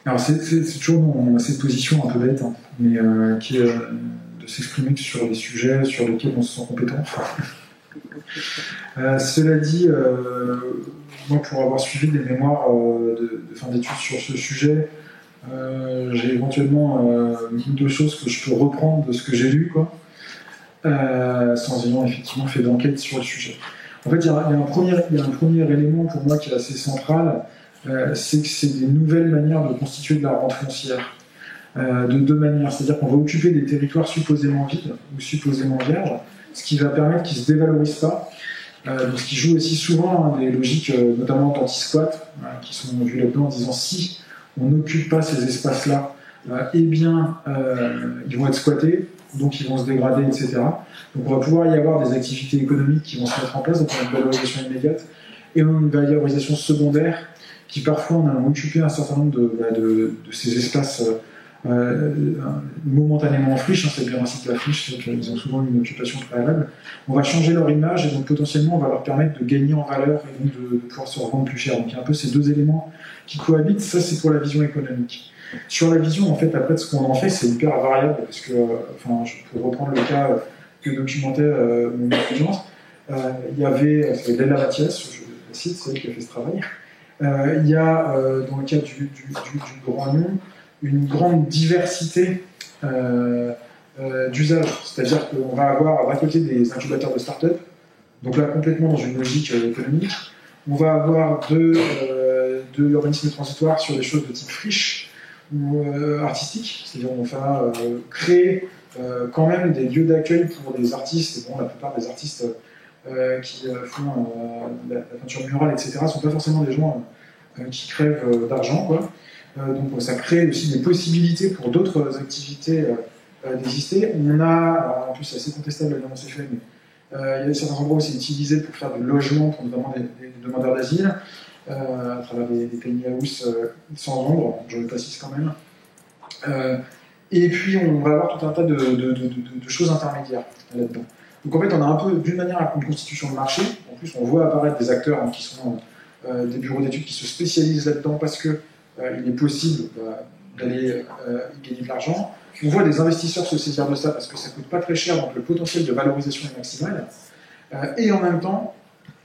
Alors c'est toujours cette position un peu bête, hein, mais qui est de s'exprimer sur des sujets sur lesquels on se sent compétent. Cela dit, moi pour avoir suivi des mémoires de fin d'études sur ce sujet, j'ai éventuellement deux choses que je peux reprendre de ce que j'ai lu, quoi, sans ayant effectivement fait d'enquête sur le sujet. En fait, il y a un premier élément pour moi qui est assez central. C'est que c'est des nouvelles manières de constituer de la rente foncière. De deux manières, c'est-à-dire qu'on va occuper des territoires supposément vides ou supposément vierges, ce qui va permettre qu'ils ne se dévalorisent pas. Donc, ce qui joue aussi souvent des logiques, notamment d'anti-squat, qui sont vues là-dedans en disant si on n'occupe pas ces espaces-là, eh bien, ils vont être squattés, donc ils vont se dégrader, etc. Donc on va pouvoir y avoir des activités économiques qui vont se mettre en place, donc on a une valorisation immédiate, et on a une valorisation secondaire qui parfois en allant occuper un certain nombre de ces espaces momentanément en friche, hein, c'est bien ainsi que la friche, c'est qu'ils ont souvent une occupation préalable, on va changer leur image et donc potentiellement on va leur permettre de gagner en valeur et donc de pouvoir se revendre plus cher. Donc il y a un peu ces deux éléments qui cohabitent, ça c'est pour la vision économique. Sur la vision, en fait, après de ce qu'on en fait, c'est hyper variable, parce que, je peux reprendre le cas que documentait mon étudiante, il y avait Leila Mathias, je la cite, c'est elle qui a fait ce travail. Il y a, dans le cas du Grand Lyon, une grande diversité d'usages. C'est-à-dire qu'on va avoir d'un côté des incubateurs de start-up, donc là complètement dans une logique économique. On va avoir de l'urbanisme transitoire sur des choses de type friche ou artistique. C'est-à-dire qu'on va créer quand même des lieux d'accueil pour des artistes. Et bon, la plupart des artistes qui font la peinture murale, etc., ne sont pas forcément des gens qui crèvent d'argent, quoi. Donc ça crée aussi des possibilités pour d'autres activités d'exister. On a, alors, en plus c'est assez contestable comment c'est fait, mais il y a certains endroits où c'est utilisé pour faire du logement pour notamment des demandeurs d'asile, à travers des tiny house sans ombre, je le précise quand même. Et puis on va avoir tout un tas de choses intermédiaires là-dedans. Donc en fait on a un peu d'une manière une constitution de marché. En plus on voit apparaître des acteurs qui sont des bureaux d'études qui se spécialisent là-dedans parce que il est possible d'aller y gagner de l'argent. On voit des investisseurs se saisir de ça parce que ça ne coûte pas très cher, donc le potentiel de valorisation est maximal. Et en même temps,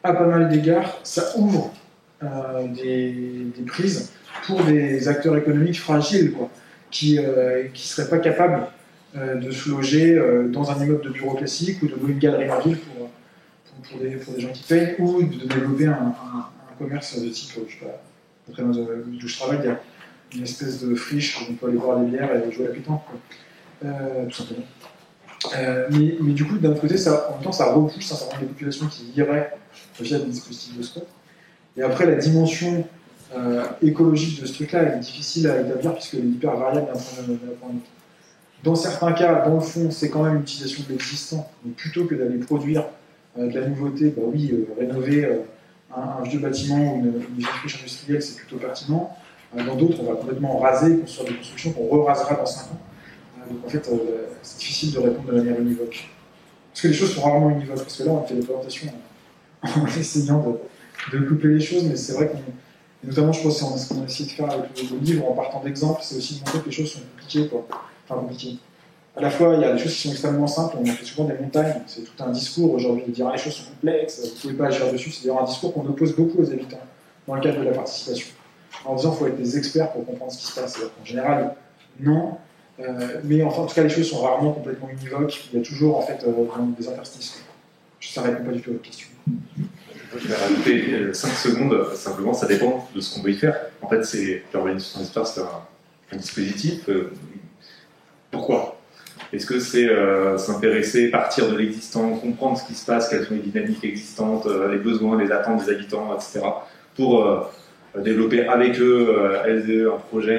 à pas mal d'égards, ça ouvre des prises pour des acteurs économiques fragiles, quoi, qui ne seraient pas capables de se loger dans un immeuble de bureau classique ou de louer une galerie en ville pour des gens qui payent, ou de développer un commerce de type, je sais pas, après d'où je travaille, il y a une espèce de friche où on peut aller boire des bières et jouer à la pétanque, tout simplement. Mais du coup, d'un autre côté, en même temps, ça repousse un certain nombre de populations qui iraient via des dispositifs de squat. Et après, la dimension écologique de ce truc-là, elle est difficile à établir puisqu'elle est hyper variable d'un point à l'autre. Dans certains cas, dans le fond, c'est quand même l'utilisation de l'existant. Donc plutôt que d'aller produire de la nouveauté, bah oui, rénover un vieux bâtiment ou une vieille friche industrielle, c'est plutôt pertinent. Dans d'autres, on va complètement raser, construire des constructions qu'on re-rasera dans 5 ans. Donc en fait, c'est difficile de répondre de manière univoque. Parce que les choses sont rarement univoques, parce que là, on fait des présentations en essayant de couper les choses, mais c'est vrai qu'on... Notamment, je pense que ce qu'on a essayé de faire avec le livre, en partant d'exemples, c'est aussi de montrer que les choses sont compliquées, quoi. Enfin, compliquées. À la fois, il y a des choses qui sont extrêmement simples, on fait souvent des montagnes, c'est tout un discours aujourd'hui de dire les choses sont complexes, vous ne pouvez pas agir dessus, c'est d'ailleurs un discours qu'on oppose beaucoup aux habitants dans le cadre de la participation. En disant qu'il faut être des experts pour comprendre ce qui se passe. En général, non, mais enfin, en tout cas, les choses sont rarement complètement univoques, il y a toujours en fait des interstices. Ça ne répond pas du tout à votre question. Je vais rajouter 5 secondes, simplement, ça dépend de ce qu'on veut y faire. En fait, l'urbanisme transitoire, c'est un dispositif. Pourquoi ? Est-ce que c'est s'intéresser, partir de l'existant, comprendre ce qui se passe, quelles sont les dynamiques existantes, les besoins, les attentes des habitants, etc., pour développer avec eux, elles et eux, un projet,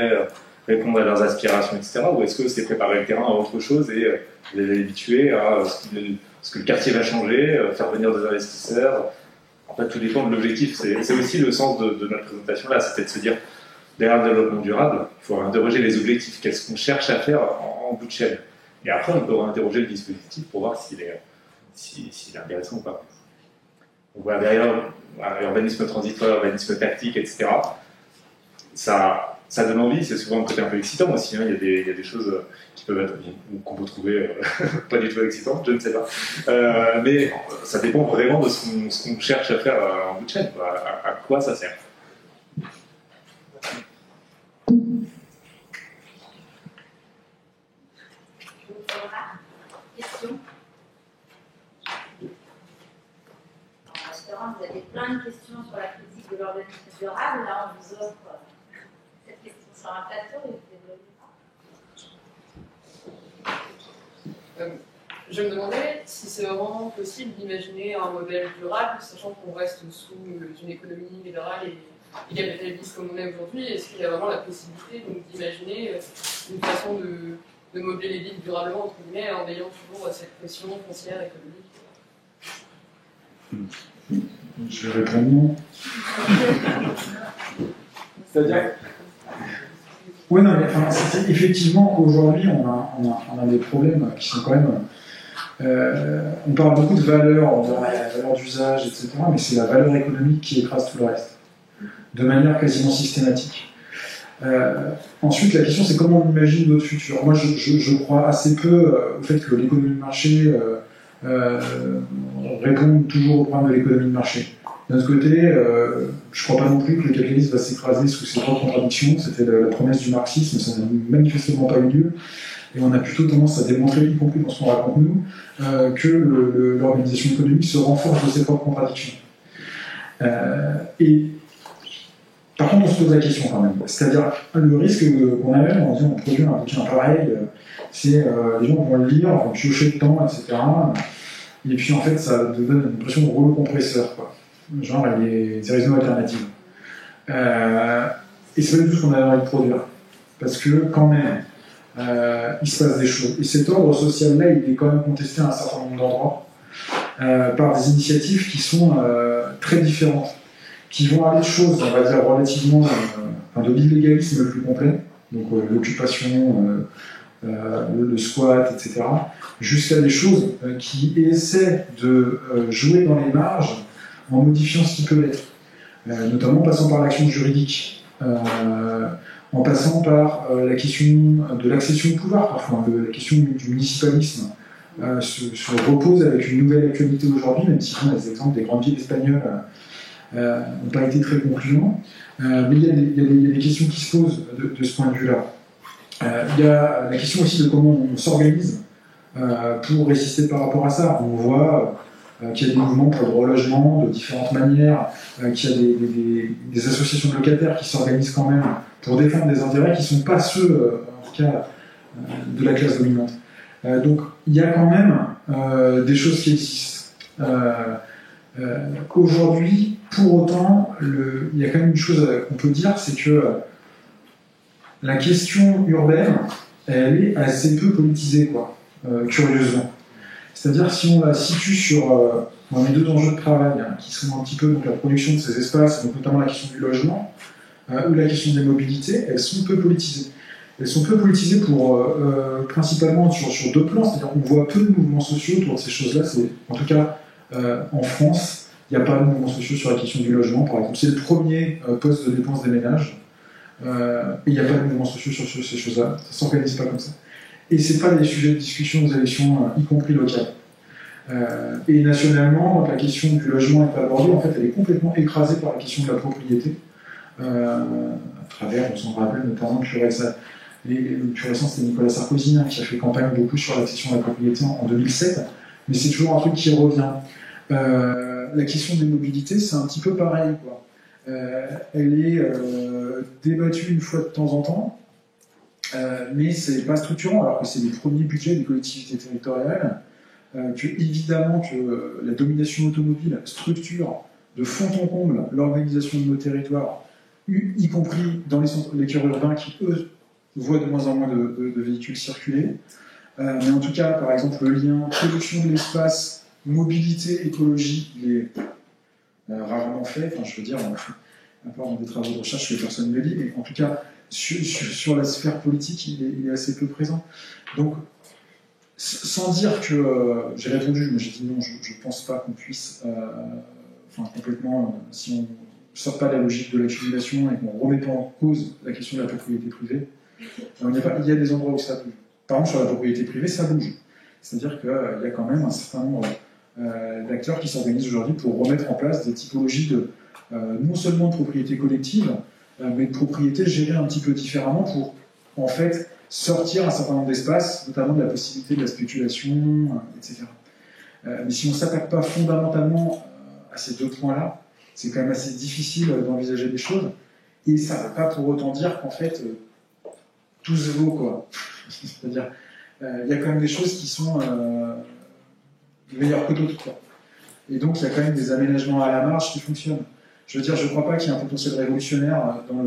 répondre à leurs aspirations, etc., ou est-ce que c'est préparer le terrain à autre chose et les habituer à ce que le quartier va changer, faire venir des investisseurs? En fait, tout dépend de l'objectif. C'est aussi le sens de notre présentation là, c'était de se dire, derrière le développement durable, il faut interroger les objectifs, qu'est-ce qu'on cherche à faire en bout de chaîne. Et après, on peut interroger le dispositif pour voir s'il est intéressant ou pas. Donc voilà, derrière urbanisme transitoire, urbanisme tactique, etc., ça donne envie, c'est souvent un côté un peu excitant aussi. Hein. Il y a des choses qui peuvent être, ou qu'on peut trouver pas du tout excitantes, je ne sais pas. Mais ça dépend vraiment de ce qu'on cherche à faire en bout de chaîne, à quoi ça sert. Question ? En restaurant, vous avez plein de questions sur la critique de l'urbanisme durable. Là, on vous offre cette question sur un plateau et vous développez ça. Je me demandais si c'est vraiment possible d'imaginer un modèle durable, sachant qu'on reste sous une économie libérale et capitaliste comme on est aujourd'hui. Est-ce qu'il y a vraiment la possibilité d'imaginer une façon de meubler les villes durablement, entre guillemets, en ayant toujours cette pression foncière économique? Je vais répondre non. C'est-à-dire... Oui, non, mais enfin, effectivement, aujourd'hui, on a des problèmes qui sont quand même... on parle beaucoup de valeur, la valeur d'usage, etc., mais c'est la valeur économique qui écrase tout le reste, de manière quasiment systématique. Ensuite, la question, c'est comment on imagine notre futur. Moi, je crois assez peu au fait que l'économie de marché réponde toujours au problème de l'économie de marché. D'un autre côté, je ne crois pas non plus que le capitalisme va s'écraser sous ses propres contradictions. C'était la promesse du marxisme, ça n'a manifestement pas eu lieu. Et on a plutôt tendance à démontrer, y compris dans ce qu'on raconte nous, que l'organisation économique se renforce de ses propres contradictions. Et par contre, on se pose la question quand même. C'est-à-dire, le risque qu'on a même en disant on produit un bouquin pareil, c'est les gens vont le lire, vont piocher dedans, etc. Et puis en fait, ça donne une impression de rouleau compresseur, quoi. Genre, il y a des raisons alternatives. Et c'est pas du tout ce qu'on a envie de produire. Parce que, quand même, il se passe des choses. Et cet ordre social-là, il est quand même contesté à un certain nombre d'endroits par des initiatives qui sont très différentes, qui vont aller de choses, on va dire, relativement de l'illégalisme le plus complet, donc l'occupation, le squat, etc., jusqu'à des choses qui essaient de jouer dans les marges en modifiant ce qui peut l'être, notamment en passant par l'action juridique, en passant par la question de l'accession au pouvoir, parfois, la question du municipalisme se repose avec une nouvelle actualité aujourd'hui, même si les exemples des grandes villes espagnoles n'ont pas été très concluants. Mais il y a des questions qui se posent de ce point de vue-là. Il y a la question aussi de comment on s'organise pour résister par rapport à ça. On voit qu'il y a des mouvements pour le relogement de différentes manières, qu'il y a des associations de locataires qui s'organisent quand même pour défendre des intérêts qui ne sont pas ceux, en tout cas, de la classe dominante. Donc il y a quand même des choses qui existent. Aujourd'hui, pour autant, il y a quand même une chose qu'on peut dire, c'est que la question urbaine, elle est assez peu politisée, quoi, curieusement. C'est-à-dire, si on la situe dans les deux enjeux de travail, hein, qui sont un petit peu donc, la production de ces espaces, donc notamment la question du logement, ou la question des mobilités, elles sont peu politisées. Elles sont peu politisées principalement sur deux plans, c'est-à-dire qu'on voit peu de mouvements sociaux autour de ces choses-là. En tout cas, en France, il n'y a pas de mouvements sociaux sur la question du logement, par exemple. C'est le premier poste de dépense des ménages, et il n'y a pas de mouvements sociaux sur ces choses-là. Ça ne s'organise pas comme ça. Et ce n'est pas des sujets de discussion aux élections, y compris locales. Et nationalement, la question du logement n'est pas abordée, en fait, elle est complètement écrasée par la question de la propriété, à travers, on s'en rappelle notamment, le plus récent, c'était Nicolas Sarkozy, hein, qui a fait campagne beaucoup sur la question de la propriété en 2007, mais c'est toujours un truc qui revient. La question des mobilités, c'est un petit peu pareil, quoi. Elle est débattue une fois de temps en temps, mais c'est pas structurant, alors que c'est les premiers budgets des collectivités territoriales, évidemment que la domination automobile structure de fond en comble l'organisation de nos territoires, y compris dans les cœurs urbains qui, eux, voient de moins en moins de véhicules circuler. Mais en tout cas, par exemple, le lien production de l'espace, mobilité, écologie, il est rarement fait. Enfin, je veux dire, à part dans des travaux de recherche que personne ne lit, mais en tout cas, sur la sphère politique, il est assez peu présent. Donc, sans dire que j'ai répondu, mais j'ai dit non, je ne pense pas qu'on puisse, complètement, si on ne sort pas de la logique de l'accumulation et qu'on ne remet pas en cause la question de la propriété privée, il y a des endroits où ça bouge. Par exemple, sur la propriété privée, ça bouge. C'est-à-dire qu'il y a quand même un certain nombre d'acteurs qui s'organisent aujourd'hui pour remettre en place des typologies non seulement de propriété collective, mais de propriété gérée un petit peu différemment pour, en fait, sortir un certain nombre d'espaces, notamment de la possibilité de la spéculation, etc. Mais si on ne s'attaque pas fondamentalement à ces deux points-là, c'est quand même assez difficile d'envisager des choses. Et ça ne veut pas pour autant dire qu'en fait, tout se vaut, quoi. C'est-à-dire, il y a quand même des choses qui sont meilleures que d'autres, quoi. Et donc, il y a quand même des aménagements à la marge qui fonctionnent. Je veux dire, je ne crois pas qu'il y ait un potentiel révolutionnaire dans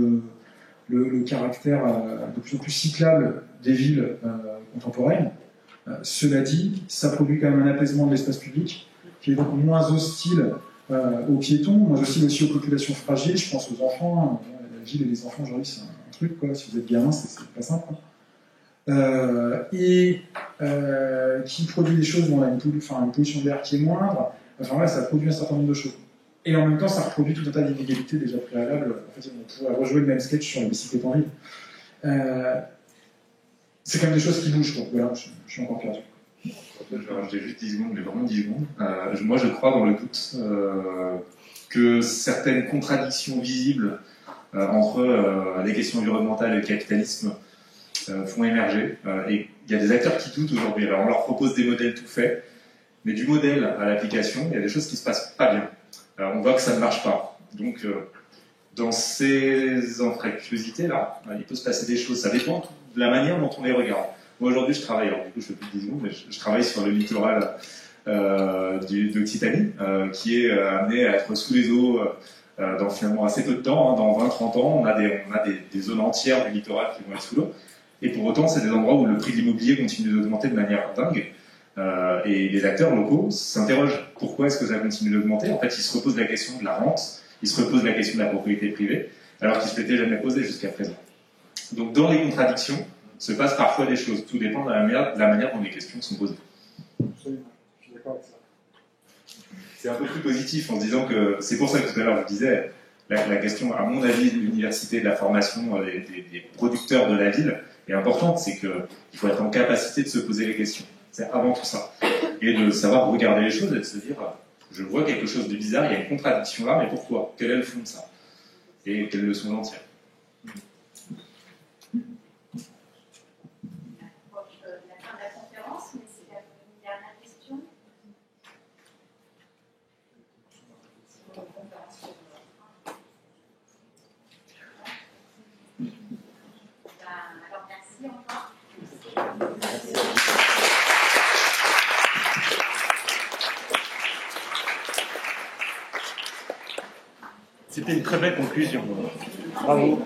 le caractère de plus en plus cyclable des villes contemporaines. Cela dit, ça produit quand même un apaisement de l'espace public qui est donc moins hostile aux piétons, moins hostile aussi aux populations fragiles. Je pense aux enfants. La ville et les enfants aujourd'hui, c'est un truc, quoi. Si vous êtes gamin, c'est pas simple, quoi. Qui produit des choses où on a une pollution d'air qui est moindre. Enfin là, ça produit un certain nombre de choses. Et en même temps, ça reproduit tout un tas d'inégalités déjà préalables. En fait, on pourrait rejouer le même sketch sur la bicyclette en ville. C'est quand même des choses qui bougent, quoi. Voilà, je suis encore perdu. Je vais rajouter juste 10 secondes, mais vraiment 10 secondes. Moi, je crois dans le doute que certaines contradictions visibles entre les questions environnementales et le capitalisme font émerger. Et il y a des acteurs qui doutent aujourd'hui. Alors, on leur propose des modèles tout faits, mais du modèle à l'application, il y a des choses qui ne se passent pas bien. On voit que ça ne marche pas. Donc, dans ces anfractuosités-là, il peut se passer des choses. Ça dépend de la manière dont on les regarde. Moi, aujourd'hui, je travaille, alors du coup, je fais plus de 10 secondes, mais je travaille sur le littoral d'Occitanie, qui est amené à être sous les eaux dans finalement assez peu de temps. Hein, dans 20-30 ans, on a des zones entières du littoral qui vont être sous l'eau. Et pour autant, c'est des endroits où le prix de l'immobilier continue d'augmenter de manière dingue. Et les acteurs locaux s'interrogent pourquoi est-ce que ça continue d'augmenter. En fait, ils se reposent la question de la rente, ils se reposent la question de la propriété privée, alors qu'ils ne se l'étaient jamais posé jusqu'à présent. Donc, dans les contradictions, se passent parfois des choses. Tout dépend de la manière dont les questions sont posées. Absolument, je suis d'accord avec ça. C'est un peu plus positif en se disant que c'est pour ça que tout à l'heure je disais la question, à mon avis, de l'université, de la formation des producteurs de la ville est importante. C'est qu'il faut être en capacité de se poser les questions. C'est avant tout ça. Et de savoir regarder les choses et de se dire je vois quelque chose de bizarre, il y a une contradiction là, mais pourquoi? Quel est le fond de ça? Et quelle leçon en tirer? Alors, merci encore. C'était une très belle conclusion. Bravo.